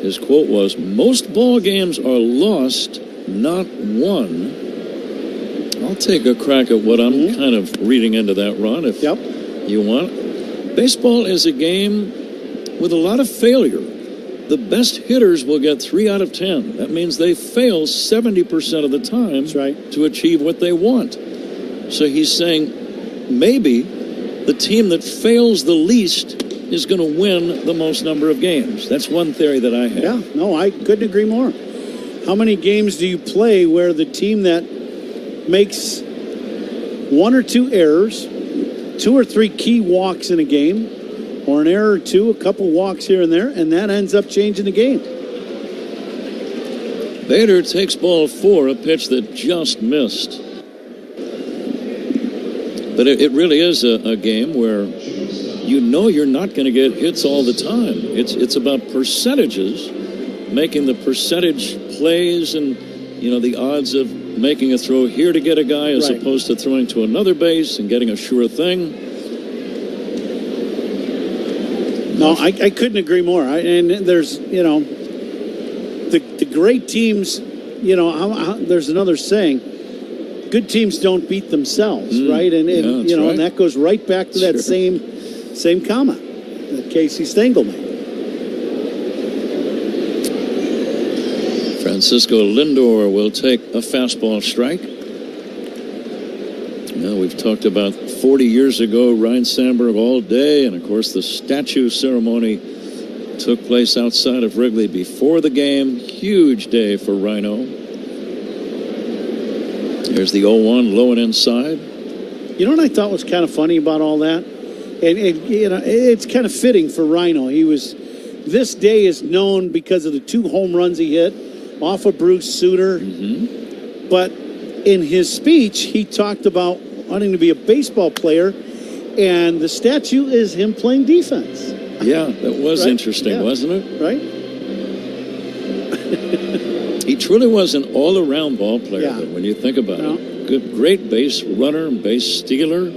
His quote was, "Most ball games are lost, not won." I'll take a crack at what I'm kind of reading into that, Ron, if you want. Baseball is a game with a lot of failure. The best hitters will get 3 out of 10. That means they fail 70% of the time to achieve what they want. So he's saying maybe the team that fails the least is going to win the most number of games. That's one theory that I have. Yeah, no, I couldn't agree more. How many games do you play where the team that makes 1 or 2 errors, 2 or 3 key walks in a game, or an error or 2, a couple walks here and there, and that ends up changing the game? Bader takes ball 4, a pitch that just missed. But it really is a game where you know you're not going to get hits all the time. It's about percentages, making the percentage plays and, you know, the odds of making a throw here to get a guy as opposed to throwing to another base and getting a sure thing. No, I couldn't agree more. And there's, you know, the great teams, you know, there's another saying, good teams don't beat themselves, right? And you know, and that goes right back to that same comment that Casey Stengel made. Francisco Lindor will take a fastball strike. Now, we've talked about 40 years ago, Ryan Sandberg all day, and of course the statue ceremony took place outside of Wrigley before the game. Huge day for Rhino. There's the 0-1 low and inside. You know what I thought was kind of funny about all that? And you know, it's kind of fitting for Rhino. This day is known because of the 2 home runs he hit off of Bruce Sutter. But in his speech, he talked about wanting to be a baseball player, and the statue is him playing defense. Yeah, that was interesting, wasn't it? Right? He truly was an all-around ball player, though, when you think about it. Great base runner and base stealer.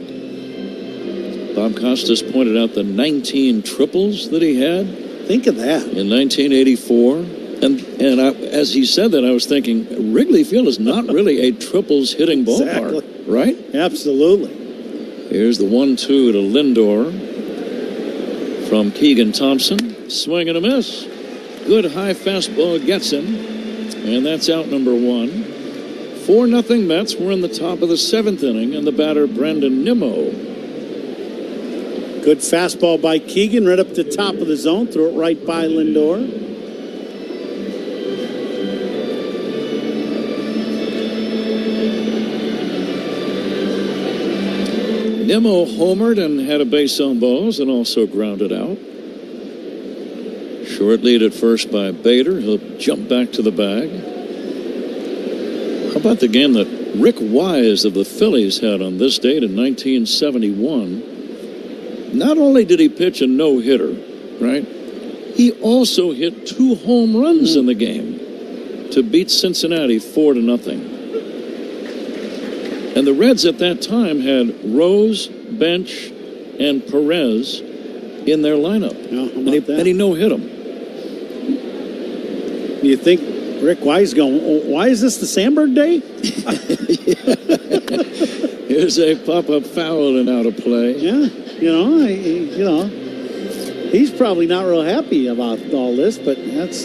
Bob Costas pointed out the 19 triples that he had. Think of that. In 1984. And as he said that, I was thinking, Wrigley Field is not really a triples hitting ballpark, right? Absolutely. Here's the 1-2 to Lindor from Keegan Thompson. Swing and a miss. Good high fastball gets him. And that's out number 1. 4-0 Mets. We're in the top of the 7th inning, and the batter, Brandon Nimmo. Good fastball by Keegan, right up the top of the zone. Throw it right by Lindor. Nimmo homered and had a base on balls and also grounded out. Short lead at first by Bader. He'll jump back to the bag. How about the game that Rick Wise of the Phillies had on this date in 1971? Not only did he pitch a no-hitter, right? He also hit 2 home runs in the game to beat Cincinnati 4-0. And the Reds at that time had Rose, Bench, and Perez in their lineup. And he no-hit them. You think Rick Wise going, why is this the Sandberg day? Here's a pop-up foul and out of play. Yeah, he's probably not real happy about all this, but that's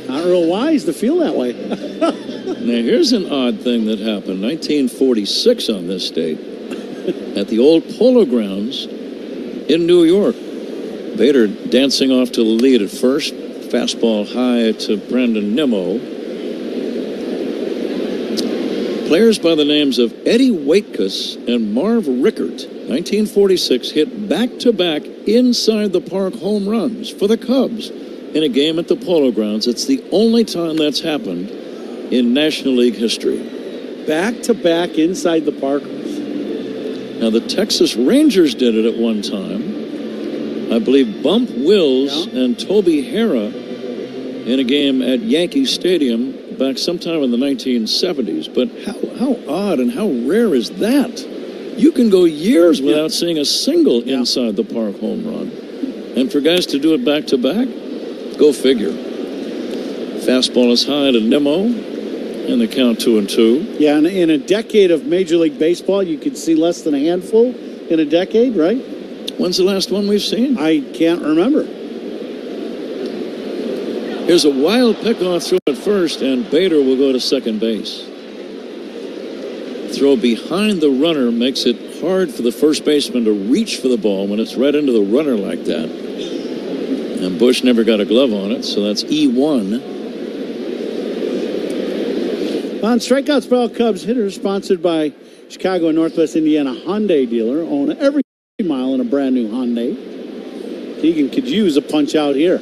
not real wise to feel that way. Now, here's an odd thing that happened. 1946 on this date at the old Polo Grounds in New York. Bader dancing off to the lead at first. Fastball high to Brandon Nimmo. Players by the names of Eddie Waitkus and Marv Rickert, 1946, hit back-to-back inside the park home runs for the Cubs in a game at the Polo Grounds. It's the only time that's happened in National League history. Back-to-back inside the park. Now, the Texas Rangers did it at one time. I believe Bump Wills and Toby Harrah in a game at Yankee Stadium back sometime in the 1970s. But how odd and how rare is that? You can go years without seeing a single inside the park home run. And for guys to do it back-to-back, go figure. Fastball is high to Nimmo, and the count 2-2. Yeah, and in a decade of Major League Baseball, you could see less than a handful in a decade, right? When's the last one we've seen? I can't remember. Here's a wild pickoff throw at first, and Bader will go to second base. Throw behind the runner makes it hard for the first baseman to reach for the ball when it's right into the runner like that. And Bush never got a glove on it, so that's E1. On Strikeouts by all Cubs hitters, sponsored by Chicago and Northwest Indiana Hyundai dealer. Own every mile in a brand new Hyundai. Keegan could use a punch out here.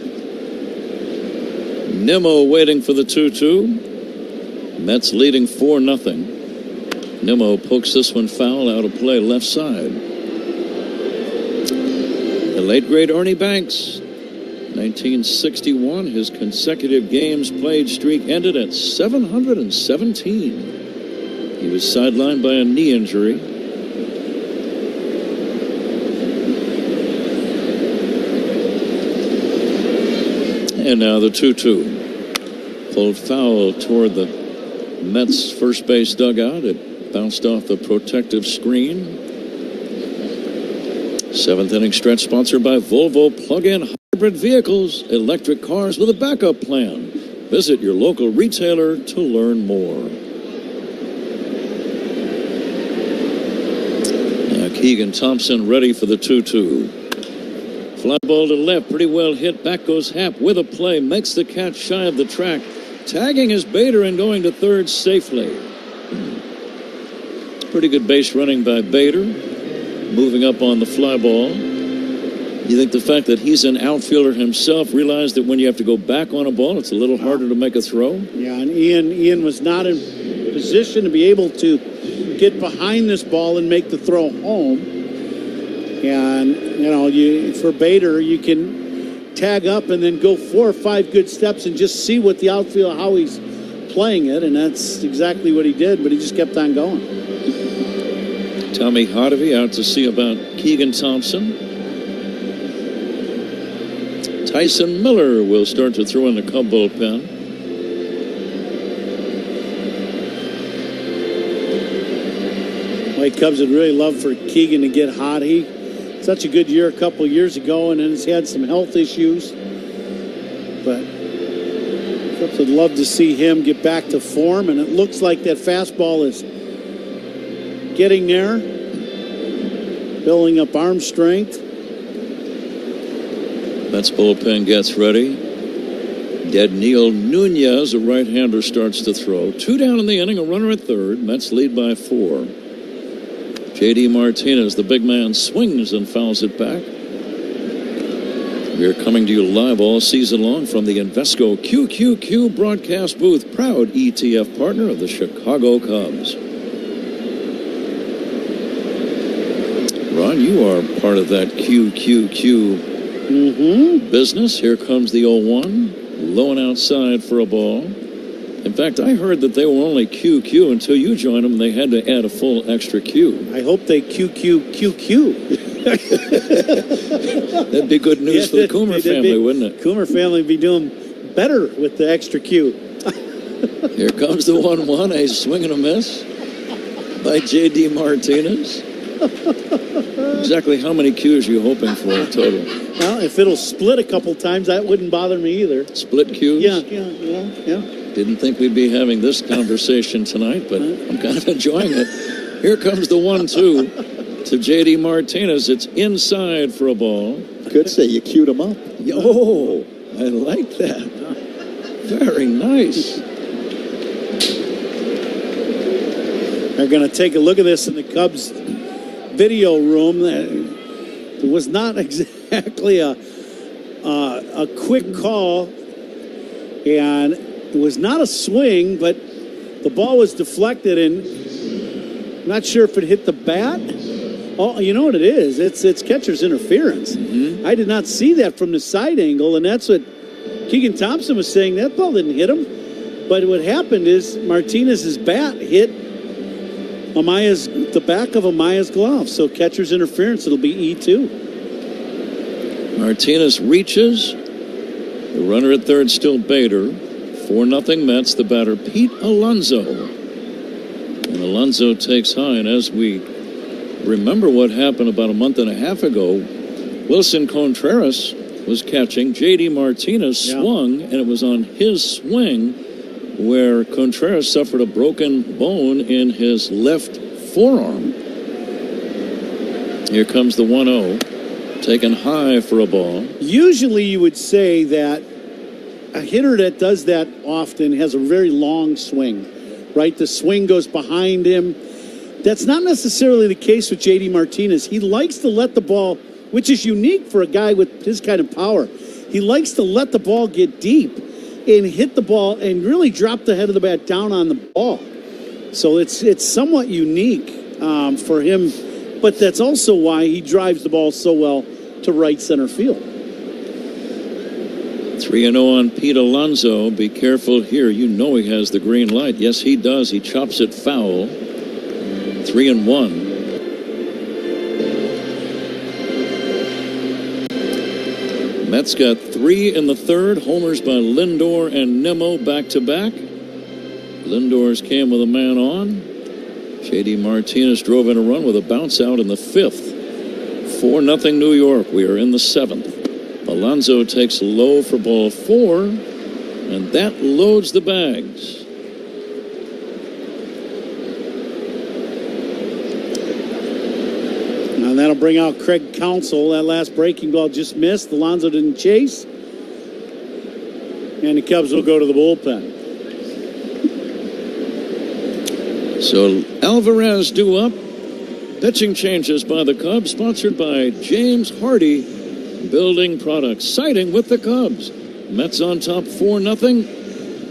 Nimmo waiting for the 2-2. Mets leading 4-0. Nimmo pokes this one foul out of play left side. The late great Ernie Banks, 1961, his consecutive games played streak ended at 717. He was sidelined by a knee injury. And now the 2-2. Pulled foul toward the Mets first base dugout. It bounced off the protective screen. 7th inning stretch sponsored by Volvo plug-in hybrid vehicles, electric cars with a backup plan. Visit your local retailer to learn more. Now Keegan Thompson ready for the 2-2. Fly ball to left, pretty well hit. Back goes Happ with a play, makes the catch shy of the track. Tagging is Bader and going to third safely. Pretty good base running by Bader. Moving up on the fly ball. You think the fact that he's an outfielder himself, realized that when you have to go back on a ball, it's a little harder to make a throw? Yeah, and Ian was not in position to be able to get behind this ball and make the throw home. And, for Bader, you can tag up and then go 4 or 5 good steps and just see what the outfield, how he's playing it. And that's exactly what he did, but he just kept on going. Tommy Hottovy out to see about Keegan Thompson. Tyson Miller will start to throw in the Cub bullpen. White Cubs would really love for Keegan to get hot. He such a good year a couple years ago, and then has had some health issues. But Cubs would love to see him get back to form, and it looks like that fastball is getting there, building up arm strength. Mets bullpen gets ready. Dead Neil Nunez, a right-hander, starts to throw. 2 down in the inning, a runner at third. Mets lead by 4. J.D. Martinez, the big man, swings and fouls it back. We're coming to you live all season long from the Invesco QQQ broadcast booth, proud ETF partner of the Chicago Cubs. Ron, you are part of that QQQ business. Here comes the 0-1, low and outside for a ball. In fact, I heard that they were only QQ until you joined them. They had to add a full extra Q. I hope they QQQQ. That'd be good news for the Coomer family, wouldn't it? Coomer family would be doing better with the extra Q. Here comes the 1-1, a swing and a miss by J.D. Martinez. Exactly how many Qs are you hoping for total? Well, if it'll split a couple times, that wouldn't bother me either. Split Qs? Yeah. Didn't think we'd be having this conversation tonight, but I'm kind of enjoying it. Here comes the 1-2 to J.D. Martinez. It's inside for a ball. Could say you queued him up. Oh, I like that. Very nice. They're going to take a look at this in the Cubs video room. It was not exactly a quick call, and it was not a swing, but the ball was deflected, and I'm not sure if it hit the bat. Oh, you know what it is? It's catcher's interference. I did not see that from the side angle, and that's what Keegan Thompson was saying. That ball didn't hit him, but what happened is Martinez's bat hit the back of Amaya's glove. So catcher's interference, it'll be E2. Martinez reaches. The runner at third still Bader. 4-0 Mets. The batter Pete Alonso. And Alonso takes high. And as we remember what happened about a month and a half ago, Wilson Contreras was catching. J.D. Martinez swung, and it was on his swing where Contreras suffered a broken bone in his left forearm. Here comes the 1-0, taken high for a ball. Usually you would say that a hitter that does that often has a very long swing, right? The swing goes behind him. That's not necessarily the case with J.D. Martinez. He likes to let the ball, which is unique for a guy with his kind of power. He likes to let the ball get deep and hit the ball and really drop the head of the bat down on the ball. So it's somewhat unique for him, but that's also why he drives the ball so well to right center field. 3-0 on Pete Alonso. Be careful here. You know he has the green light. Yes, he does. He chops it foul. 3-1. Mets got 3 in the third. Homers by Lindor and Nimmo back-to-back. Lindor's came with a man on. J.D. Martinez drove in a run with a bounce out in the fifth. 4-0 New York. We are in the seventh. Alonso takes low for ball 4, and that loads the bags. And that'll bring out Craig Counsell. That last breaking ball just missed. Alonso didn't chase. And the Cubs will go to the bullpen. So Alvarez due up. Pitching changes by the Cubs, sponsored by James Hardy Building Products. Siding with the Cubs. Mets on top 4-0.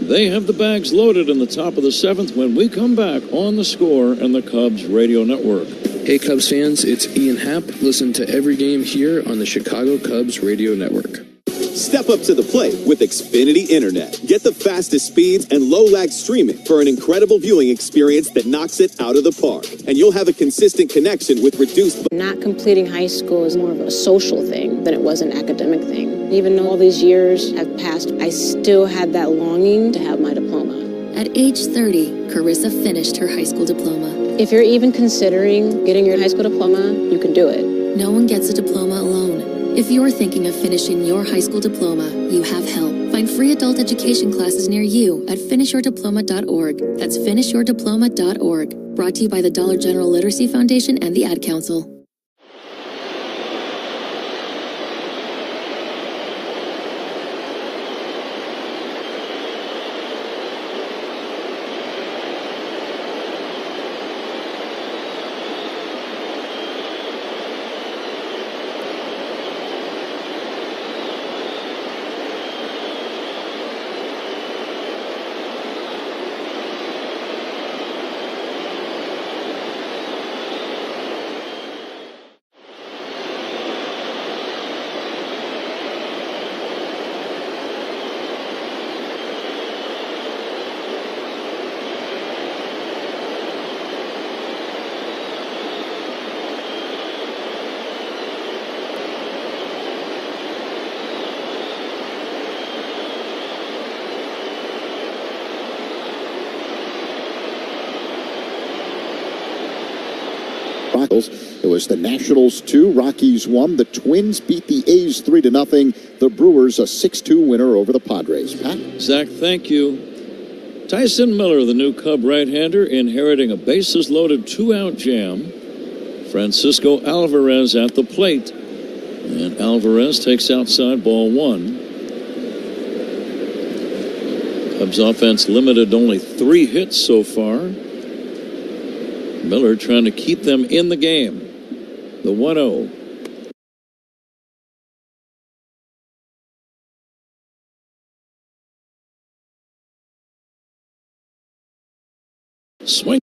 They have the bags loaded in the top of the seventh when we come back on The Score and the Cubs Radio Network. Hey Cubs fans, it's Ian Happ. Listen to every game here on the Chicago Cubs Radio Network. Step up to the plate with Xfinity Internet. Get the fastest speeds and low-lag streaming for an incredible viewing experience that knocks it out of the park. And you'll have a consistent connection with reduced... Not completing high school is more of a social thing than it was an academic thing. Even though all these years have passed, I still had that longing to have my diploma. At age 30, Carissa finished her high school diploma. If you're even considering getting your high school diploma, you can do it. No one gets a diploma alone. If you're thinking of finishing your high school diploma, you have help. Find free adult education classes near you at finishyourdiploma.org. That's finishyourdiploma.org. Brought to you by the Dollar General Literacy Foundation and the Ad Council. Rockies. It was the Nationals 2, Rockies 1. The Twins beat the A's 3-0. The Brewers a 6-2 winner over the Padres. Pat? Zach, thank you. Tyson Miller, the new Cub right-hander, inheriting a bases-loaded 2-out jam. Francisco Alvarez at the plate. And Alvarez takes outside ball 1. Cubs offense limited only 3 hits so far. Miller trying to keep them in the game. The 1-0. Swing.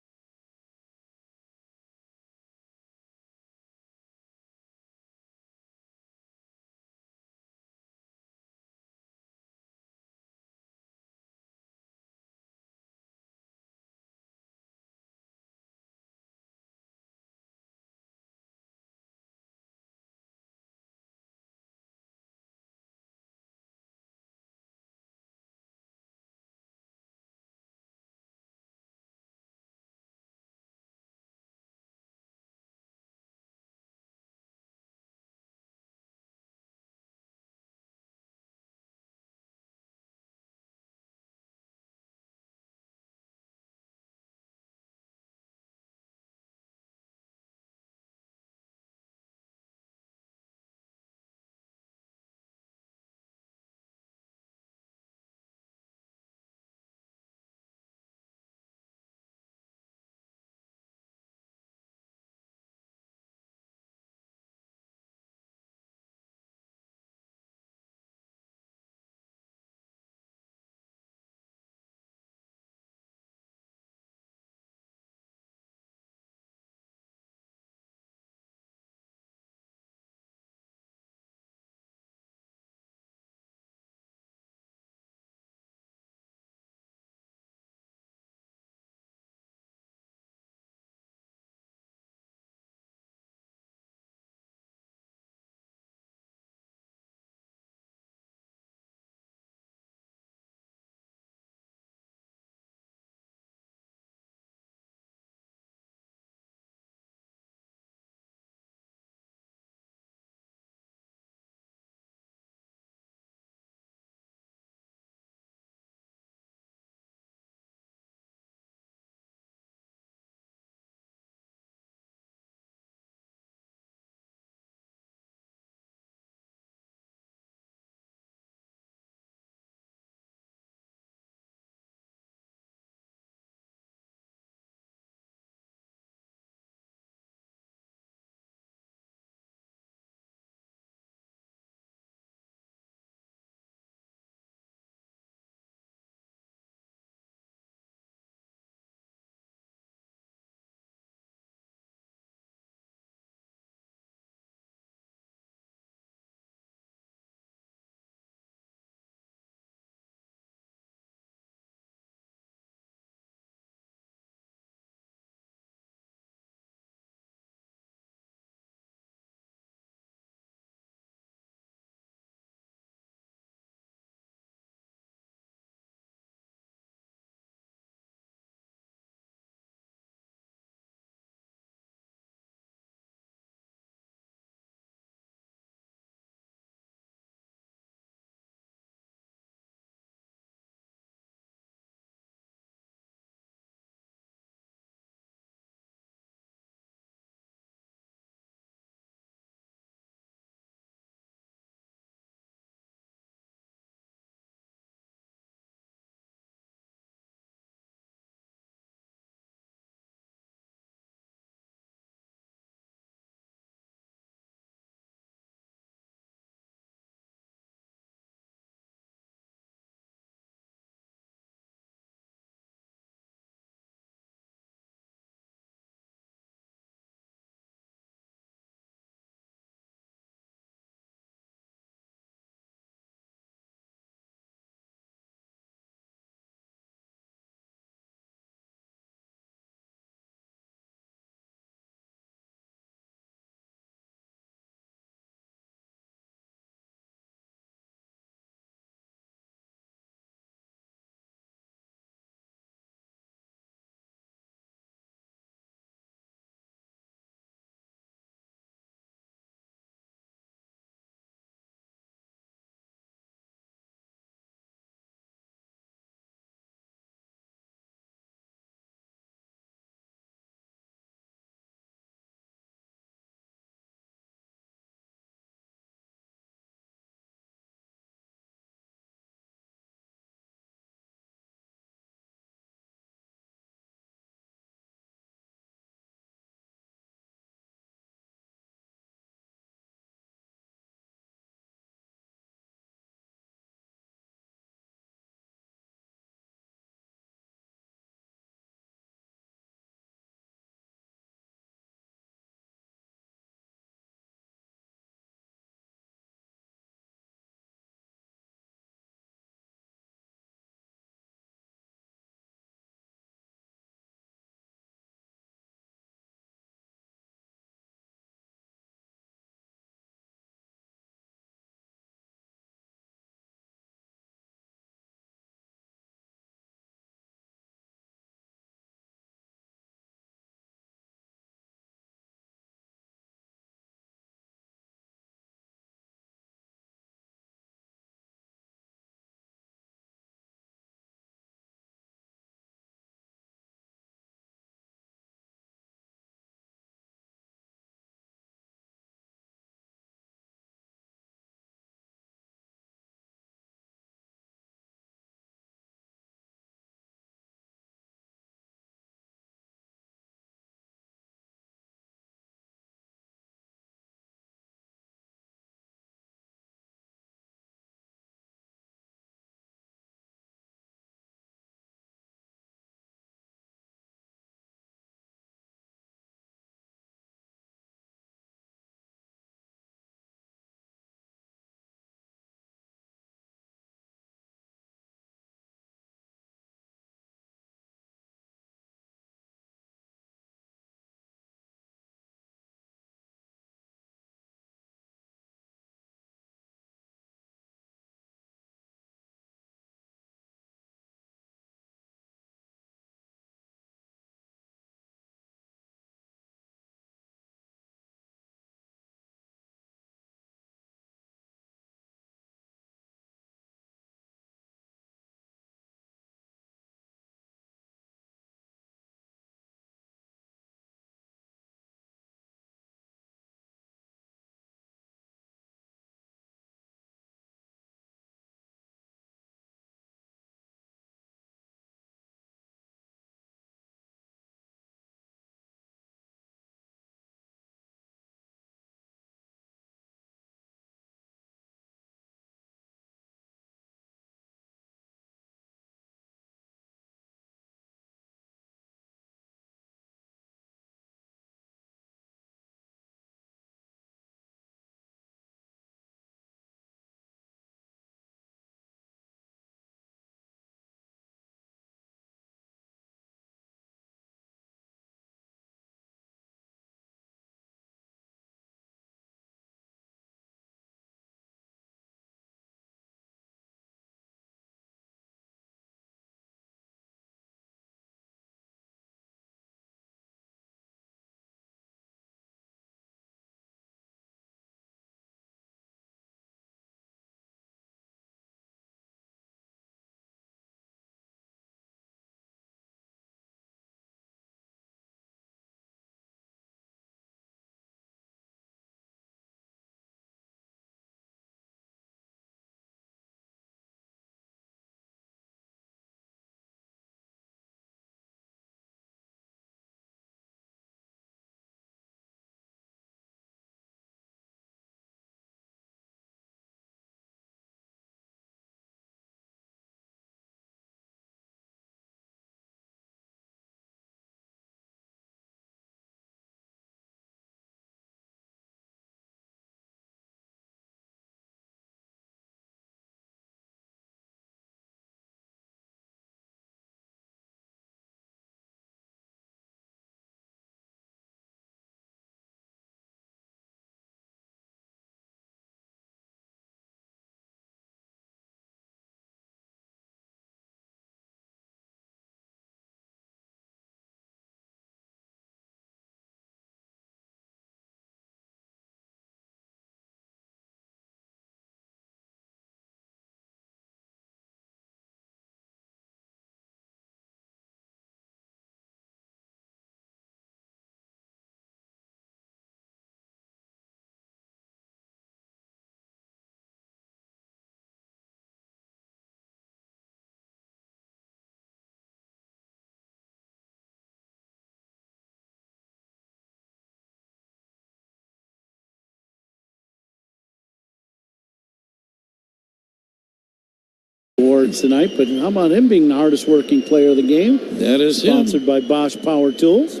cards tonight, but how about him being the hardest working player of the game? That is sponsored by Bosch Power Tools.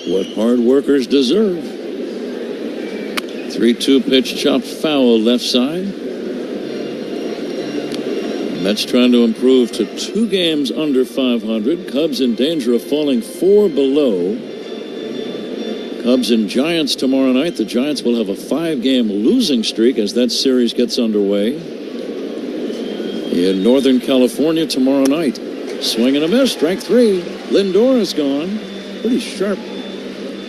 What hard workers deserve. 3-2 pitch chopped foul left side. Mets trying to improve to 2 games under 500. Cubs in danger of falling 4 below. Cubs and Giants tomorrow night. The Giants will have a 5-game losing streak as that series gets underway. In Northern California tomorrow night. Swing and a miss. Strike 3. Lindor is gone. Pretty sharp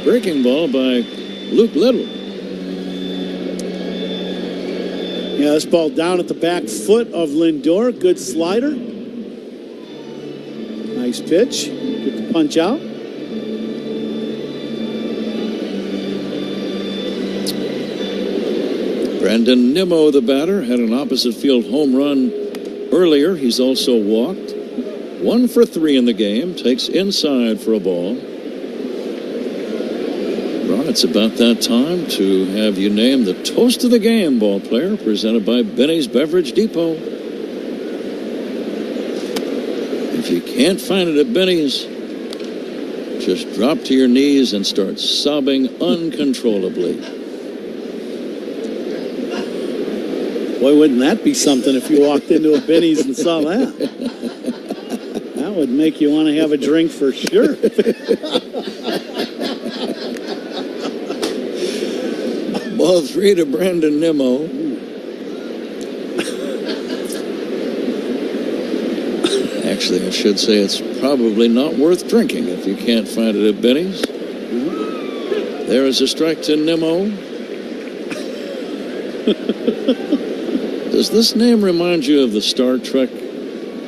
breaking ball by Luke Little. Yeah, this ball down at the back foot of Lindor. Good slider. Nice pitch. Get the punch out. Brandon Nimmo, the batter, had an opposite field home run earlier. He's also walked. 1 for 3 in the game. Takes inside for a ball. Ron, it's about that time to have you named the Toast of the Game ball player, presented by Benny's Beverage Depot. If you can't find it at Benny's, just drop to your knees and start sobbing uncontrollably. Boy, wouldn't that be something if you walked into a Benny's and saw that? That would make you want to have a drink for sure. Ball 3 to Brandon Nimmo. Actually, I should say it's probably not worth drinking if you can't find it at Benny's. There is a strike to Nimmo. Does this name remind you of the Star Trek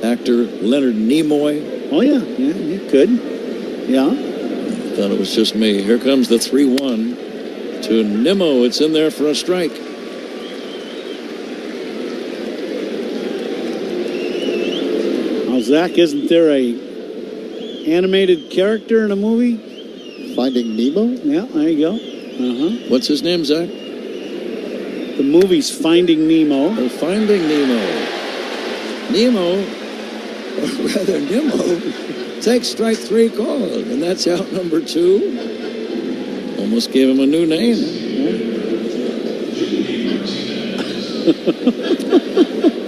actor Leonard Nimoy? Oh, yeah. Yeah, you could. Yeah. I thought it was just me. Here comes the 3-1 to Nimmo. It's in there for a strike. Now, Zach, isn't there a animated character in a movie? Finding Nemo? Yeah, there you go. Uh-huh. What's his name, Zach? The movie's Finding Nemo. Oh, Finding Nemo. Nemo, or rather Nimmo, takes strike 3 called, and that's out number 2. Almost gave him a new name.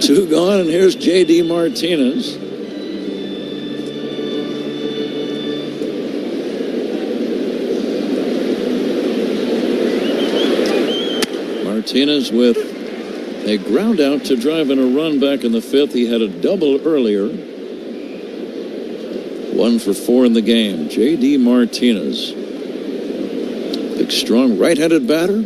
2 gone, and here's J.D. Martinez. Martinez with a ground out to drive in a run back in the 5th. He had a double earlier. 1 for 4 in the game. J.D. Martinez. Big, strong, right-handed batter.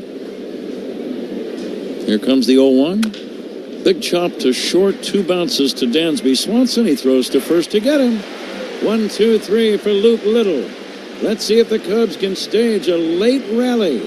Here comes the 0-1. Big chop to short. 2 bounces to Dansby Swanson. He throws to first to get him. 1-2-3 for Luke Little. Let's see if the Cubs can stage a late rally.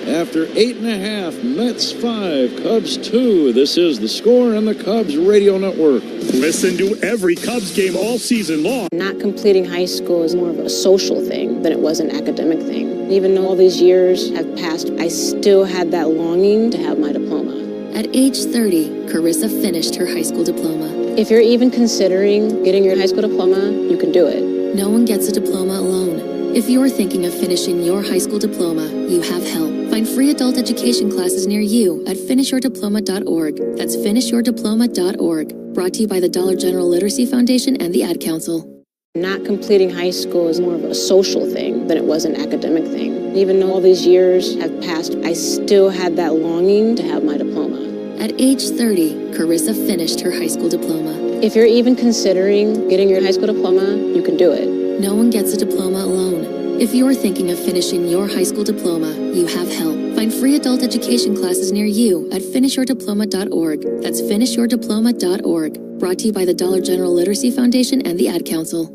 After 8.5, Mets 5, Cubs 2. This is The Score and the Cubs Radio Network. Listen to every Cubs game all season long. Not completing high school is more of a social thing than it was an academic thing. Even though all these years have passed, I still had that longing to have my diploma. At age 30, Carissa finished her high school diploma. If you're even considering getting your high school diploma, you can do it. No one gets a diploma alone. If you're thinking of finishing your high school diploma, you have help. Find free adult education classes near you at finishyourdiploma.org. That's finishyourdiploma.org. Brought to you by the Dollar General Literacy Foundation and the Ad Council. Not completing high school is more of a social thing than it was an academic thing. Even though all these years have passed, I still had that longing to have my diploma. At age 30, Carissa finished her high school diploma. If you're even considering getting your high school diploma, you can do it. No one gets a diploma alone. If you're thinking of finishing your high school diploma, you have help. Find free adult education classes near you at finishyourdiploma.org. That's finishyourdiploma.org. Brought to you by the Dollar General Literacy Foundation and the Ad Council.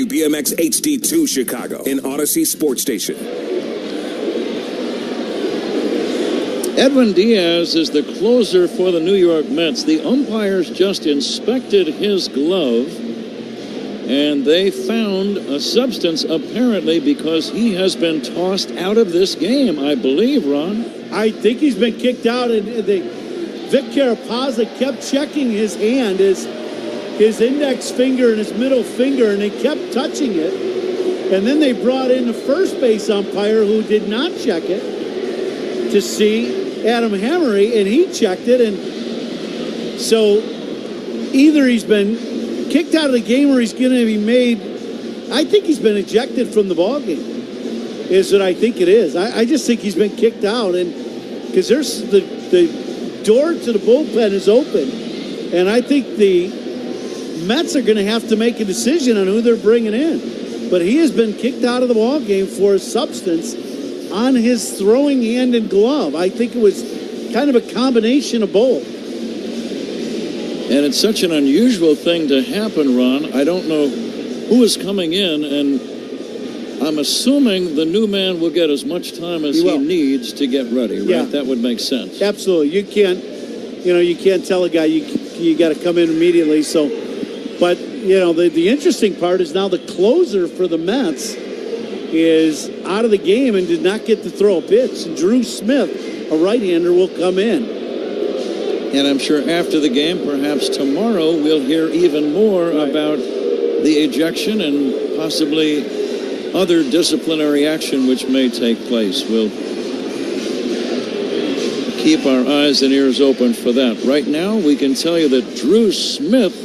BMX HD2 Chicago, an Odyssey sports station. Edwin Diaz is the closer for the New York Mets. The umpires just inspected his glove, and they found a substance apparently because he has been tossed out of this game, I believe, Ron. I think he's been kicked out, and Vic Carapazza kept checking his hand, his index finger and his middle finger, and they kept touching it. And then they brought in the first base umpire who did not check it to see Adam Hammery, and he checked it. And so either he's been kicked out of the game or he's going to be made. I think he's been ejected from the ball game, is what I think it is. I just think he's been kicked out, and because there's the door to the bullpen is open, and I think the Mets are going to have to make a decision on who they're bringing in. But he has been kicked out of the ball game for a substance on his throwing hand and glove. I think it was kind of a combination of both. And it's such an unusual thing to happen, Ron. I don't know who is coming in, and I'm assuming the new man will get as much time as he needs to get ready, right? Yeah. That would make sense. Absolutely. You can't tell a guy you got to come in immediately. So, but the interesting part is now the closer for the Mets is out of the game and did not get to throw a pitch. Drew Smith, a right-hander, will come in. And I'm sure after the game, perhaps tomorrow, we'll hear even more about the ejection and possibly other disciplinary action which may take place. We'll keep our eyes and ears open for that. Right now, we can tell you that Drew Smith,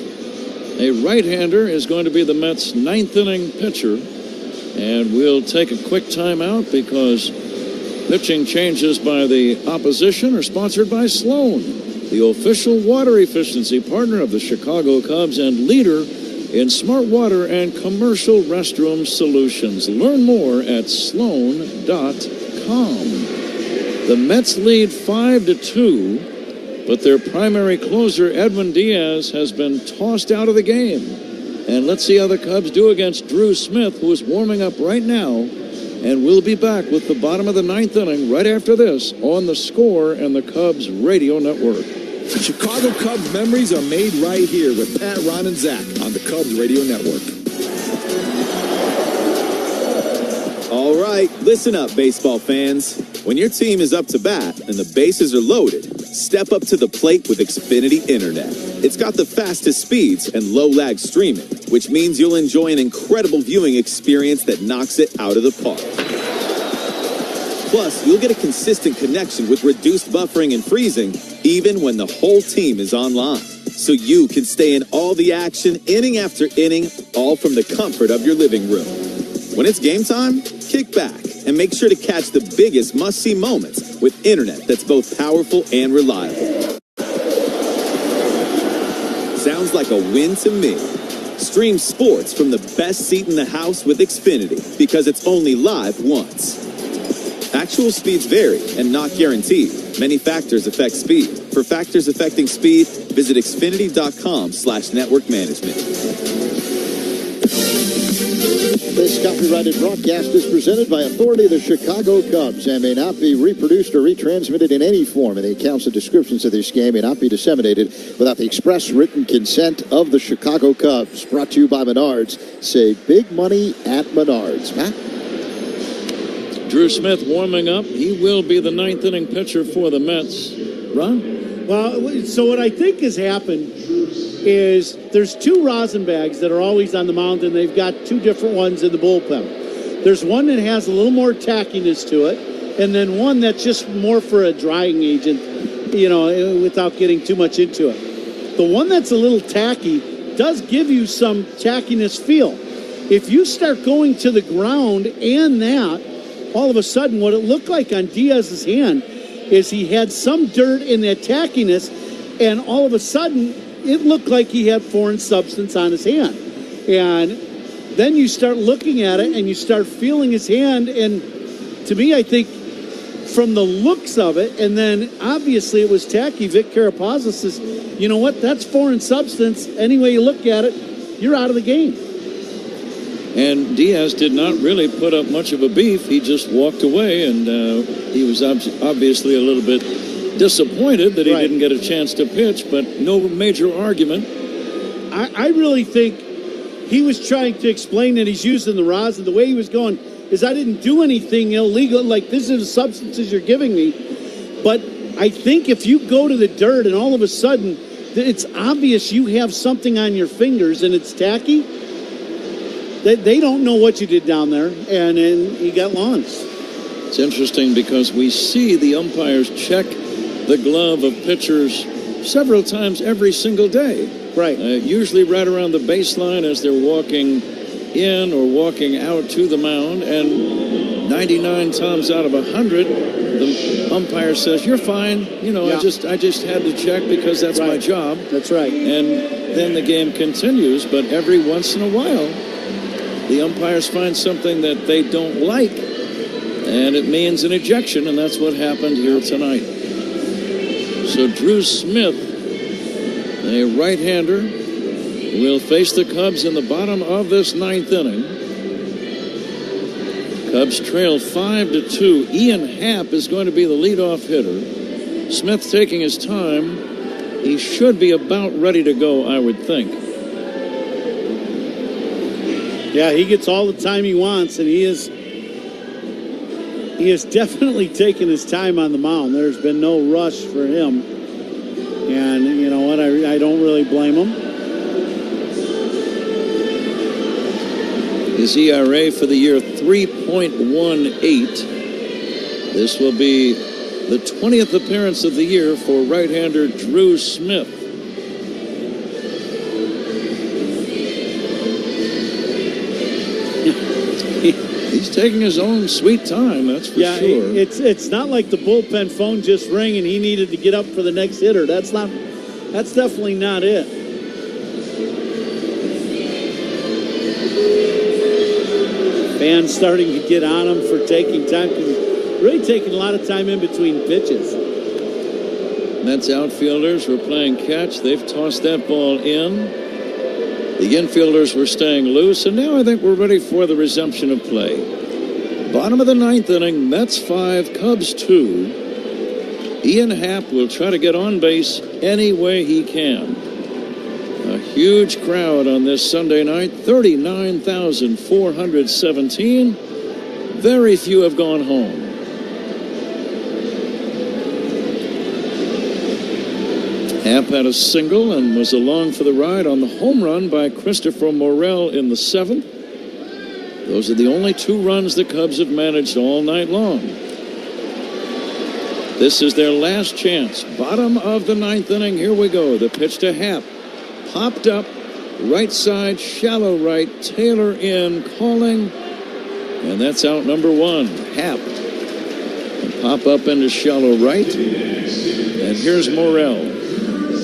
a right-hander, is going to be the Mets' ninth inning pitcher. And we'll take a quick timeout because pitching changes by the opposition are sponsored by Sloan, the official water efficiency partner of the Chicago Cubs and leader in smart water and commercial restroom solutions. Learn more at sloan.com. The Mets lead 5-2, but their primary closer, Edwin Diaz, has been tossed out of the game. And let's see how the Cubs do against Drew Smith, who is warming up right now. And we'll be back with the bottom of the ninth inning right after this on The Score and the Cubs Radio Network. Chicago Cubs memories are made right here with Pat, Ron, and Zach on the Cubs Radio Network. All right, listen up, baseball fans. When your team is up to bat and the bases are loaded, step up to the plate with Xfinity Internet. It's got the fastest speeds and low-lag streaming, which means you'll enjoy an incredible viewing experience that knocks it out of the park. Plus, you'll get a consistent connection with reduced buffering and freezing, even when the whole team is online. So you can stay in all the action, inning after inning, all from the comfort of your living room. When it's game time, kick back and make sure to catch the biggest must-see moments with internet that's both powerful and reliable. Sounds like a win to me. Stream sports from the best seat in the house with Xfinity because it's only live once. Actual speeds vary and not guaranteed. Many factors affect speed. For factors affecting speed, visit Xfinity.com/network management. This copyrighted broadcast is presented by authority of the Chicago Cubs and may not be reproduced or retransmitted in any form, and the accounts and descriptions of this game may not be disseminated without the express written consent of the Chicago Cubs. Brought to you by Menards. Save big money at Menards. Matt? Drew Smith warming up. He will be the ninth inning pitcher for the Mets. Ron? Well, so what I think has happened is there's two rosin bags that are always on the mound, and they've got two different ones in the bullpen. There's one that has a little more tackiness to it, and then one that's just more for a drying agent, without getting too much into it. The one that's a little tacky does give you some tackiness feel. If you start going to the ground and that, all of a sudden what it looked like on Diaz's hand is he had some dirt in that tackiness, and all of a sudden it looked like he had foreign substance on his hand. And then you start looking at it and you start feeling his hand, and to me, I think from the looks of it, and then obviously it was tacky, Vic Carapazza says, you know what, that's foreign substance. Any way you look at it, you're out of the game. And Diaz did not really put up much of a beef. He just walked away, and he was obviously a little bit disappointed that he didn't get a chance to pitch, but no major argument. I really think he was trying to explain that he's using the rosin. The way he was going is, I didn't do anything illegal. Like, this is the substances you're giving me. But I think if you go to the dirt and all of a sudden it's obvious you have something on your fingers and it's tacky, they don't know what you did down there, and you got launched. It's interesting because we see the umpires check the glove of pitchers several times every single day. Right. Usually right around the baseline as they're walking in or walking out to the mound, and 99 times out of 100, the umpire says, "You're fine. You know, I just had to check because that's my job." That's right. And then the game continues, but every once in a while, the umpires find something that they don't like, and it means an ejection, and that's what happened here tonight. So Drew Smith, a right-hander, will face the Cubs in the bottom of this ninth inning. Cubs trail 5-2. Ian Happ is going to be the leadoff hitter. Smith taking his time. He should be about ready to go, I would think. Yeah, he gets all the time he wants, and he is definitely taking his time on the mound. There's been no rush for him. And you know what? I don't really blame him. His ERA for the year, 3.18. This will be the 20th appearance of the year for right-hander Drew Smith. He's taking his own sweet time, that's for sure. It's not like the bullpen phone just rang and he needed to get up for the next hitter. That's definitely not it. Fans starting to get on him for taking time, because he's really taking a lot of time in between pitches. Mets outfielders were playing catch. They've tossed that ball in. The infielders were staying loose, and now I think we're ready for the resumption of play. Bottom of the ninth inning, Mets 5, Cubs 2. Ian Happ will try to get on base any way he can. A huge crowd on this Sunday night, 39,417. Very few have gone home. Happ had a single and was along for the ride on the home run by Christopher Morel in the 7th. Those are the only 2 runs the Cubs have managed all night long. This is their last chance. Bottom of the ninth inning. Here we go. The pitch to Happ. Popped up. Right side, shallow right. Taylor in, calling. And that's out number 1. Happ. Pop up into shallow right. And here's Morel.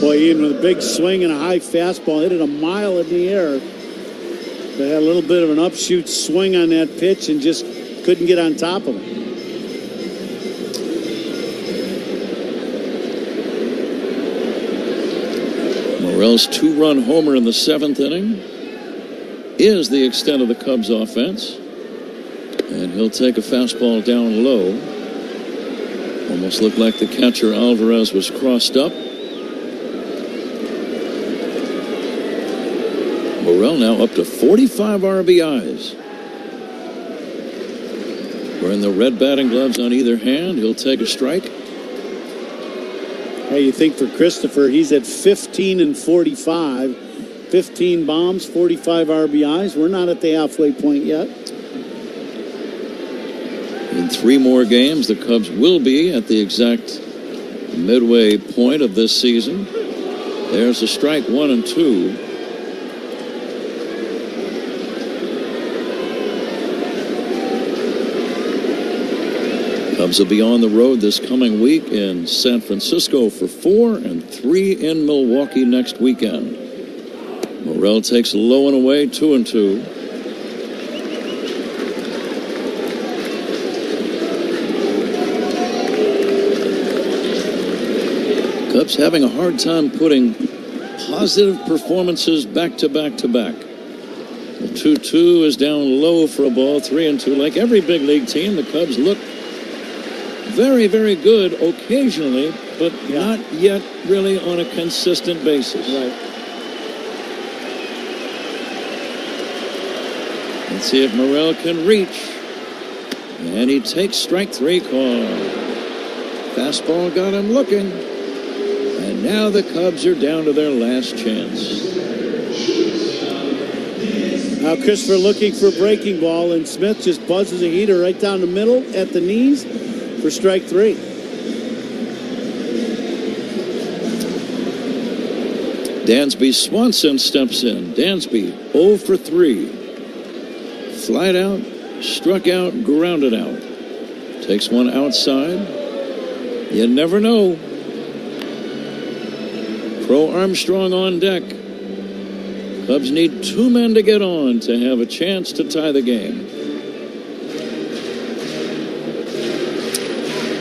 Boy, Ian with a big swing and a high fastball, hit it a mile in the air. They had a little bit of an upshoot swing on that pitch and just couldn't get on top of it. Morel's 2-run homer in the 7th inning is the extent of the Cubs offense. And he'll take a fastball down low. Almost looked like the catcher Alvarez was crossed up. Morel now up to 45 RBIs. Wearing the red batting gloves on either hand. He'll take a strike. Hey, you think for Christopher, he's at 15 and 45. 15 bombs, 45 RBIs. We're not at the halfway point yet. In 3 more games, the Cubs will be at the exact midway point of this season. There's a strike, 1 and 2. Cubs will be on the road this coming week in San Francisco for 4 and 3 in Milwaukee next weekend. Morel takes low and away, 2 and 2. Cubs having a hard time putting positive performances back to back to back. The 2-2 is down low for a ball, 3-2. Like every big league team, the Cubs look very, very good occasionally, but not yet really on a consistent basis. Right. Let's see if Morel can reach. And he takes strike 3 call. Fastball got him looking. And now the Cubs are down to their last chance. Now Christopher looking for a breaking ball, and Smith just buzzes a heater right down the middle at the knees for strike 3. Dansby Swanson steps in. Dansby 0 for 3. Flied out, struck out, grounded out. Takes one outside. You never know. Pro Armstrong on deck. Cubs need 2 men to get on to have a chance to tie the game.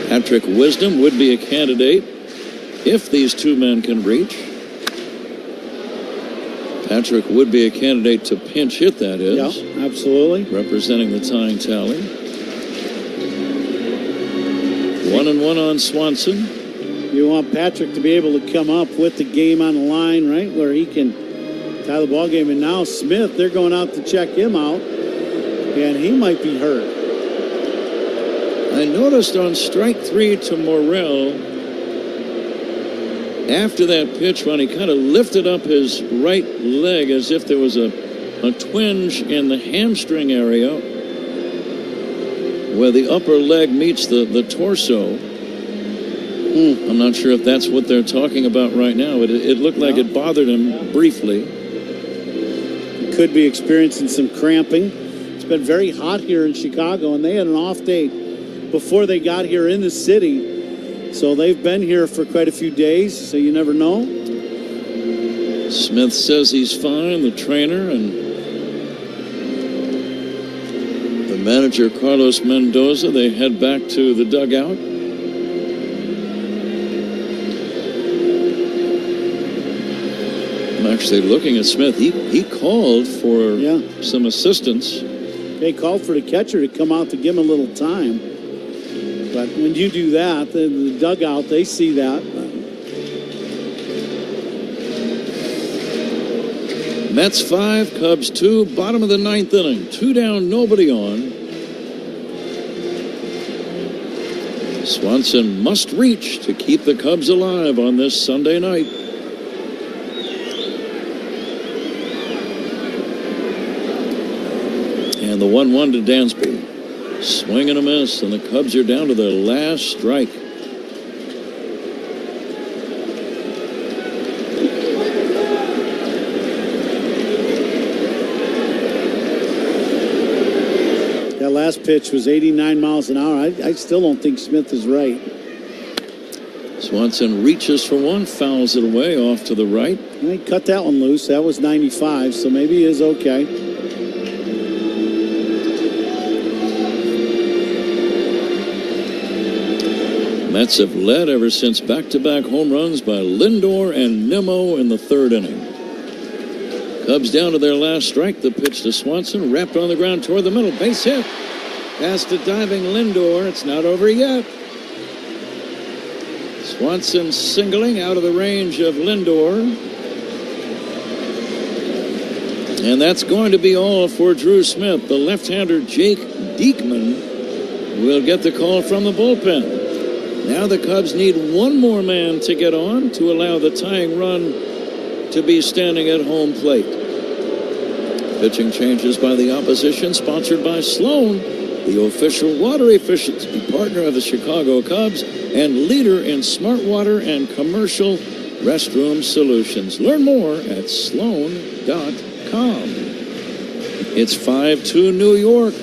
Patrick Wisdom would be a candidate if these 2 men can reach. Patrick would be a candidate to pinch hit, that is. Yeah, absolutely. Representing the tying tally. 1-1 on Swanson. You want Patrick to be able to come up with the game on the line, right, where he can tie the ball game. And now Smith, they're going out to check him out, and he might be hurt. I noticed on strike 3 to Morel, after that pitch run, he kind of lifted up his right leg as if there was a twinge in the hamstring area where the upper leg meets the torso. I'm not sure if that's what they're talking about right now. It looked like it bothered him briefly. Could be experiencing some cramping. It's been very hot here in Chicago, and they had an off day before they got here in the city. So they've been here for quite a few days, so you never know. Smith says he's fine, the trainer, and the manager, Carlos Mendoza, they head back to the dugout. I'm actually looking at Smith. He called for some assistance. They called for the catcher to come out to give him a little time. But when you do that, the dugout, they see that. Mets 5, Cubs 2, bottom of the 9th inning. 2 down, nobody on. Swanson must reach to keep the Cubs alive on this Sunday night. And the 1-1 to Dansby. Swing and a miss, and the Cubs are down to their last strike. That last pitch was 89 miles an hour. I still don't think Smith is right. Swanson reaches for one, fouls it away off to the right. He cut that one loose. That was 95, so maybe he is okay. Mets have led ever since back-to-back home runs by Lindor and Nimmo in the 3rd inning. Cubs down to their last strike. The pitch to Swanson, wrapped on the ground toward the middle. Base hit. Past a diving Lindor. It's not over yet. Swanson singling out of the range of Lindor. And that's going to be all for Drew Smith. The left-hander Jake Diekman will get the call from the bullpen. Now the Cubs need 1 more man to get on to allow the tying run to be standing at home plate. Pitching changes by the opposition, sponsored by Sloan, the official water efficiency partner of the Chicago Cubs and leader in smart water and commercial restroom solutions. Learn more at sloan.com. It's 5-2 New York.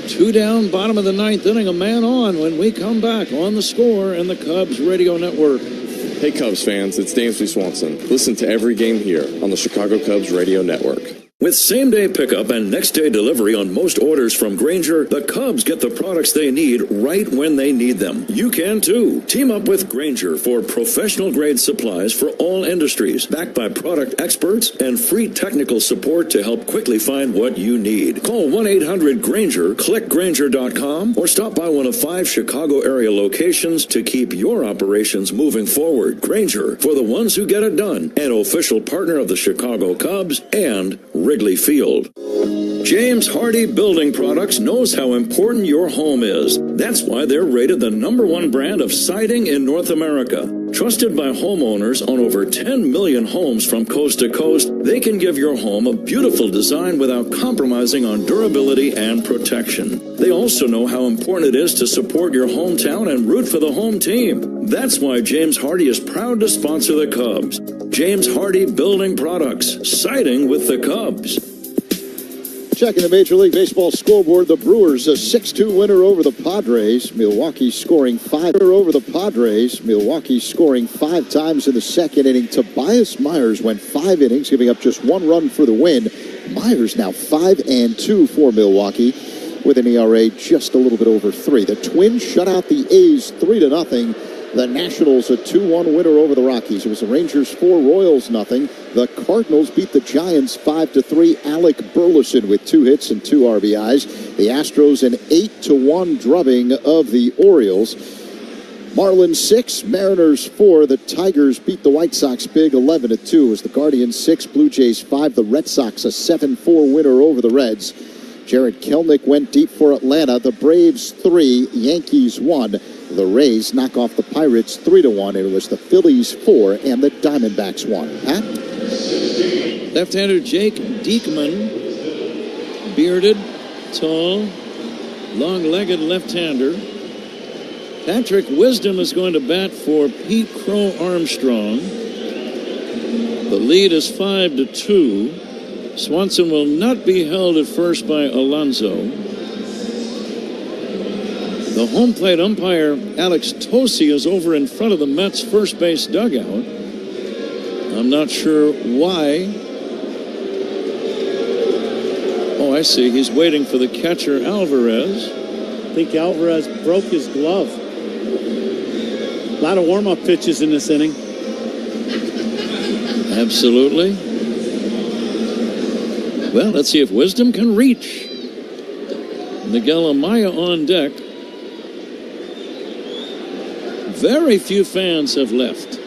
2 down, bottom of the 9th inning, a man on when we come back on The Score and the Cubs Radio Network. Hey Cubs fans, it's Dansby Swanson. Listen to every game here on the Chicago Cubs Radio Network. With same-day pickup and next-day delivery on most orders from Grainger, the Cubs get the products they need right when they need them. You can too. Team up with Grainger for professional-grade supplies for all industries, backed by product experts and free technical support to help quickly find what you need. Call 1-800-GRAINGER, click Grainger.com, or stop by one of 5 Chicago area locations to keep your operations moving forward. Grainger, for the ones who get it done, an official partner of the Chicago Cubs and Wrigley Field. James Hardy Building Products knows how important your home is. That's why they're rated the #1 brand of siding in North America. Trusted by homeowners on over 10 million homes from coast to coast, they can give your home a beautiful design without compromising on durability and protection. They also know how important it is to support your hometown and root for the home team. That's why James Hardy is proud to sponsor the Cubs. James Hardy Building Products, siding with the Cubs. Checking the Major League Baseball scoreboard, the Brewers a 6-2 winner over the Padres. Milwaukee scoring 5 over the Padres. Milwaukee scoring 5 times in the second inning. Tobias Myers went 5 innings, giving up just 1 run for the win. Myers now 5-2 for Milwaukee with an ERA just a little bit over 3. The Twins shut out the A's 3-0. The Nationals a 2-1 winner over the Rockies. It was the Rangers 4, Royals nothing. The Cardinals beat the Giants 5-3. Alec Burleson with 2 hits and 2 RBIs. The Astros an 8-1 drubbing of the Orioles. Marlins 6, Mariners 4. The Tigers beat the White Sox big 11-2. It was the Guardians 6, Blue Jays 5. The Red Sox a 7-4 winner over the Reds. Jared Kelenic went deep for Atlanta. The Braves 3, Yankees 1. The Rays knock off the Pirates 3-1. It was the Phillies 4 and the Diamondbacks 1. Pat? Left-hander Jake Diekman, bearded, tall, long-legged left-hander. Patrick Wisdom is going to bat for Pete Crow Armstrong. The lead is 5-2. Swanson will not be held at first by Alonso. The home plate umpire, Alex Tosi, is over in front of the Mets first base dugout. I'm not sure why. Oh, I see. He's waiting for the catcher, Alvarez. I think Alvarez broke his glove. A lot of warm-up pitches in this inning. Absolutely. Well, let's see if Wisdom can reach. Miguel Amaya on deck. Very few fans have left.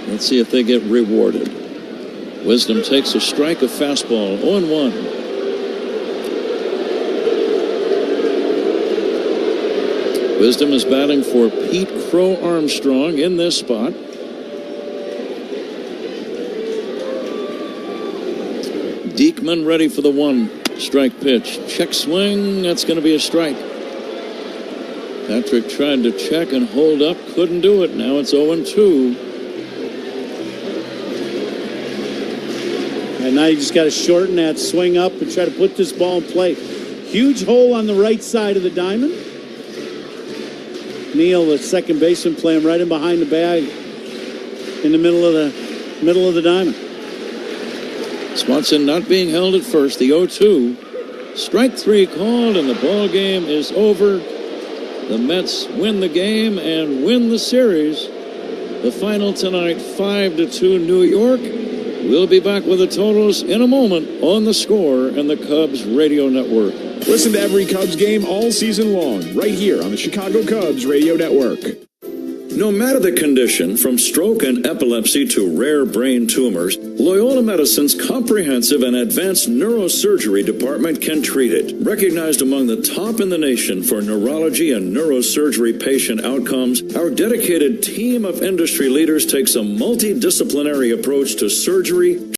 Let's see if they get rewarded. Wisdom takes a strike, a fastball, 0-1. Wisdom is batting for Pete Crow Armstrong in this spot. Diekman ready for the 1-strike pitch. Check swing, that's going to be a strike. Patrick tried to check and hold up, couldn't do it. Now it's 0-2. And now you just got to shorten that swing up and try to put this ball in play. Huge hole on the right side of the diamond. Neal, the second baseman, playing right in behind the bag in the middle of the diamond. Swanson not being held at first. The 0-2. Strike 3 called, and the ball game is over. The Mets win the game and win the series. The final tonight, 5-2 New York. We'll be back with the totals in a moment on The Score and the Cubs Radio Network. Listen to every Cubs game all season long, right here on the Chicago Cubs Radio Network. No matter the condition, from stroke and epilepsy to rare brain tumors, Loyola Medicine's comprehensive and advanced neurosurgery department can treat it. Recognized among the top in the nation for neurology and neurosurgery patient outcomes, our dedicated team of industry leaders takes a multidisciplinary approach to surgery,